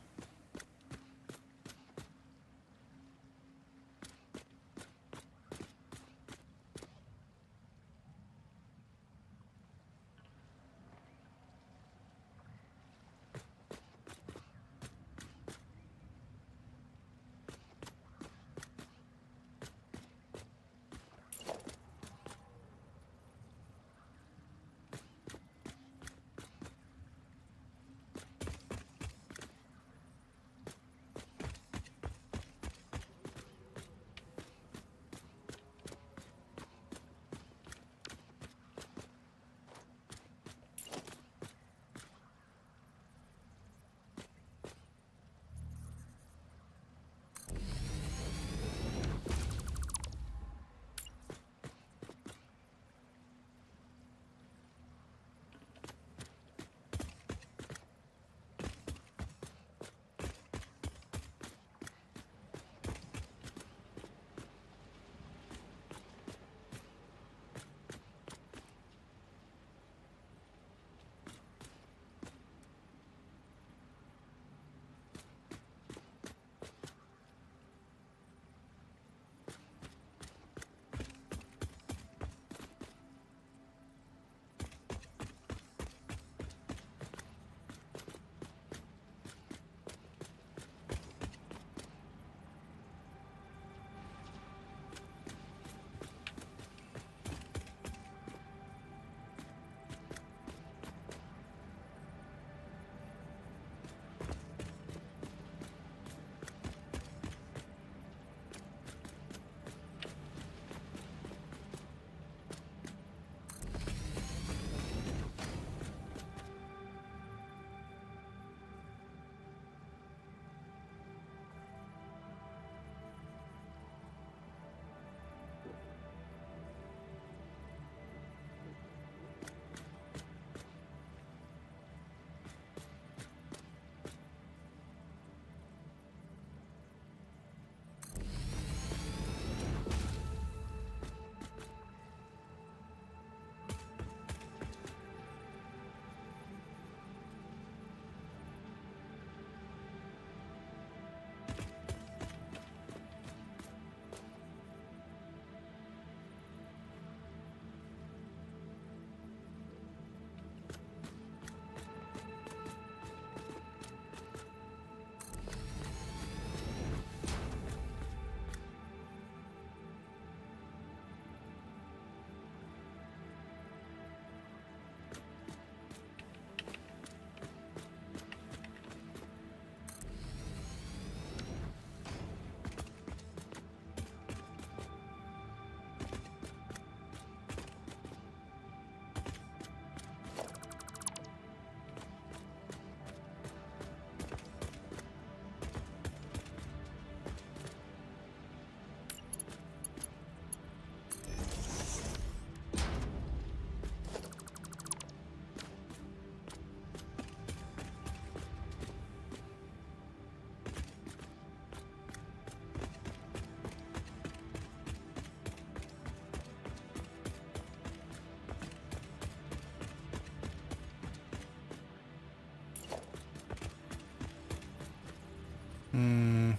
Hmm.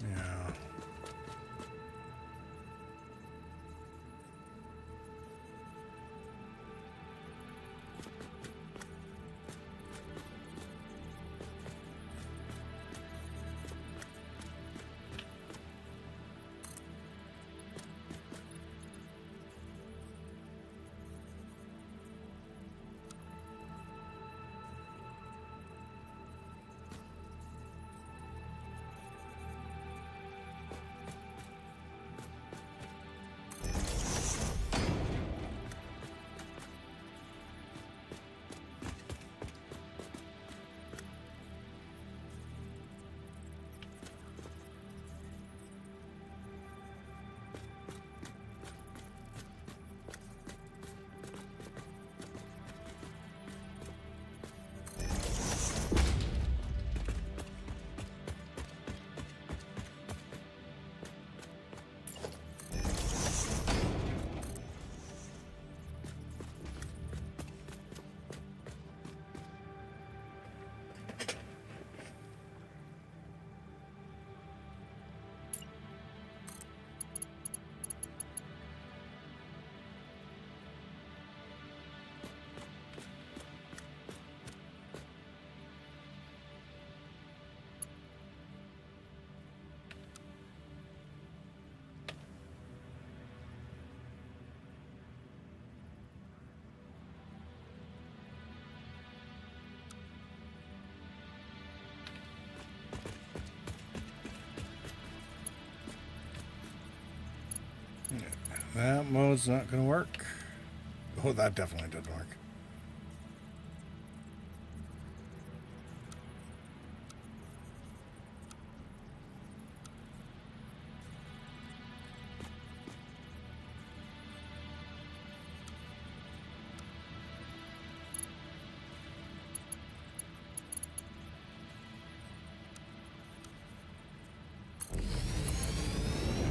Yeah. That mode's not going to work. Oh, that definitely didn't work.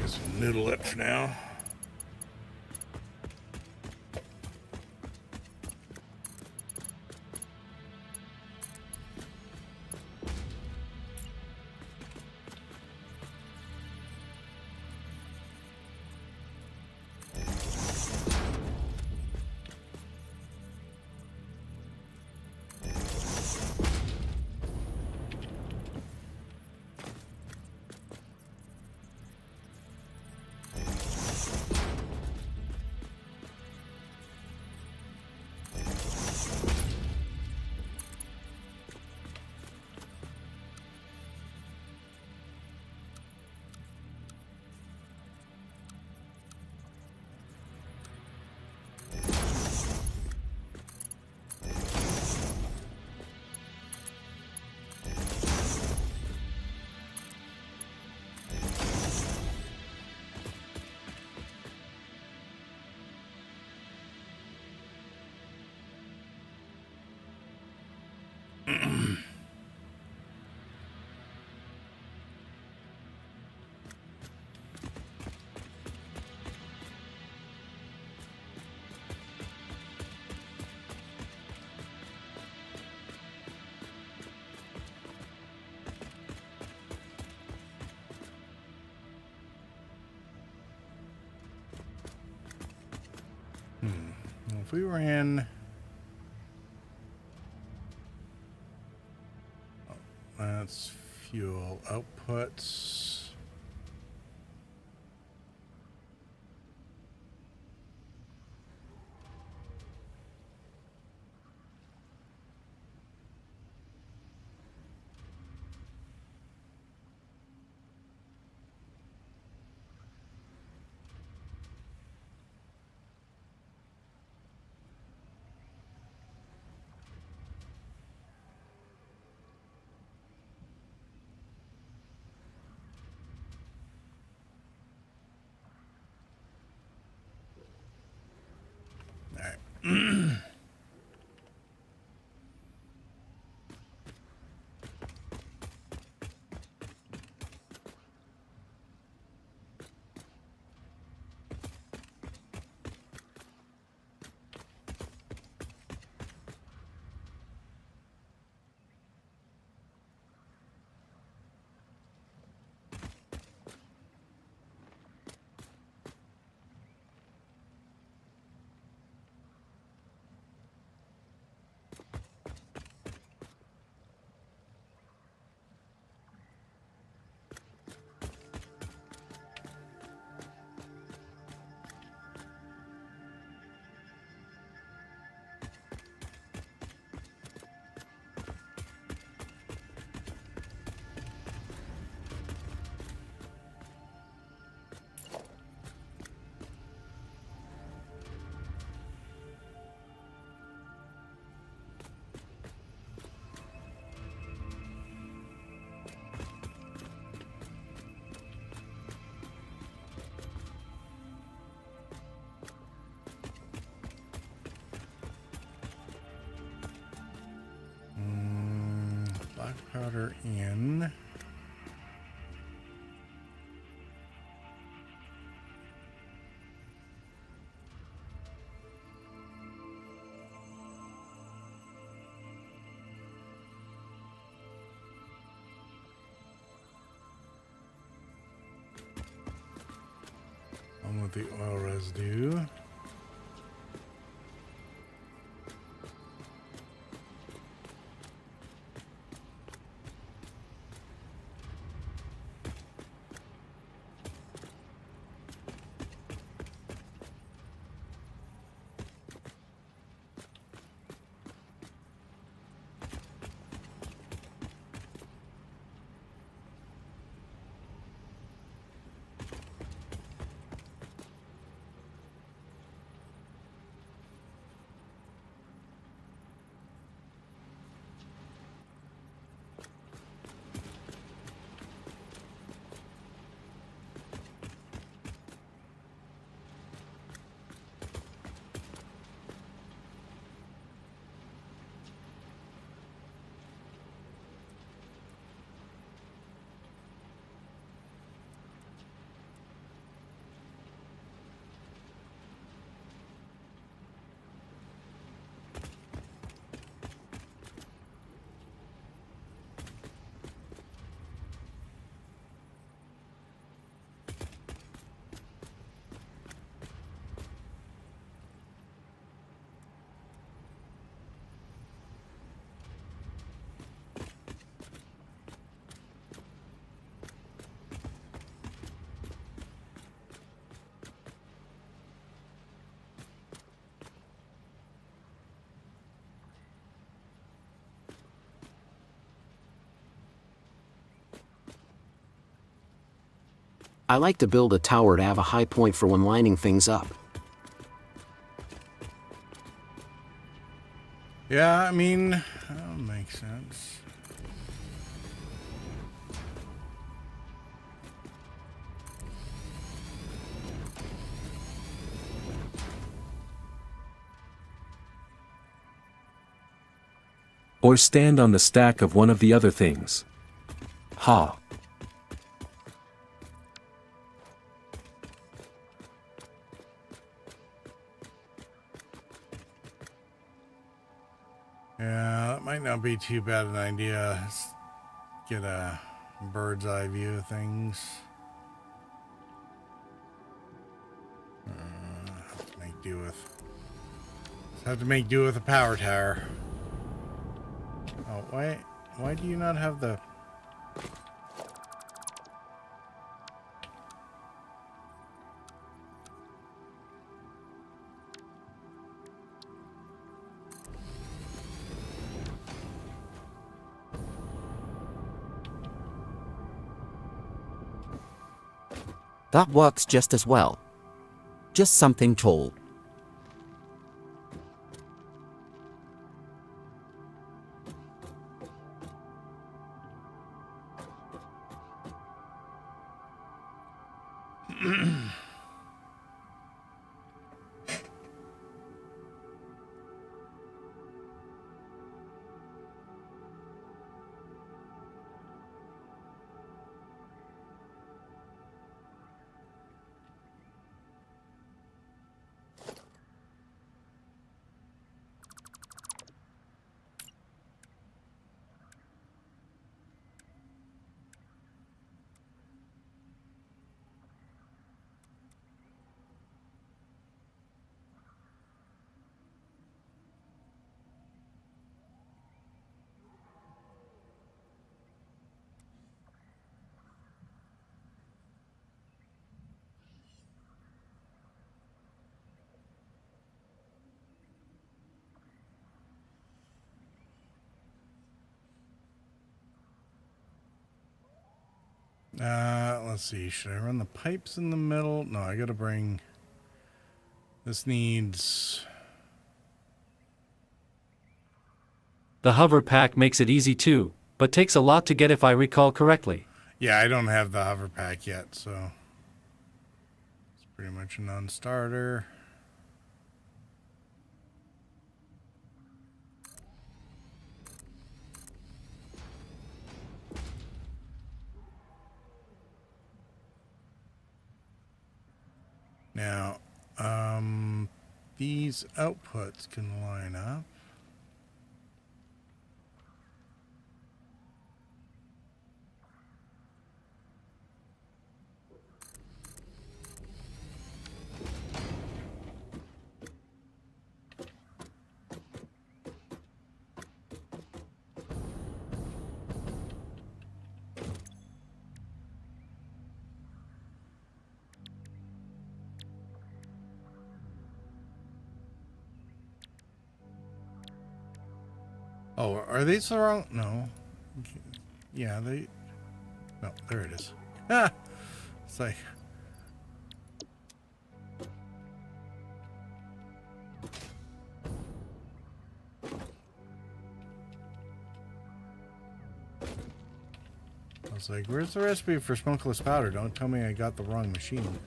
Get some noodle it for now. If we ran... Oh, that's fuel outputs. powder in. On with the oil residue. I like to build a tower to have a high point for when lining things up. Yeah, I mean, that makes sense. Or stand on the stack of one of the other things. Ha. Yeah, that might not be too bad an idea. Let's get a bird's eye view of things. Have to make do with. Have to make do with a power tower. Oh, why do you not have the... That works just as well. Just something tall. Let's see. Should I run the pipes in the middle? No, I gotta bring... This needs... The hover pack makes it easy too, but takes a lot to get if I recall correctly. Yeah, I don't have the hover pack yet, so... It's pretty much a non-starter. Now, these outputs can line up. Oh, are these the wrong? No. Yeah, they... No, there it is. Ah! It's like... I was like, where's the recipe for smokeless powder? Don't tell me I got the wrong machine.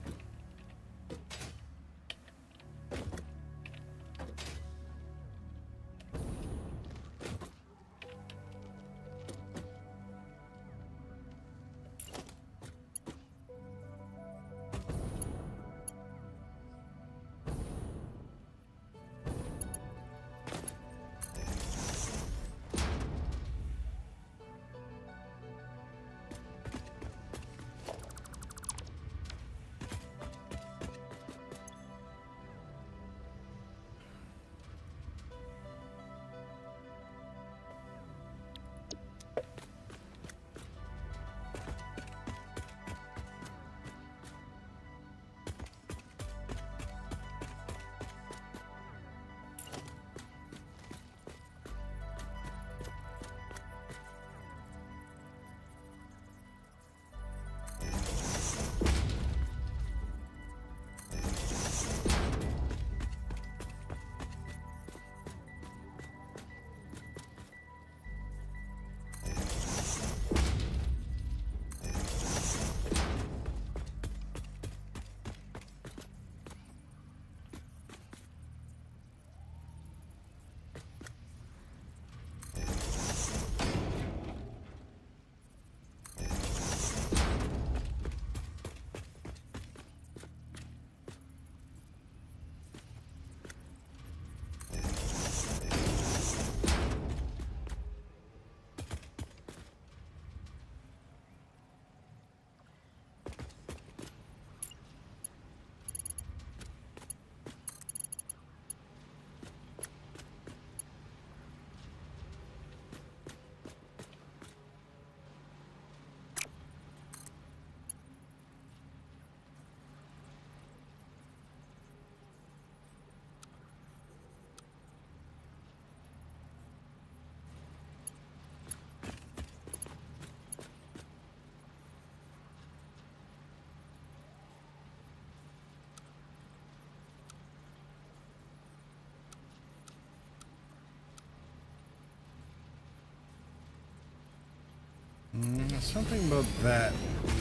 Something about that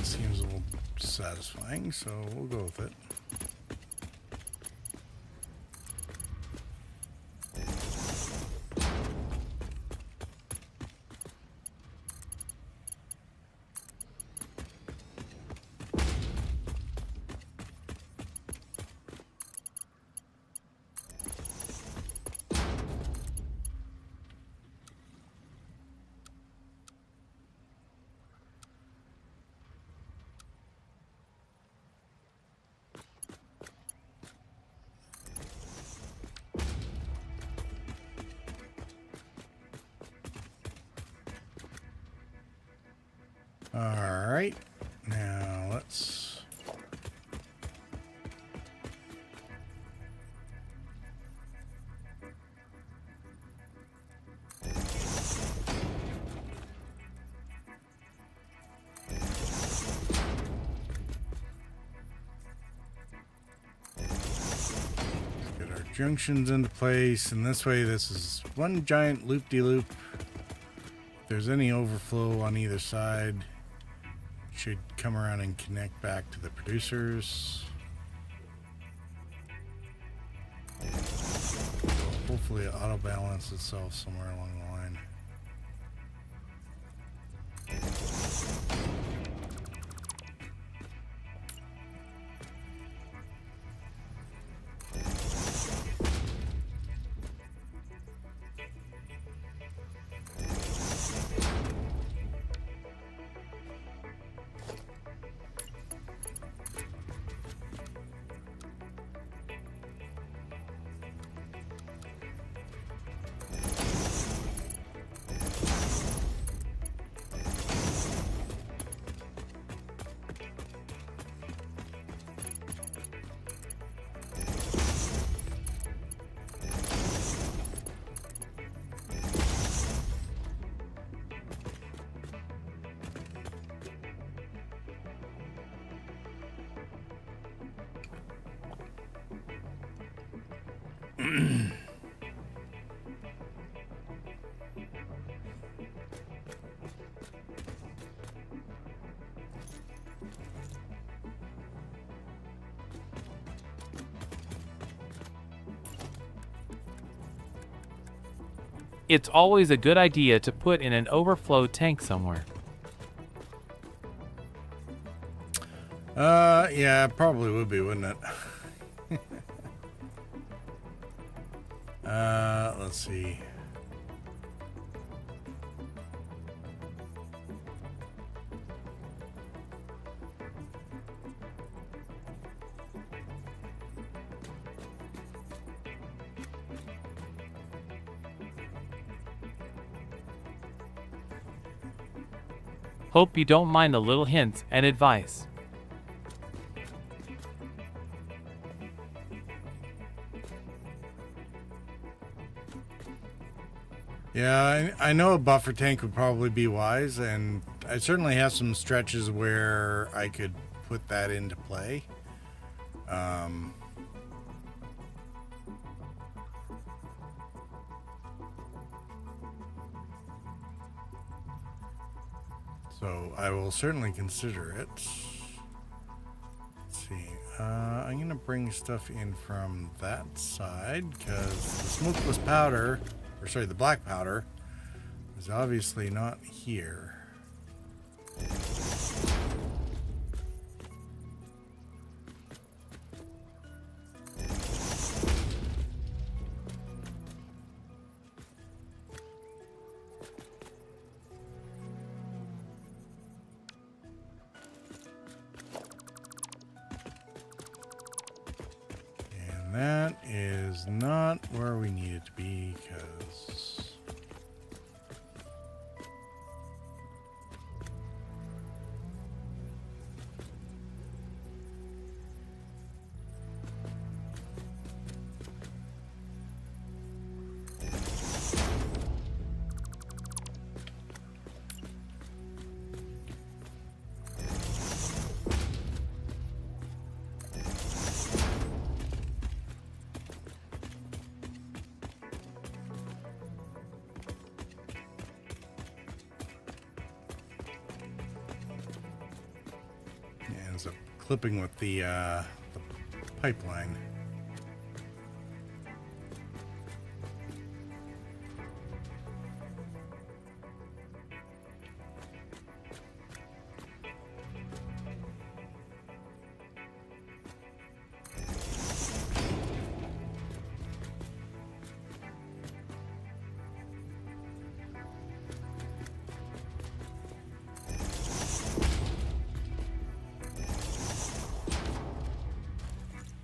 seems a little satisfying, so we'll go with it. Alright, now let's... get our junctions into place, and this way this is one giant loop-de-loop. If there's any overflow on either side, should come around and connect back to the producers. Hopefully it auto balance itself somewhere along the line. It's always a good idea to put in an overflow tank somewhere. Yeah, it probably would be, wouldn't it? Let's see. Hope you don't mind the little hints and advice. Yeah, I know a buffer tank would probably be wise, and I certainly have some stretches where I could put that into play. So I will certainly consider it. Let's see. I'm going to bring stuff in from that side because the smokeless powder, or sorry, the black powder, is obviously not here. And that is not where we need it to be because... ends up clipping with the pipeline.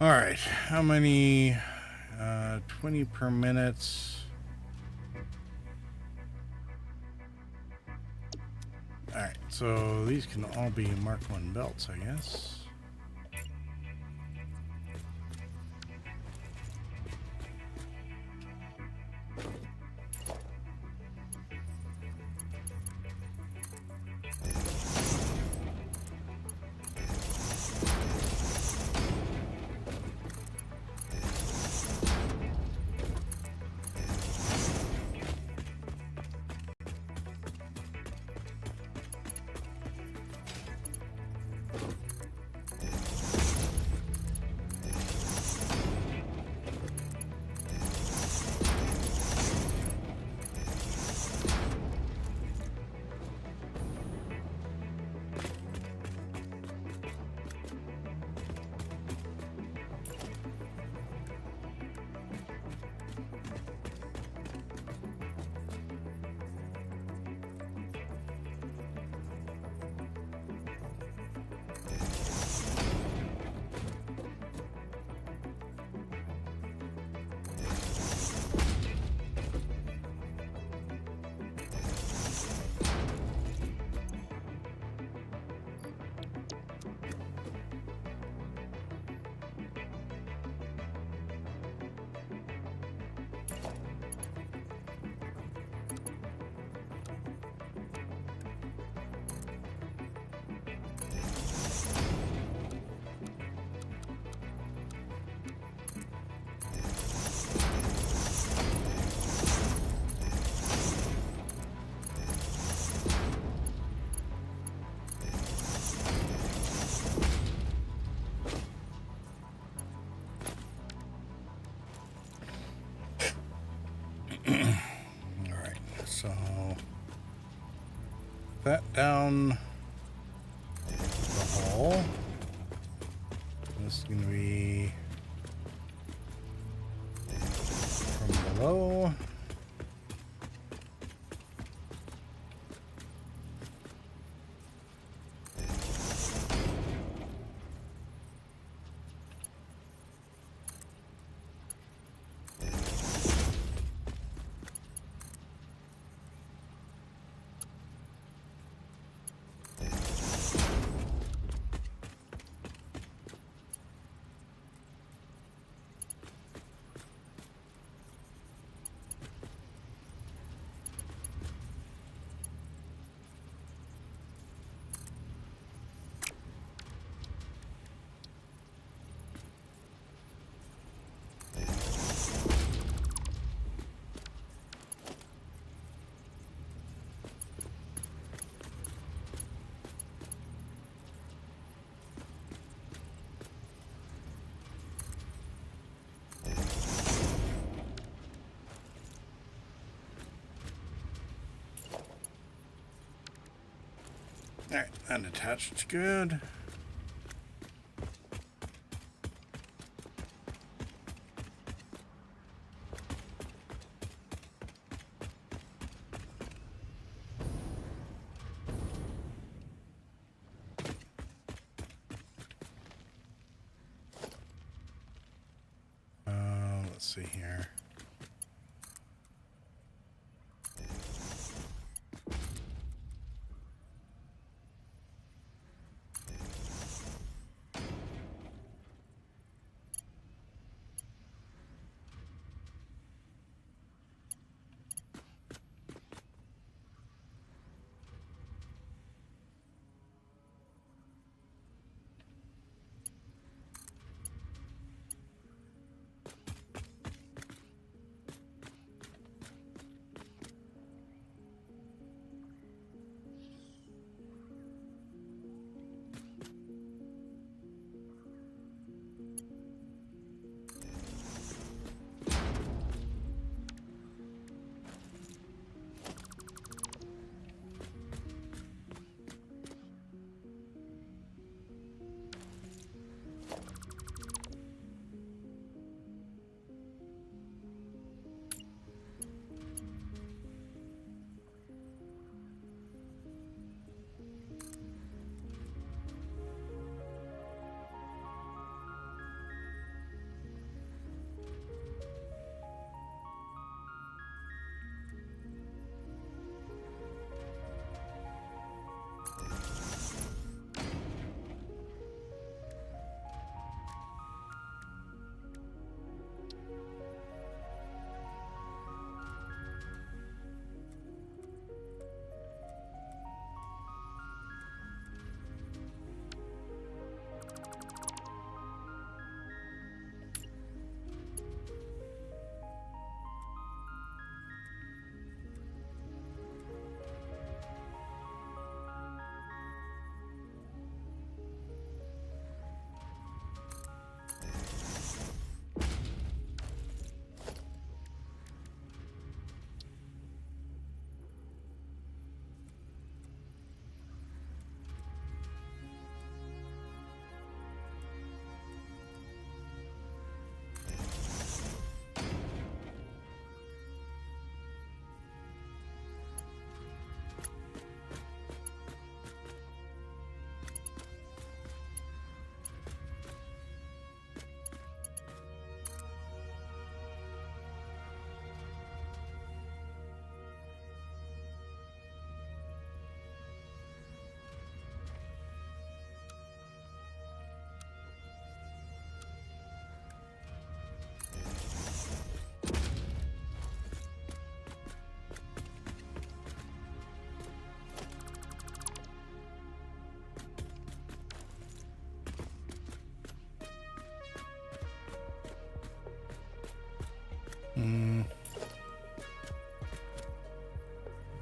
All right, how many? 20 per minute. All right, so these can all be Mark 1 belts, I guess. So that down the hole. This is going to be from below. Alright, unattached, good. Let's see here.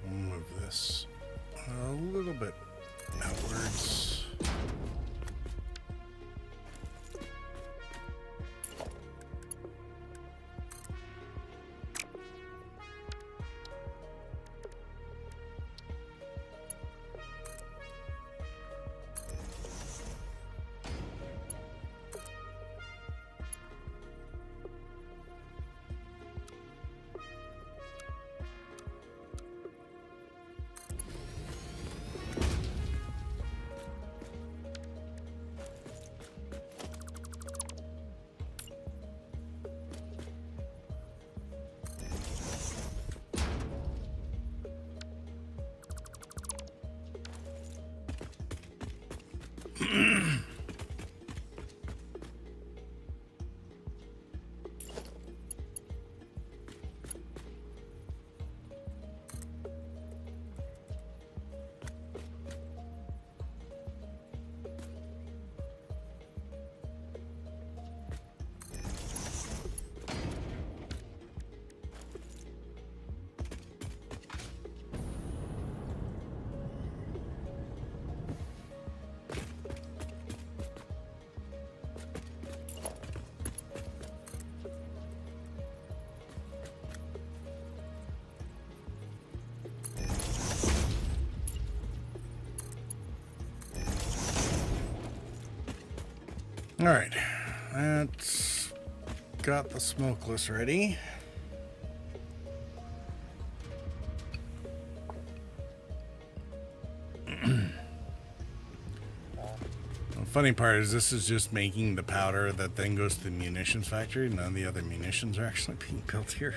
Move this a little bit outwards. All right, that's got the smokeless ready. The funny part is this is just making the powder that then goes to the munitions factory. None of the other munitions are actually being built here.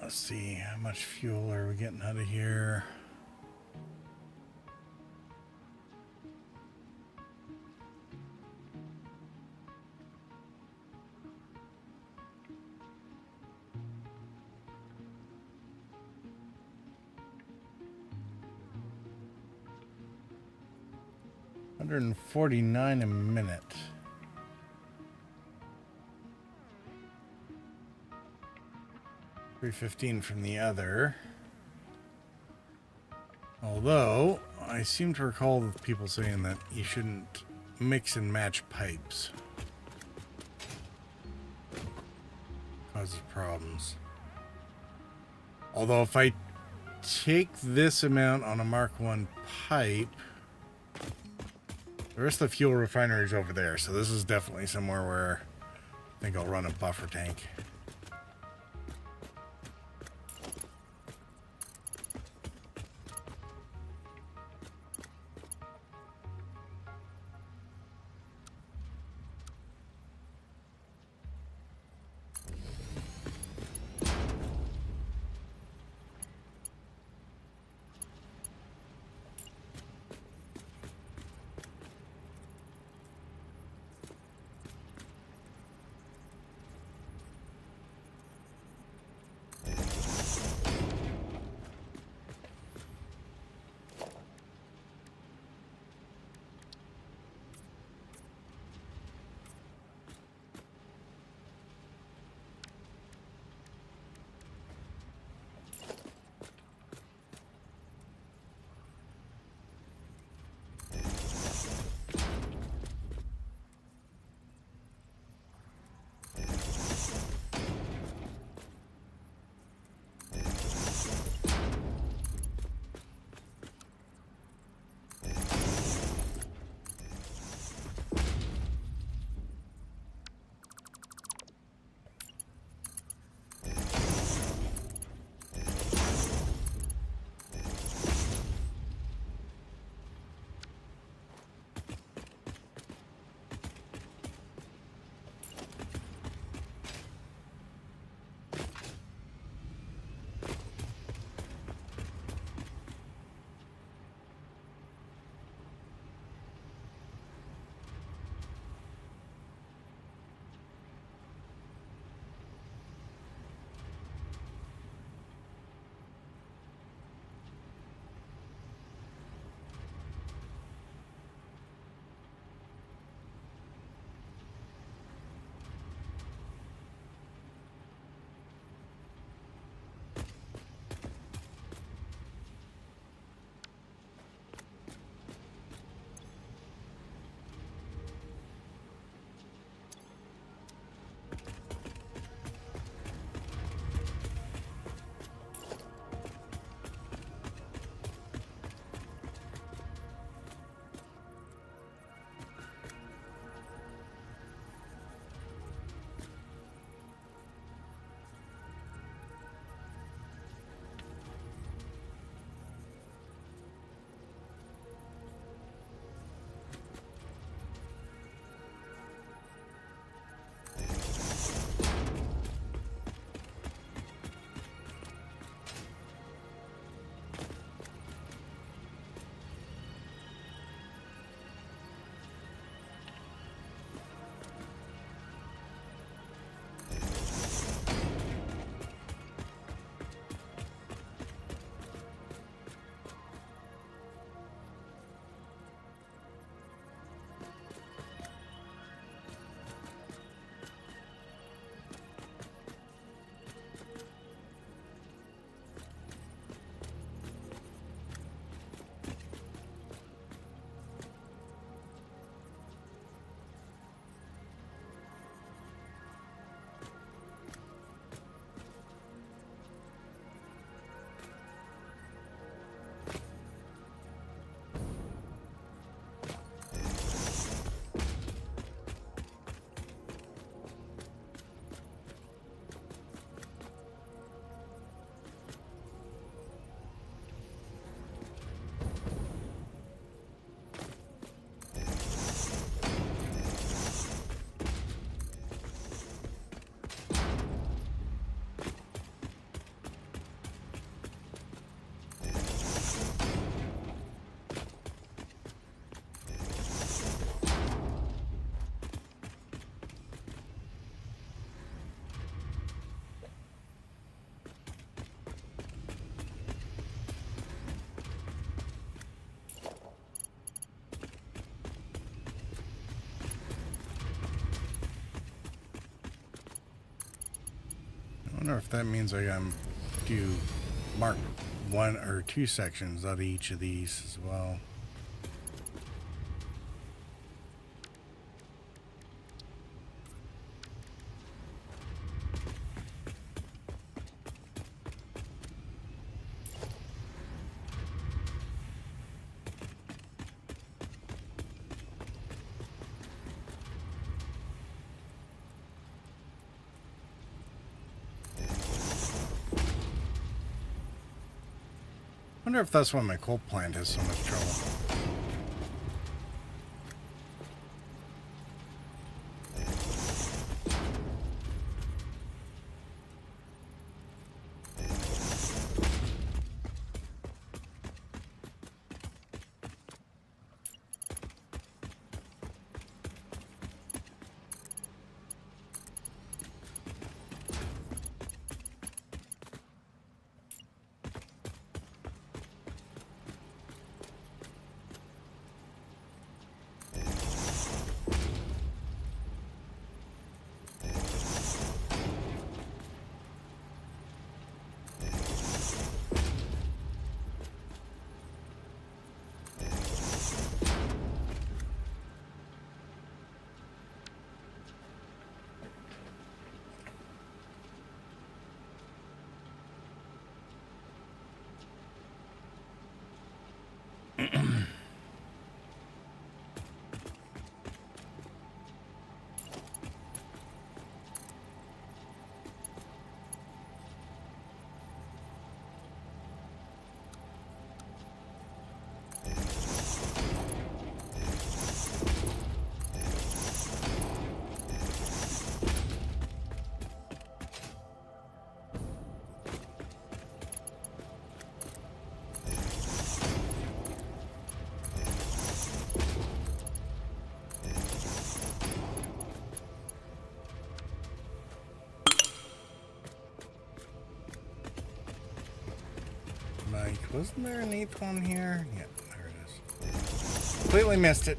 Let's see, how much fuel are we getting out of here? $149 a minute. $3.15 from the other. Although, I seem to recall people saying that you shouldn't mix and match pipes. Causes problems. Although if I take this amount on a Mark I pipe, the rest of the fuel refinery is over there, so this is definitely somewhere where I think I'll run a buffer tank. wonder if that means I gotta do mark 1 or 2 sections out of each of these as well. I wonder if that's why my coal plant has so much trouble. Wasn't there an 8th one here? Yeah, there it is. Completely missed it.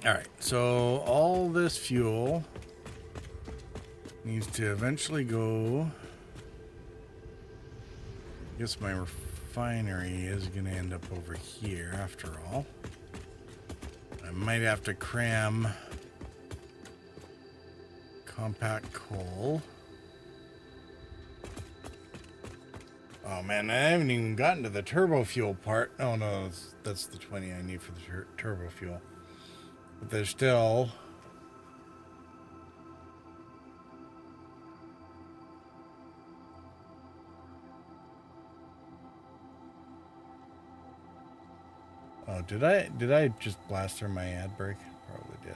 Alright, so all this fuel needs to eventually go. I guess my refinery is going to end up over here after all. I might have to cram compact coal. Oh man, I haven't even gotten to the turbo fuel part. Oh no, that's the 20 I need for the turbo fuel. But there's still... Oh, did I just blast through my ad break? Probably did.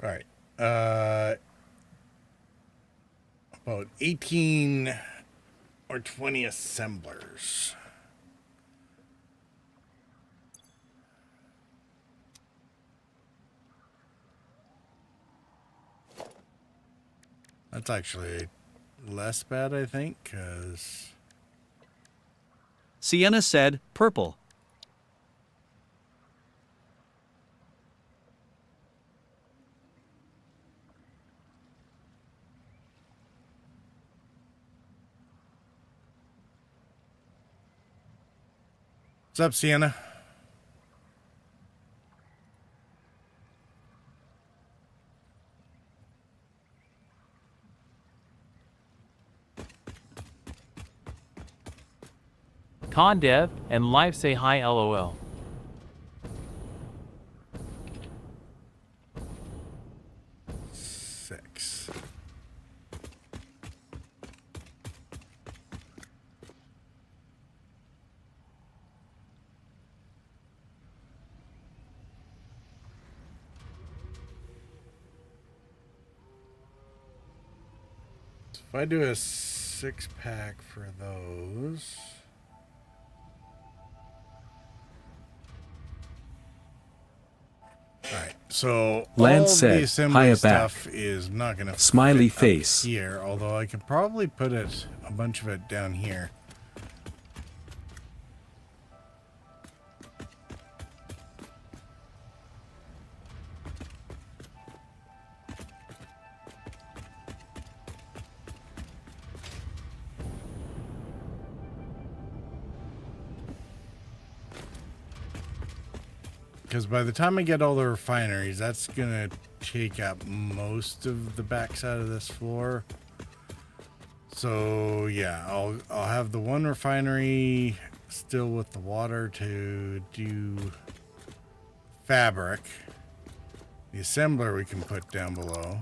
Right. About 18 or 20 assemblers. That's actually less bad, I think, because... Sienna said, purple. What's up, Sienna? Condev and Life say hi LOL. Six. If I do a 6-pack for those. Alright, so Lance all said, the assembly "Hiya stuff back." is not going to Smiley fit up face. here, although I could probably put it, a bunch of it down here. Because by the time I get all the refineries, that's going to take up most of the backside of this floor. So yeah, I'll have the one refinery still with the water to do fabric. The assembler we can put down below.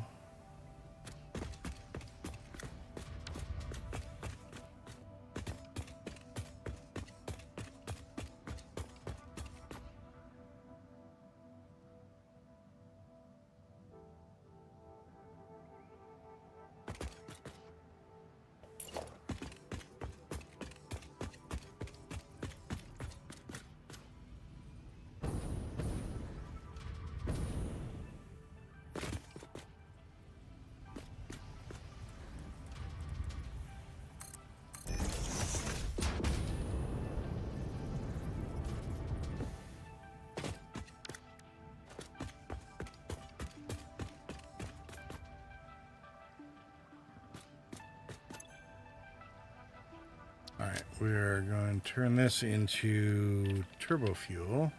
Alright, we're going to turn this into turbo fuel.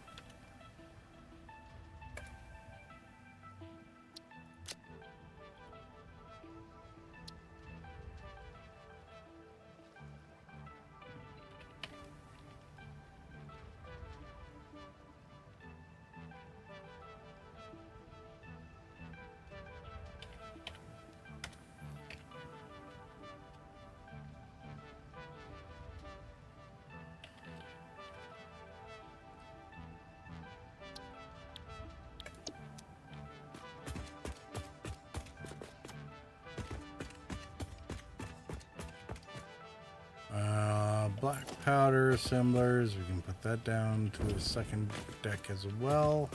Black powder assemblers, we can put that down to the second deck as well.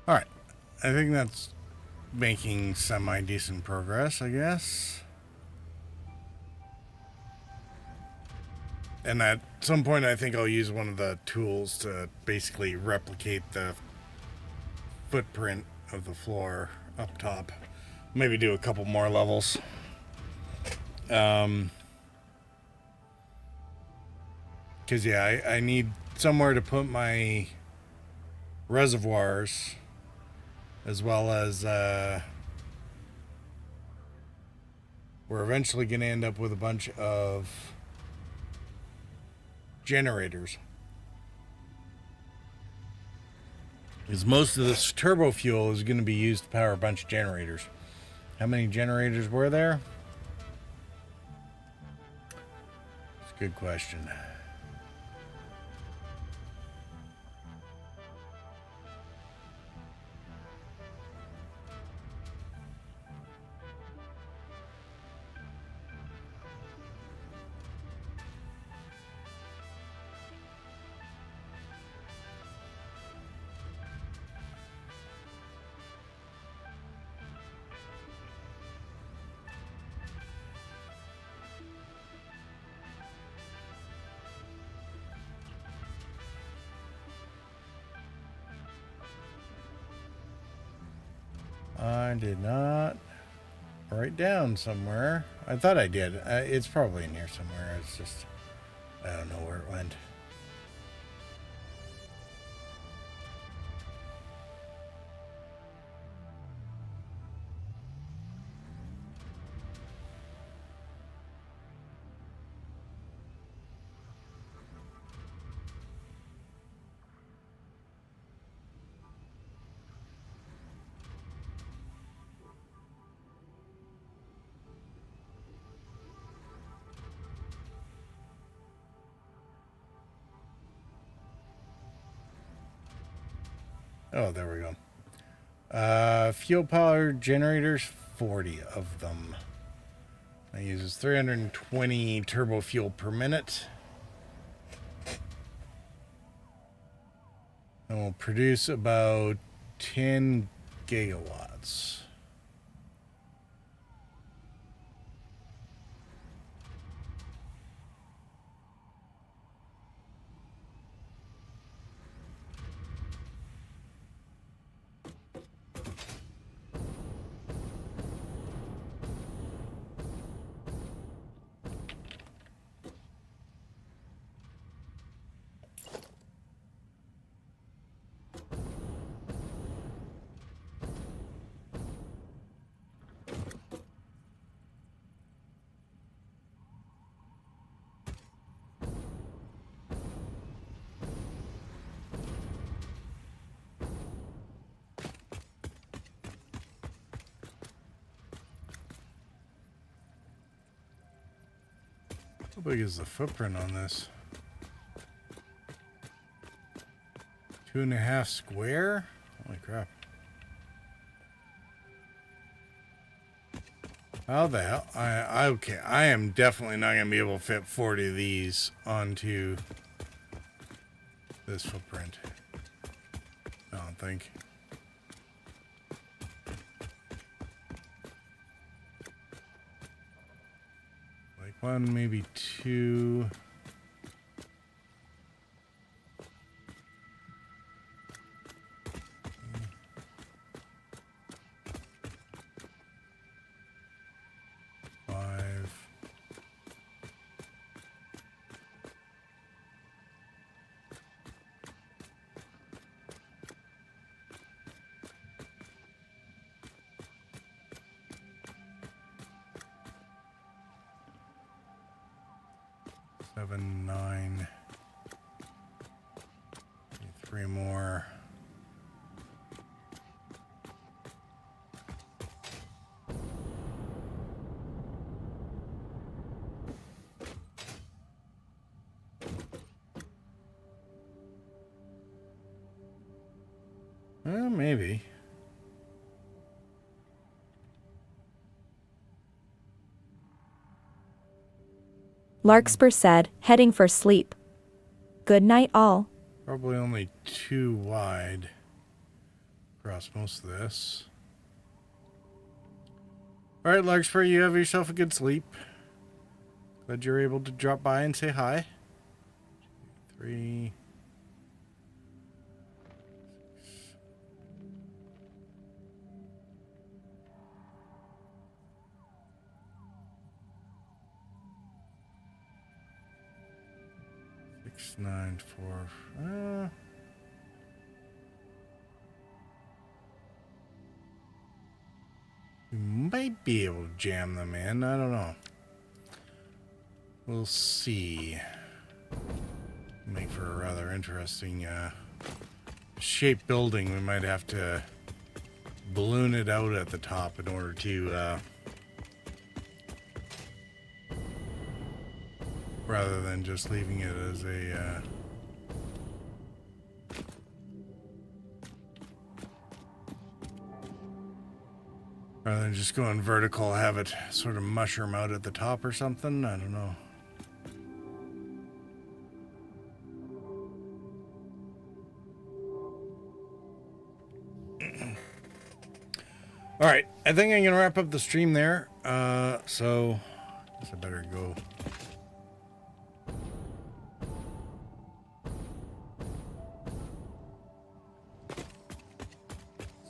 Alright, I think that's making semi-decent progress, I guess. And at some point I think I'll use one of the tools to basically replicate the footprint of the floor up top. Maybe do a couple more levels. Because yeah, I need somewhere to put my reservoirs, as well as we're eventually going to end up with a bunch of generators. Because most of this turbo fuel is going to be used to power a bunch of generators. How many generators were there? It's a good question. I did not write down somewhere. I thought I did. It's probably in here somewhere. It's just, I don't know where it went. Oh, there we go. Fuel power generators, 40 of them. It uses 320 turbo fuel per minute. And will produce about 10 gigawatts. How big is the footprint on this? 2.5 square? Holy crap. How the hell? Okay, I am definitely not going to be able to fit 40 of these onto this footprint. I don't think. Like one, maybe two. Seven, 9. Three more. Maybe. Larkspur said, heading for sleep. Good night, all. Probably only 2 wide across most of this. All right, Larkspur, you have yourself a good sleep. Glad you're able to drop by and say hi. 3. 6, 9, 4. We might be able to jam them in. I don't know. We'll see. Make for a rather interesting shaped building. We might have to balloon it out at the top in order to rather than just leaving it as a rather than just going vertical, have it sort of mushroom out at the top or something. I don't know. All right, I think I'm gonna wrap up the stream there. So I guess I better go.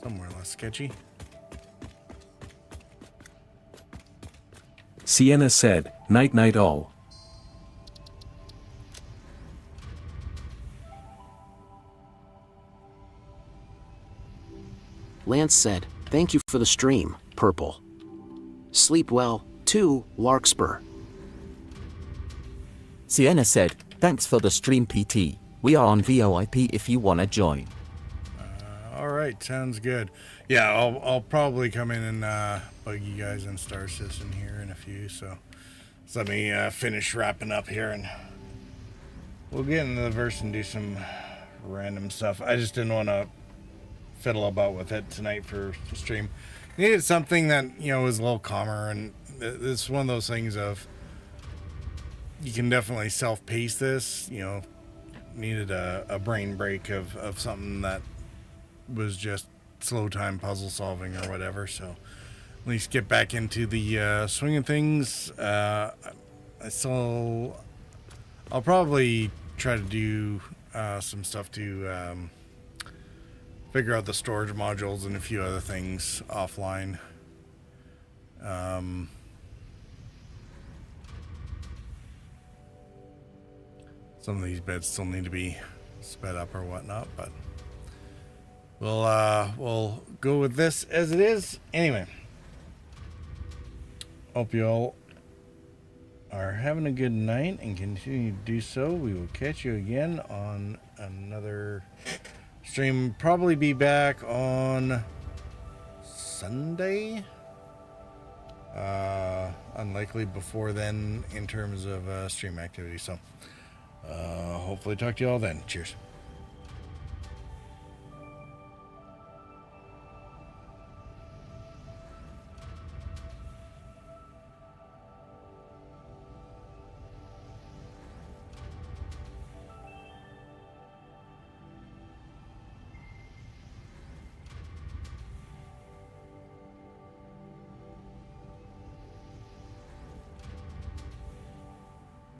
Somewhere less sketchy. Sienna said, night night all. Lance said, thank you for the stream, Purple. Sleep well, too, Larkspur. Sienna said, thanks for the stream PT. We are on VoIP if you wanna join. All right, sounds good. Yeah, I'll probably come in and bug you guys in Star Citizen here in a few. So let me finish wrapping up here, and we'll get into the verse and do some random stuff. I just didn't want to fiddle about with it tonight for the stream. Needed something that, you know, was a little calmer, and it's one of those things of you can definitely self-pace this. You know, needed a brain break of something that was just slow time puzzle solving or whatever. So at least get back into the swing of things. I'll probably try to do some stuff to figure out the storage modules and a few other things offline. Some of these beds still need to be sped up or whatnot, but we'll go with this as it is. Anyway, hope you all are having a good night and continue to do so. We will catch you again on another stream. Probably be back on Sunday. Unlikely before then in terms of stream activity. So hopefully talk to you all then. Cheers.